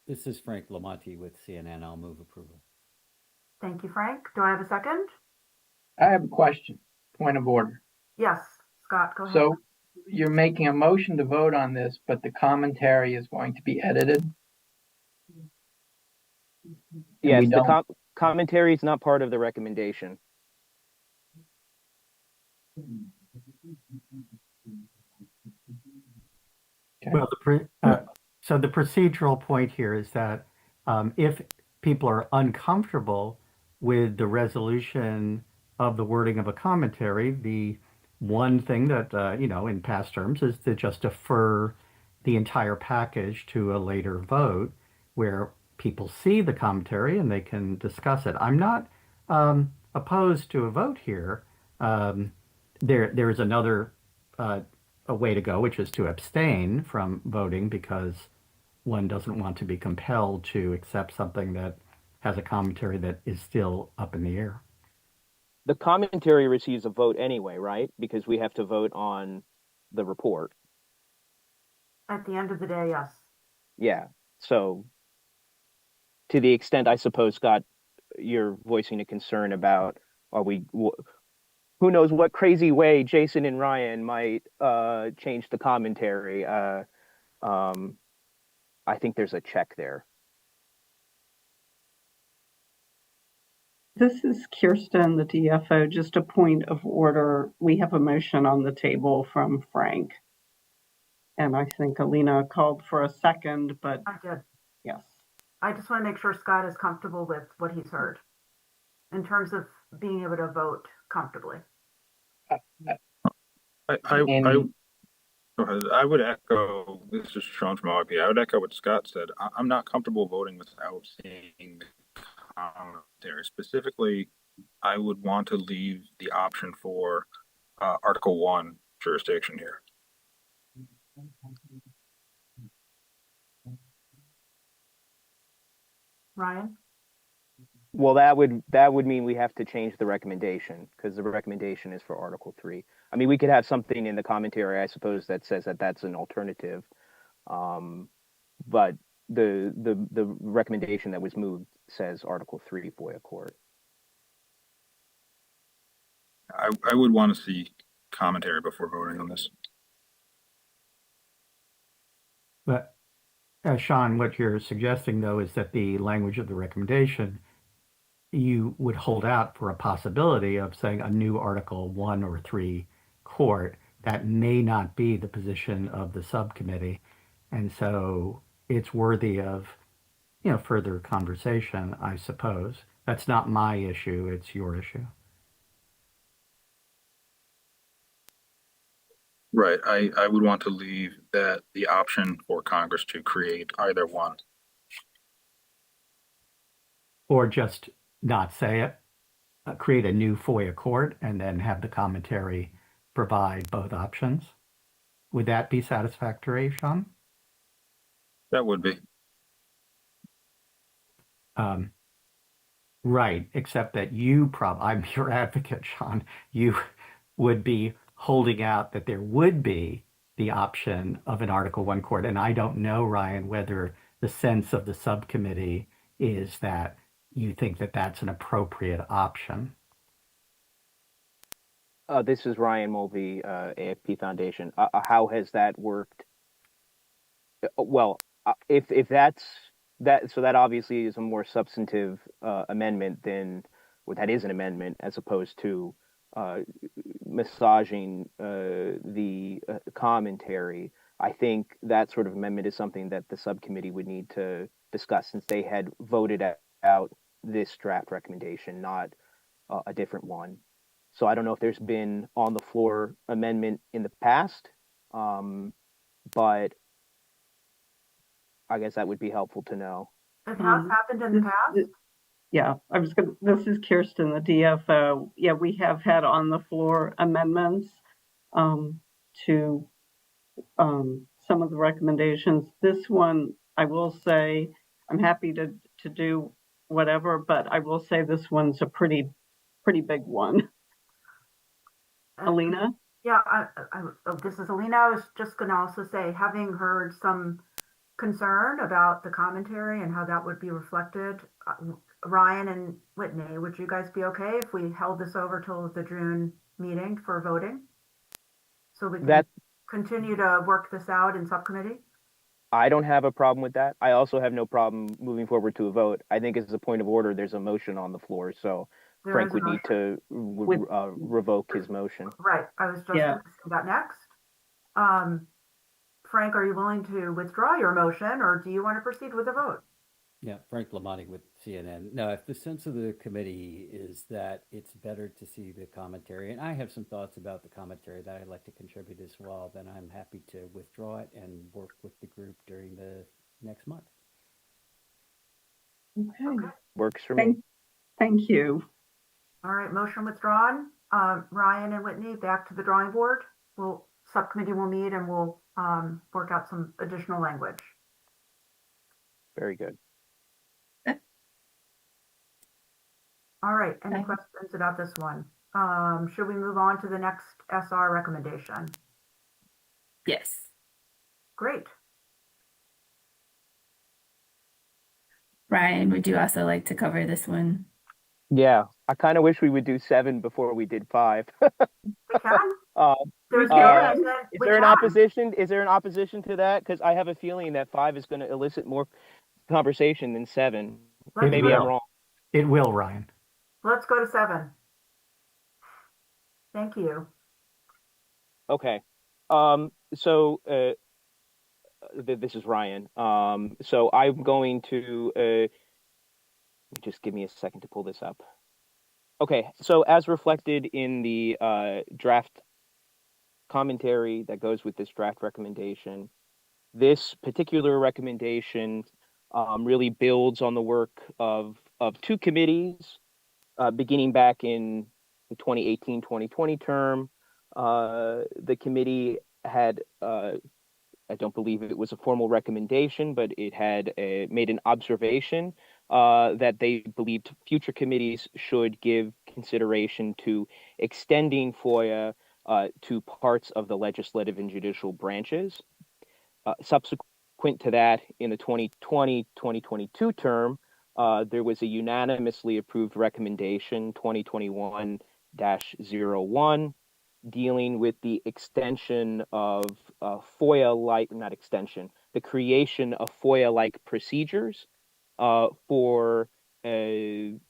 This is Frank Lamonti with CNN. I'll move approval. Thank you, Frank. Do I have a second? I have a question, point of order. Yes, Scott, go ahead. So you're making a motion to vote on this, but the commentary is going to be edited? Yes, the commentary is not part of the recommendation. Okay. Well, so the procedural point here is that if people are uncomfortable with the resolution of the wording of a commentary, the one thing that, in past terms is to just defer the entire package to a later vote where people see the commentary and they can discuss it. I'm not opposed to a vote here. There is another a way to go, which is to abstain from voting because one doesn't want to be compelled to accept something that has a commentary that is still up in the air. The commentary receives a vote anyway, right? Because we have to vote on the report. At the end of the day, yes. Yeah. So to the extent, I suppose, Scott, you're voicing a concern about, who knows what crazy way Jason and Ryan might change the commentary. I think there's a check there. This is Kirsten, the DFO. Just a point of order. We have a motion on the table from Frank. And I think Alina called for a second, but I did. Yes. I just want to make sure Scott is comfortable with what he's heard in terms of being able to vote comfortably. I would echo, this is Sean from OIP, I would echo what Scott said. I'm not comfortable voting without seeing the commentary. Specifically, I would want to leave the option for Article 1 jurisdiction here. Ryan? Well, that would mean we have to change the recommendation because the recommendation is for Article 3. I mean, we could have something in the commentary, I suppose, that says that that's an alternative, but the recommendation that was moved says Article 3 FOIA court. I would want to see commentary before voting on this. But Sean, what you're suggesting, though, is that the language of the recommendation, you would hold out for a possibility of saying a new Article 1 or 3 court. That may not be the position of the subcommittee. And so it's worthy of, further conversation, I suppose. That's not my issue, it's your issue. Right. I would want to leave that the option for Congress to create either one. Or just not say it, create a new FOIA court and then have the commentary provide both options. Would that be satisfactory, Sean? That would be. Right, except that I'm your advocate, Sean. You would be holding out that there would be the option of an Article 1 court. And I don't know, Ryan, whether the sense of the subcommittee is that you think that that's an appropriate option. This is Ryan Mulvey, AFP Foundation. How has that worked? Well, if that's that, so that obviously is a more substantive amendment that is an amendment as opposed to massaging the commentary. I think that sort of amendment is something that the subcommittee would need to discuss since they had voted out this draft recommendation, not a different one. So I don't know if there's been on the floor amendment in the past, but I guess that would be helpful to know. It has happened in the past? Yeah, this is Kirsten, the DFO. Yeah, we have had on the floor amendments to some of the recommendations. This one, I will say, I'm happy to to do whatever, but I will say this one's a pretty big one. Alina? Yeah, this is Alina. I was just going to also say, having heard some concern about the commentary and how that would be reflected, Ryan and Whitney, would you guys be okay if we held this over till the June meeting for voting? So we can continue to work this out in subcommittee? I don't have a problem with that. I also have no problem moving forward to a vote. I think as a point of order, there's a motion on the floor, so Frank would need to revoke his motion. Right. I was just going to say that next. Frank, are you willing to withdraw your motion, or do you want to proceed with a vote? Yeah, Frank Lamonti with CNN. No, if the sense of the committee is that it's better to see the commentary, and I have some thoughts about the commentary that I'd like to contribute as well, then I'm happy to withdraw it and work with the group during the next month. Okay. Works for me. Thank you. All right, motion withdrawn. Ryan and Whitney, back to the drawing board. Subcommittee will meet and we'll work out some additional language. Very good. All right, any questions about this one? Should we move on to the next SR recommendation? Yes. Great. Ryan, would you also like to cover this one? Yeah, I kind of wish we would do 7 before we did 5. We can. Is there an opposition? Is there an opposition to that? Because I have a feeling that 5 is going to elicit more conversation than 7. Maybe I'm wrong. It will, Ryan. Let's go to 7. Thank you. Okay. So this is Ryan. So I'm going to just give me a second to pull this up. Okay. So as reflected in the draft commentary that goes with this draft recommendation, this particular recommendation really builds on the work of 2 committees beginning back in the 2018-2020 term. The committee had, I don't believe it was a formal recommendation, but it had made an observation that they believed future committees should give consideration to extending FOIA to parts of the legislative and judicial branches. Subsequent to that, in the 2020-2022 term, there was a unanimously approved recommendation, 2021-01, dealing with the extension of FOIA-like, not extension, the creation of FOIA-like procedures for certain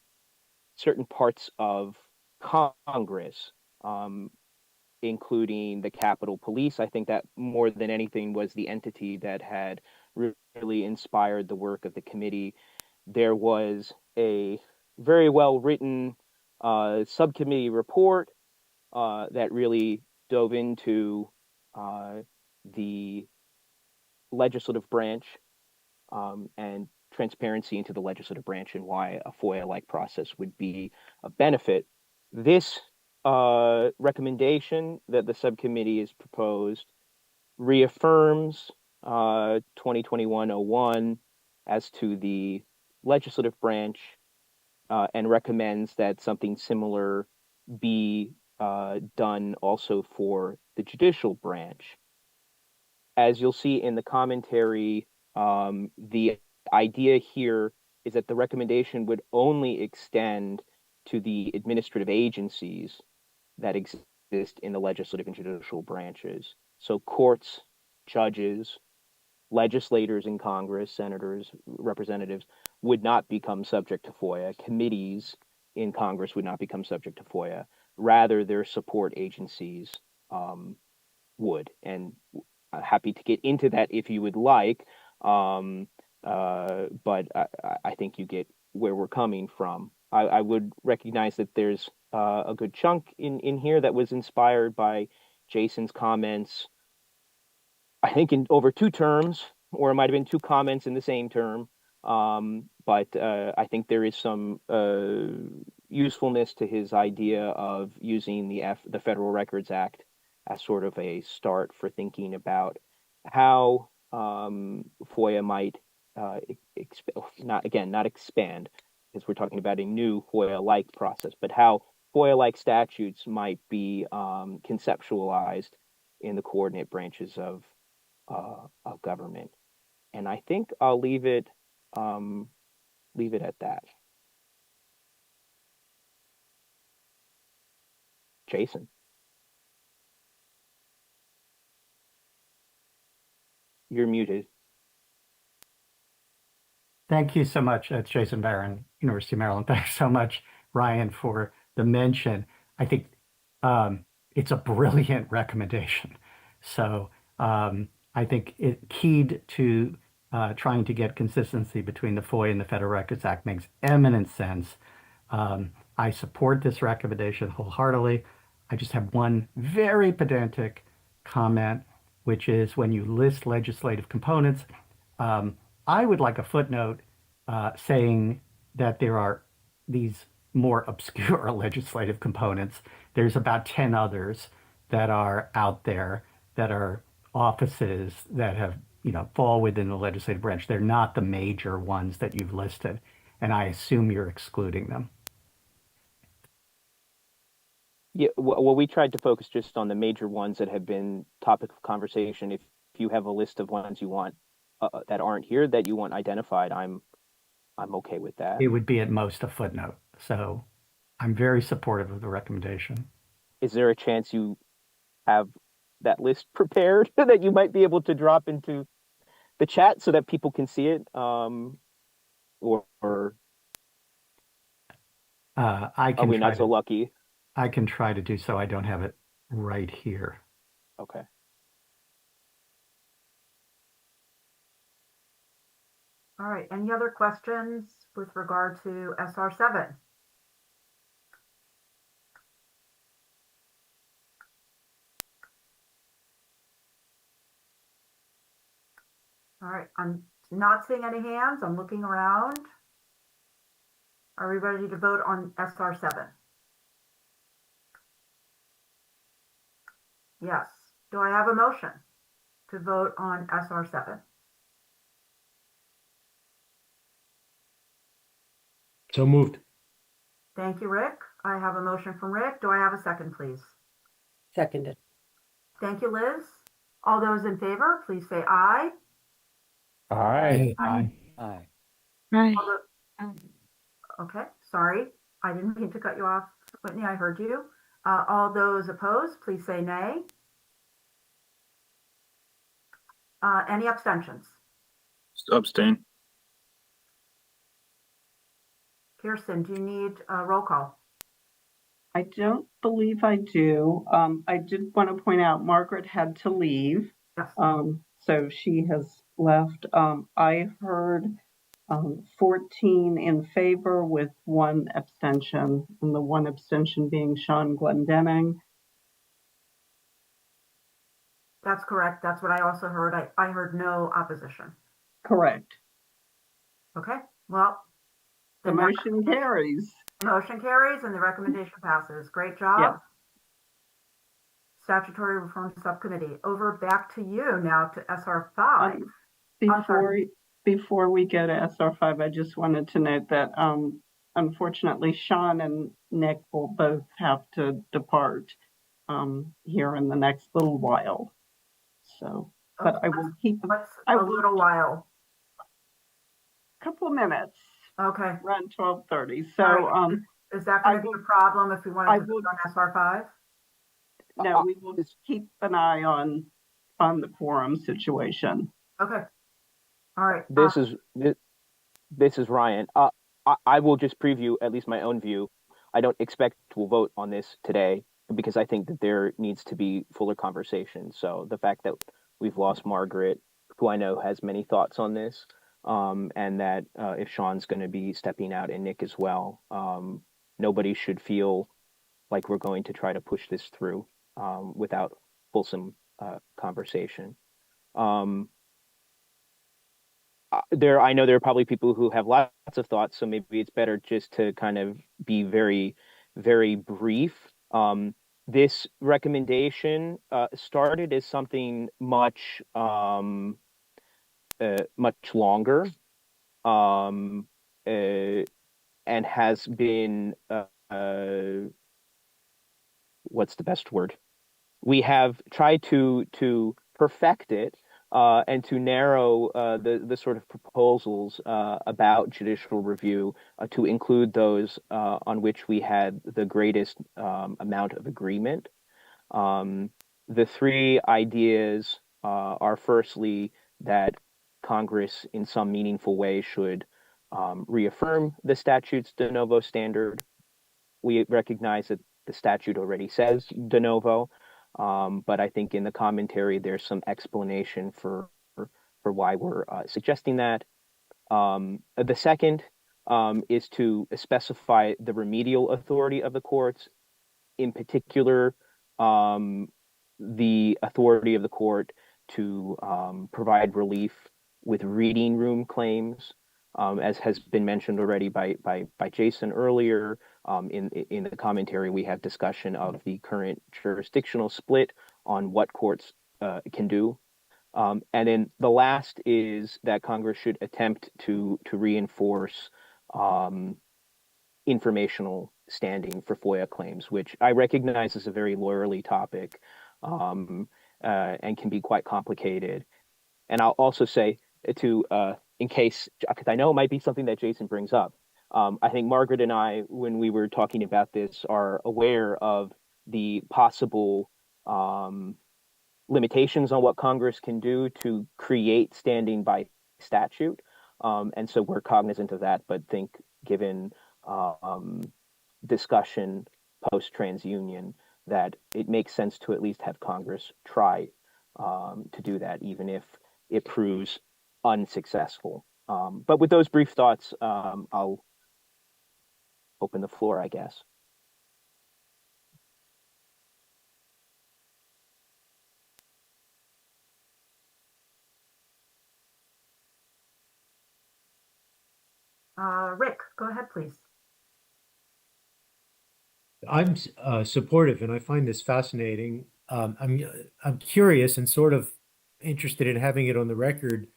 parts of Congress, including the Capitol Police. I think that more than anything was the entity that had really inspired the work of the committee. There was a very well-written subcommittee report that really dove into the legislative branch and transparency into the legislative branch and why a FOIA-like process would be a benefit. This recommendation that the subcommittee has proposed reaffirms 2021-01 as to the legislative branch and recommends that something similar be done also for the judicial branch. As you'll see in the commentary, the idea here is that the recommendation would only extend to the administrative agencies that exist in the legislative and judicial branches. So courts, judges, legislators in Congress, senators, representatives would not become subject to FOIA. Committees in Congress would not become subject to FOIA. Rather, their support agencies would. And I'm happy to get into that if you would like, but I think you get where we're coming from. I would recognize that there's a good chunk in here that was inspired by Jason's comments, I think in over 2 terms, or it might have been 2 comments in the same term. But I think there is some usefulness to his idea of using the Federal Records Act as sort of a start for thinking about how FOIA might not expand, because we're talking about a new FOIA-like process, but how FOIA-like statutes might be conceptualized in the coordinate branches of government. And I think I'll leave it at that. Jason, you're muted. Thank you so much. It's Jason Barron, University of Maryland. Thanks so much, Ryan, for the mention. I think it's a brilliant recommendation. So I think it keyed to trying to get consistency between the FOIA and the Federal Records Act makes eminent sense. I support this recommendation wholeheartedly. I just have one very pedantic comment, which is when you list legislative components, I would like a footnote saying that there are these more obscure legislative components. There's about 10 others that are out there that are offices that have, fall within the legislative branch. They're not the major ones that you've listed, and I assume you're excluding them. Yeah, well, we tried to focus just on the major ones that have been topic of conversation. If you have a list of ones you want that aren't here that you want identified, I'm okay with that. It would be at most a footnote. So I'm very supportive of the recommendation. Is there a chance you have that list prepared that you might be able to drop into the chat so that people can see it? Or I can are we not so lucky? I can try to do so. I don't have it right here. Okay. All right, any other questions with regard to SR7? All right, I'm not seeing any hands. I'm looking around. Are we ready to vote on SR7? Yes. Do I have a motion to vote on SR7? So moved. Thank you, Rick. I have a motion from Rick. Do I have a second, please? Seconded. Thank you, Liz. All those in favor, please say aye. Aye. Aye. Aye. Aye. Okay, sorry. I didn't mean to cut you off, Whitney. I heard you. All those opposed, please say nay. Any abstentions? Abstain. Kirsten, do you need a roll call? I don't believe I do. I did want to point out Margaret had to leave. Yes. So she has left. I heard 14 in favor with 1 abstention, and the 1 abstention being Sean Glendenning. That's correct. That's what I also heard. I heard no opposition. Correct. Okay, well. The motion carries. Motion carries and the recommendation passes. Great job. Yep. Statutory Reform Subcommittee. Over back to you now to SR5. Before we go to SR5, I just wanted to note that unfortunately Sean and Nick will both have to depart here in the next little while. So, but I will keep a little while. Couple of minutes. Okay. Around 12:30. So right. Is that going to be a problem if we want to vote on SR5? No, we will just keep an eye on the quorum situation. Okay. All right. This is Ryan. I will just preview at least my own view. I don't expect we'll vote on this today because I think that there needs to be fuller conversation. So the fact that we've lost Margaret, who I know has many thoughts on this, and that if Sean's going to be stepping out and Nick as well, nobody should feel like we're going to try to push this through without fulsome conversation. I know there are probably people who have lots of thoughts, so maybe it's better just to kind of be very, very brief. This recommendation started as something much longer. and has been what's the best word? We have tried to perfect it and to narrow the sort of proposals about judicial review to include those on which we had the greatest amount of agreement. The three ideas are firstly that Congress in some meaningful way should reaffirm the statute's de novo standard. We recognize that the statute already says de novo, but I think in the commentary there's some explanation for why we're suggesting that. The second is to specify the remedial authority of the courts, in particular, the authority of the court to provide relief with reading room claims, as has been mentioned already by Jason earlier. In the commentary, we have discussion of the current jurisdictional split on what courts can do. And then the last is that Congress should attempt to reinforce informational standing for FOIA claims, which I recognize is a very lawyerly topic and can be quite complicated. And I'll also say in case, because I know it might be something that Jason brings up, I think Margaret and I, when we were talking about this, are aware of the possible limitations on what Congress can do to create standing by statute. And so we're cognizant of that, but think given discussion post-TransUnion that it makes sense to at least have Congress try to do that, even if it proves unsuccessful. But with those brief thoughts, I'll open the floor, I guess. Rick, go ahead, please. I'm supportive, and I find this fascinating. I'm curious and sort of interested in having it on the record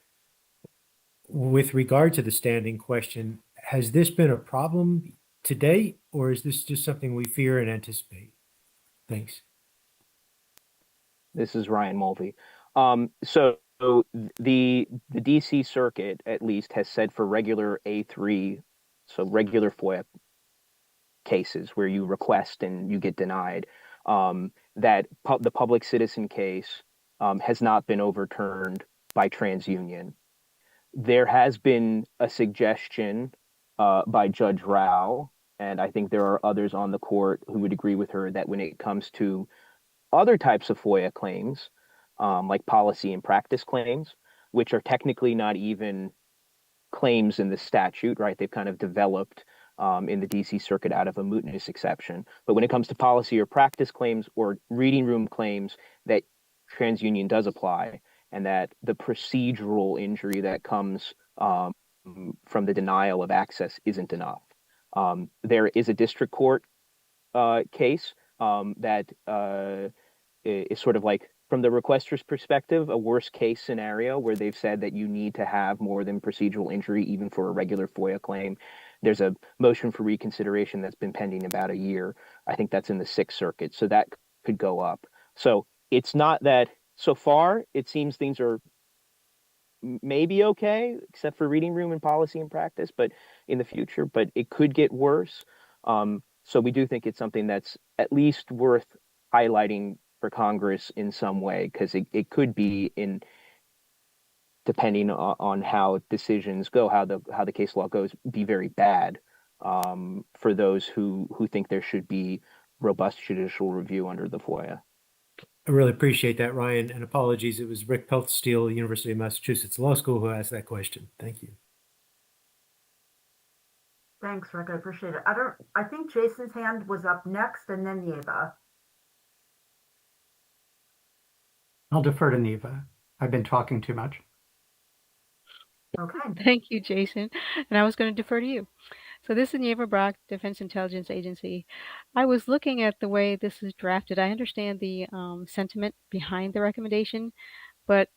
with regard to the standing question. Has this been a problem to date, or is this just something we fear and anticipate? Thanks. This is Ryan Mulvey. So the DC Circuit, at least, has said for regular A3, so regular FOIA cases where you request and you get denied, that the public citizen case has not been overturned by TransUnion. There has been a suggestion by Judge Rao, and I think there are others on the court who would agree with her, that when it comes to other types of FOIA claims, like policy and practice claims, which are technically not even claims in the statute, right? They've kind of developed in the DC Circuit out of a mootness exception. But when it comes to policy or practice claims or reading room claims, that TransUnion does apply, and that the procedural injury that comes from the denial of access isn't enough. There is a district court case that is sort of like, from the requester's perspective, a worst case scenario where they've said that you need to have more than procedural injury even for a regular FOIA claim. There's a motion for reconsideration that's been pending about a year. I think that's in the Sixth Circuit, so that could go up. So it's not that, so far it seems things are maybe okay, except for reading room and policy and practice, but in the future, but it could get worse. So we do think it's something that's at least worth highlighting for Congress in some way, because it could be, in depending on how decisions go, how the case law goes, be very bad for those who think there should be robust judicial review under the FOIA. I really appreciate that, Ryan, and apologies. It was Rick Peltzsteel, University of Massachusetts Law School, who asked that question. Thank you. Thanks, Rick. I appreciate it. I think Jason's hand was up next, and then Yeva. I'll defer to Neva. I've been talking too much. Okay. Thank you, Jason. And I was going to defer to you. So this is Yeva Brock, Defense Intelligence Agency. I was looking at the way this is drafted. I understand the sentiment behind the recommendation, but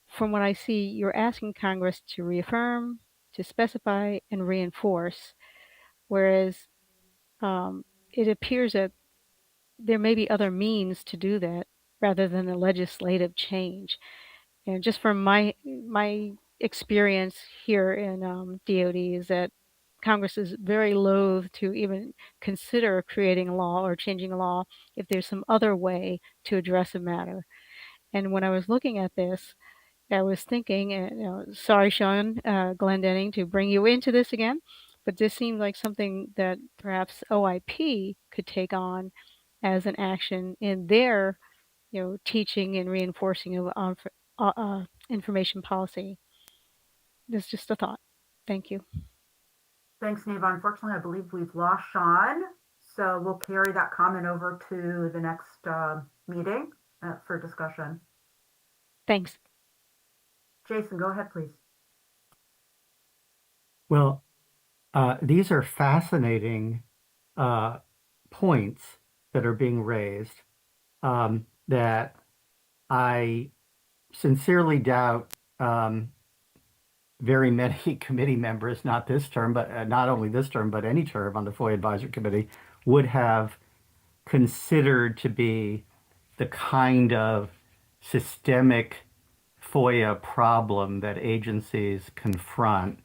from what I see, you're asking Congress to reaffirm, to specify and reinforce, whereas it appears that there may be other means to do that rather than a legislative change. And just from my experience here in DoD is that Congress is very loath to even consider creating a law or changing a law if there's some other way to address a matter. And when I was looking at this, I was thinking, sorry, Sean, Glendenning, to bring you into this again, but this seemed like something that perhaps OIP could take on as an action in their, teaching and reinforcing of information policy. This is just a thought. Thank you. Thanks, Neva. Unfortunately, I believe we've lost Sean, so we'll carry that comment over to the next meeting for discussion. Thanks. Jason, go ahead, please. Well, these are fascinating points that are being raised that I sincerely doubt very many committee members, not this term, but not only this term, but any term on the FOIA Advisory Committee would have considered to be the kind of systemic FOIA problem that agencies confront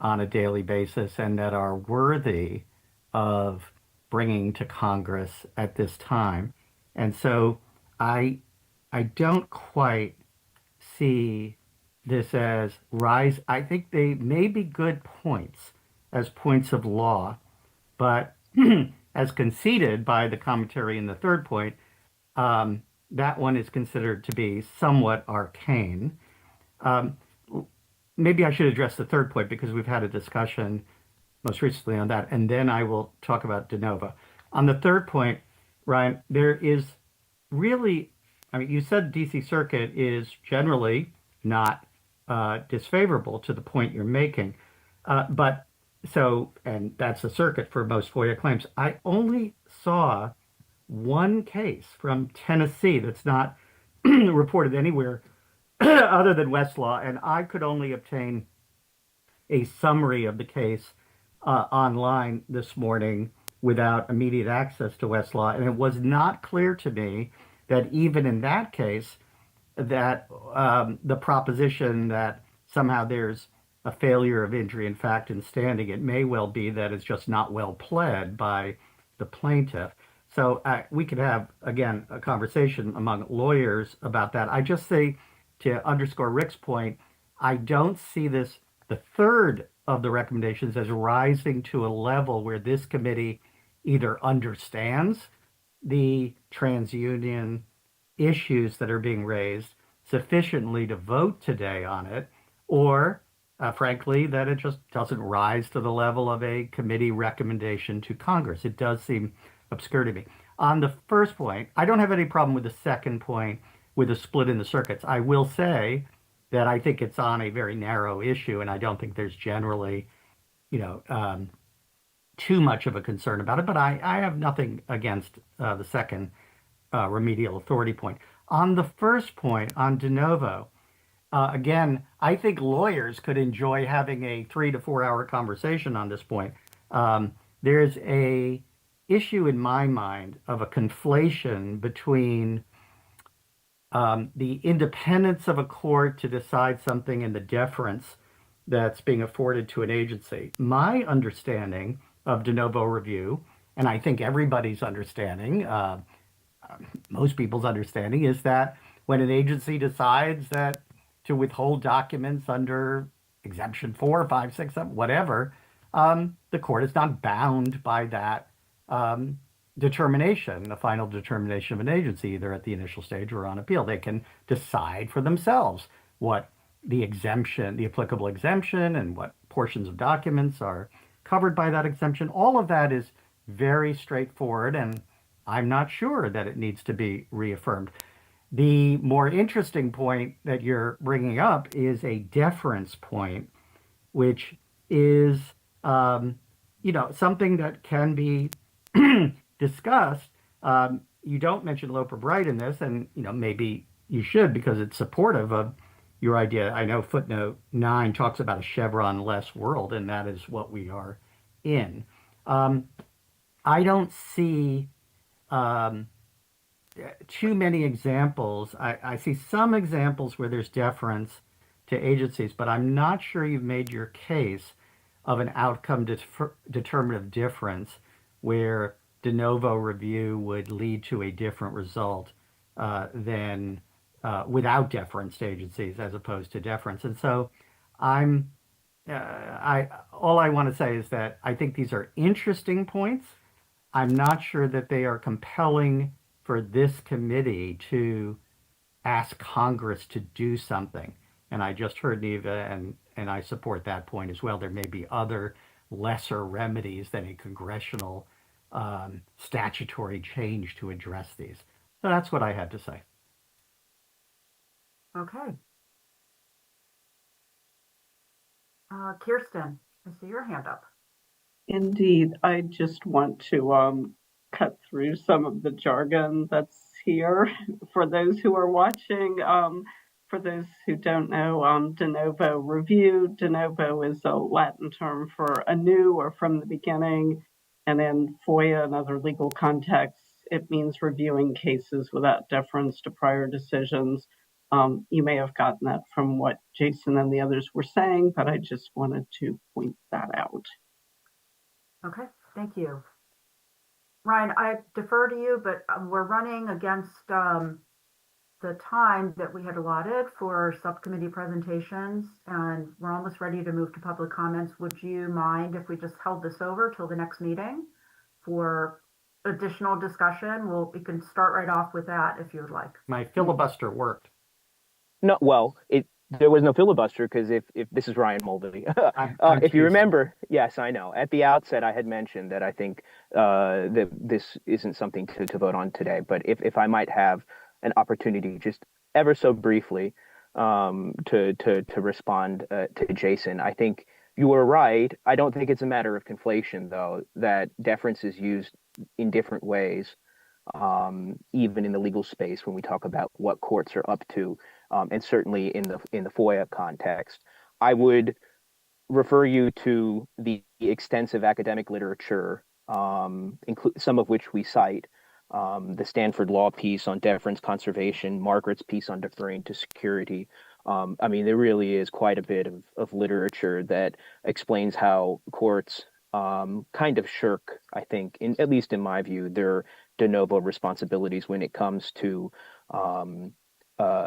on a daily basis and that are worthy of bringing to Congress at this time. And so I don't quite see this as rise. I think they may be good points as points of law, but as conceded by the commentary in the third point, that one is considered to be somewhat arcane. Maybe I should address the third point because we've had a discussion most recently on that, and then I will talk about de novo. On the third point, Ryan, there is really, you said DC Circuit is generally not disfavorable to the point you're making, and that's the circuit for most FOIA claims. I only saw one case from Tennessee that's not reported anywhere other than Westlaw, and I could only obtain a summary of the case online this morning without immediate access to Westlaw, and it was not clear to me that even in that case, that the proposition that somehow there's a failure of injury in fact and standing, it may well be that it's just not well pled by the plaintiff. So we could have, again, a conversation among lawyers about that. I just say, to underscore Rick's point, I don't see this, the third of the recommendations, as rising to a level where this committee either understands the TransUnion issues that are being raised sufficiently to vote today on it, or frankly, that it just doesn't rise to the level of a committee recommendation to Congress. It does seem obscure to me. On the first point, I don't have any problem with the second point with a split in the circuits. I will say that I think it's on a very narrow issue, and I don't think there's generally, too much of a concern about it, but I have nothing against the second remedial authority point. On the first point, on de novo, again, I think lawyers could enjoy having a 3 to 4 hour conversation on this point. There's a issue in my mind of a conflation between the independence of a court to decide something and the deference that's being afforded to an agency. My understanding of de novo review, and I think everybody's understanding, most people's understanding, is that when an agency decides that to withhold documents under exemption 4, 5, 6, 7, whatever, the court is not bound by that determination, the final determination of an agency, either at the initial stage or on appeal. They can decide for themselves what the exemption, the applicable exemption, and what portions of documents are covered by that exemption. All of that is very straightforward, and I'm not sure that it needs to be reaffirmed. The more interesting point that you're bringing up is a deference point, which is, something that can be discussed. You don't mention Loper Bright in this, and maybe you should because it's supportive of your idea. I know footnote 9 talks about a Chevron-less world, and that is what we are in. I don't see too many examples. I see some examples where there's deference to agencies, but I'm not sure you've made your case of an outcome determinative difference where de novo review would lead to a different result than without deference to agencies as opposed to deference. And so I'm all I want to say is that I think these are interesting points. I'm not sure that they are compelling for this committee to ask Congress to do something. And I just heard Neva, and I support that point as well. There may be other lesser remedies than a congressional statutory change to address these. So that's what I had to say. Okay. Kirsten, I see your hand up. Indeed, I just want to cut through some of the jargon that's here for those who are watching. For those who don't know, de novo review. De novo is a Latin term for anew or from the beginning. And in FOIA and other legal contexts, it means reviewing cases without deference to prior decisions. You may have gotten that from what Jason and the others were saying, but I just wanted to point that out. Okay, thank you. Ryan, I defer to you, but we're running against the time that we had allotted for subcommittee presentations, and we're almost ready to move to public comments. Would you mind if we just held this over till the next meeting for additional discussion? We can start right off with that if you would like. My filibuster worked. No, well, there was no filibuster because if this is Ryan Mulvey, I'm if you remember, yes, I know. At the outset, I had mentioned that I think that this isn't something to vote on today. But if I might have an opportunity, just ever so briefly, to respond to Jason, I think you were right. I don't think it's a matter of conflation, though, that deference is used in different ways. Even in the legal space when we talk about what courts are up to, and certainly in the FOIA context. I would refer you to the extensive academic literature, some of which we cite, the Stanford Law piece on deference conservation, Margaret's piece on deferring to security. I mean, there really is quite a bit of literature that explains how courts kind of shirk, I think, at least in my view, their de novo responsibilities when it comes to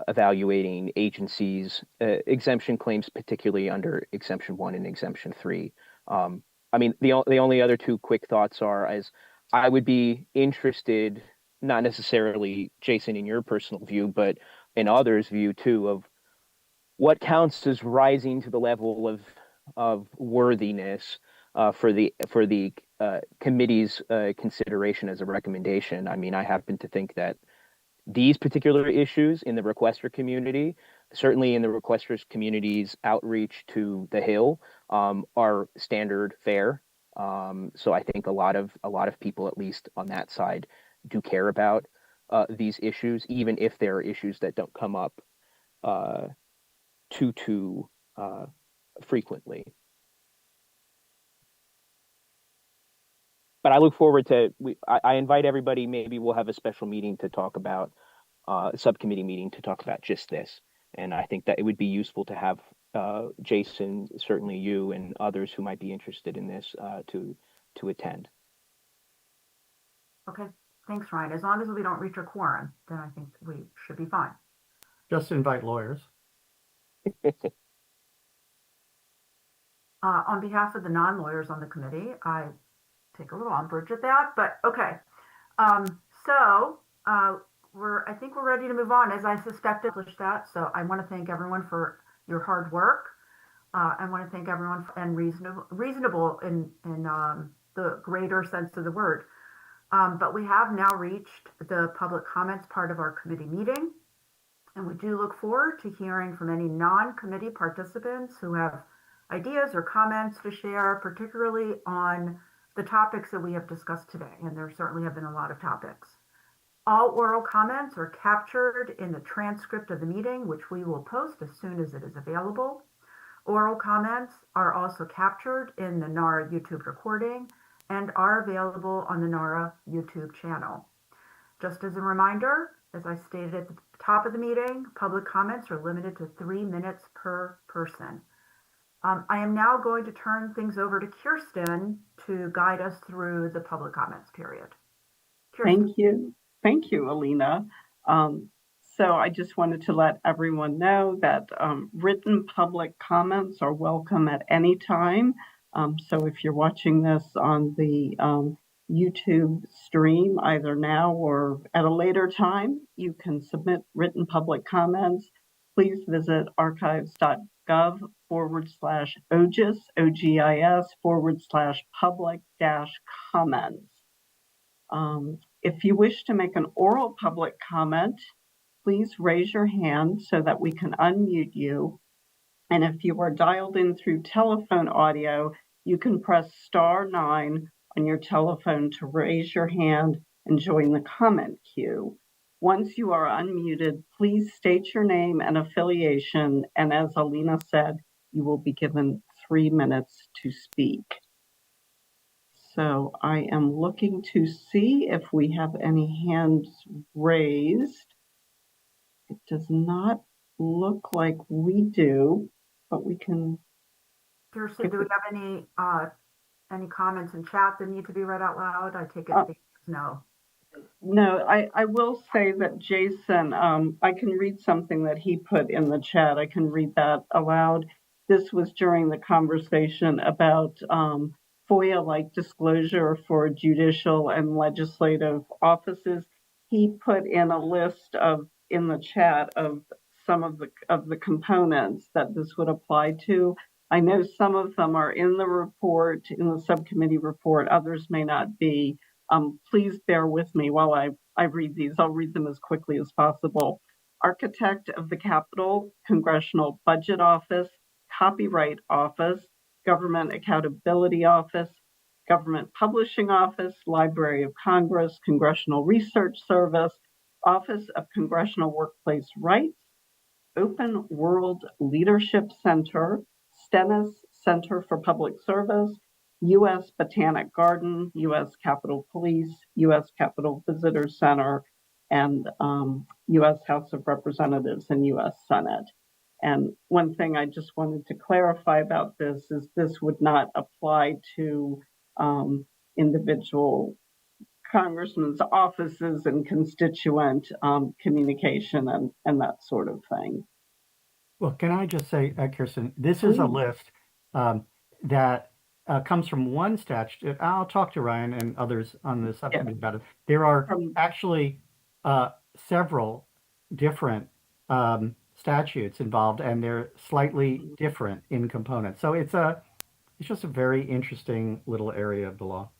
evaluating agencies' exemption claims, particularly under Exemption 1 and Exemption 3. I mean, the only other two quick thoughts are, as I would be interested, not necessarily, Jason, in your personal view, but in others' view too, of what counts as rising to the level of worthiness for the committee's consideration as a recommendation. I mean, I happen to think that these particular issues in the requester community, certainly in the requesters community's outreach to the Hill, are standard fare. So I think a lot of people, at least on that side, do care about these issues, even if there are issues that don't come up too frequently. But I look forward to, I invite everybody, maybe we'll have a special meeting to talk about, a subcommittee meeting to talk about just this. And I think that it would be useful to have Jason, certainly you and others who might be interested in this to attend. Okay, thanks, Ryan. As long as we don't reach a quorum, then I think we should be fine. Just invite lawyers. On behalf of the non-lawyers on the committee, I take a little umbrage at that, but okay. I think we're ready to move on, as I suspected that. So I want to thank everyone for your hard work. I want to thank everyone and reasonable in the greater sense of the word. But we have now reached the public comments part of our committee meeting. And we do look forward to hearing from any non-committee participants who have ideas or comments to share, particularly on the topics that we have discussed today. And there certainly have been a lot of topics. All oral comments are captured in the transcript of the meeting, which we will post as soon as it is available. Oral comments are also captured in the NARA YouTube recording and are available on the NARA YouTube channel. Just as a reminder, as I stated at the top of the meeting, public comments are limited to 3 minutes per person. I am now going to turn things over to Kirsten to guide us through the public comments period. Kirsten. Thank you. Thank you, Alina. So I just wanted to let everyone know that written public comments are welcome at any time. So if you're watching this on the YouTube stream, either now or at a later time, you can submit written public comments. Please visit archives.gov/OGIS, OGIS/public-comments. If you wish to make an oral public comment, please raise your hand so that we can unmute you. And if you are dialed in through telephone audio, you can press *9 on your telephone to raise your hand and join the comment queue. Once you are unmuted, please state your name and affiliation. And as Alina said, you will be given 3 minutes to speak. So I am looking to see if we have any hands raised. It does not look like we do, but we can. Kirsten, do we have any comments in chat that need to be read out loud? I take it no. No, I will say that Jason, I can read something that he put in the chat. I can read that aloud. This was during the conversation about FOIA-like disclosure for judicial and legislative offices. He put in a list in the chat of some of the components that this would apply to. I know some of them are in the report, in the subcommittee report. Others may not be. Please bear with me while I read these. I'll read them as quickly as possible. Architect of the Capitol, Congressional Budget Office, Copyright Office, Government Accountability Office, Government Publishing Office, Library of Congress, Congressional Research Service, Office of Congressional Workplace Rights, Open World Leadership Center, Stennis Center for Public Service, U.S. Botanic Garden, U.S. Capitol Police, U.S. Capitol Visitor Center, and U.S. House of Representatives and U.S. Senate. And one thing I just wanted to clarify about this is this would not apply to individual congressmen's offices and constituent communication and that sort of thing. Well, can I just say, Kirsten, this is a list that comes from one statute. I'll talk to Ryan and others on the subcommittee about it. There are actually several different statutes involved, and they're slightly different in components. So it's just a very interesting little area of the law.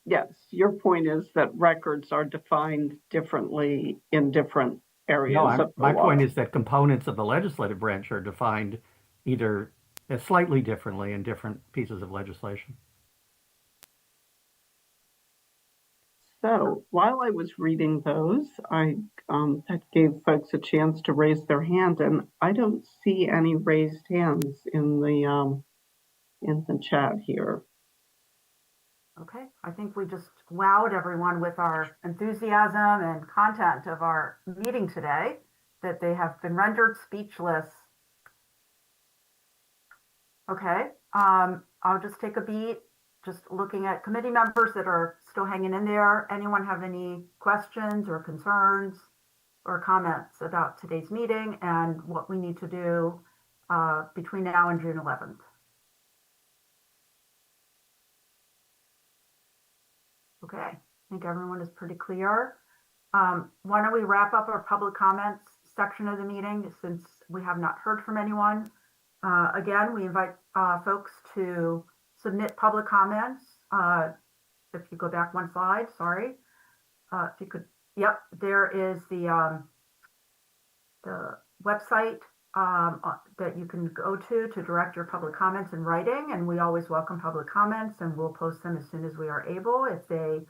Yes, your point is that records are defined differently in different areas of the my law. point is that components of the legislative branch are defined either slightly differently in different pieces of legislation. So while I was reading those, I that gave folks a chance to raise their hand, and I don't see any raised hands in the chat here. Okay, I think we just wowed everyone with our enthusiasm and content of our meeting today, that they have been rendered speechless. Okay, I'll just take a beat, just looking at committee members that are still hanging in there. Anyone have any questions or concerns or comments about today's meeting and what we need to do between now and June 11th? Okay, I think everyone is pretty clear. Why don't we wrap up our public comments section of the meeting, since we have not heard from anyone. Again, we invite folks to submit public comments. If you go back one slide, sorry. If you could, yep, there is the website that you can go to direct your public comments in writing, and we always welcome public comments, and we'll post them as soon as we are able. If they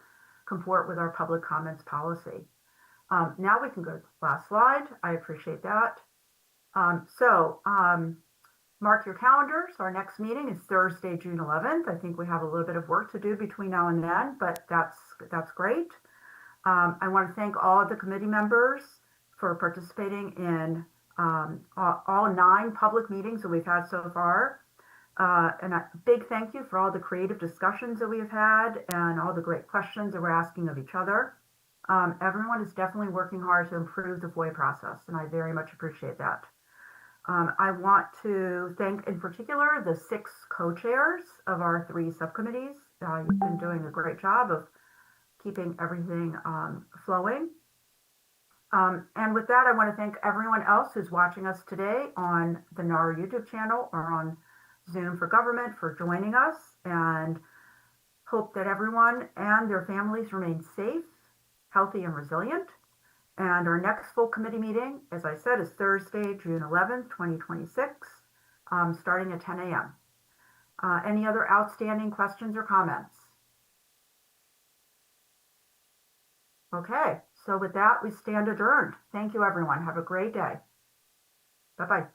comport with our public comments policy. Now we can go to the last slide. I appreciate that. Mark your calendars. Our next meeting is Thursday, June 11th. I think we have a little bit of work to do between now and then, but that's great. I want to thank all of the committee members for participating in all 9 public meetings that we've had so far. And a big thank you for all the creative discussions that we have had and all the great questions that we're asking of each other. Everyone is definitely working hard to improve the FOIA process, and I very much appreciate that. I want to thank in particular the 6 co-chairs of our 3 subcommittees. You've been doing a great job of keeping everything flowing. And with that, I want to thank everyone else who's watching us today on the NAR YouTube channel or on Zoom for Government for joining us, and hope that everyone and their families remain safe, healthy, and resilient. And our next full committee meeting, as I said, is Thursday, June 11th, 2026, starting at 10 a.m. Any other outstanding questions or comments? Okay, so with that, we stand adjourned. Thank you, everyone. Have a great day. Bye-bye.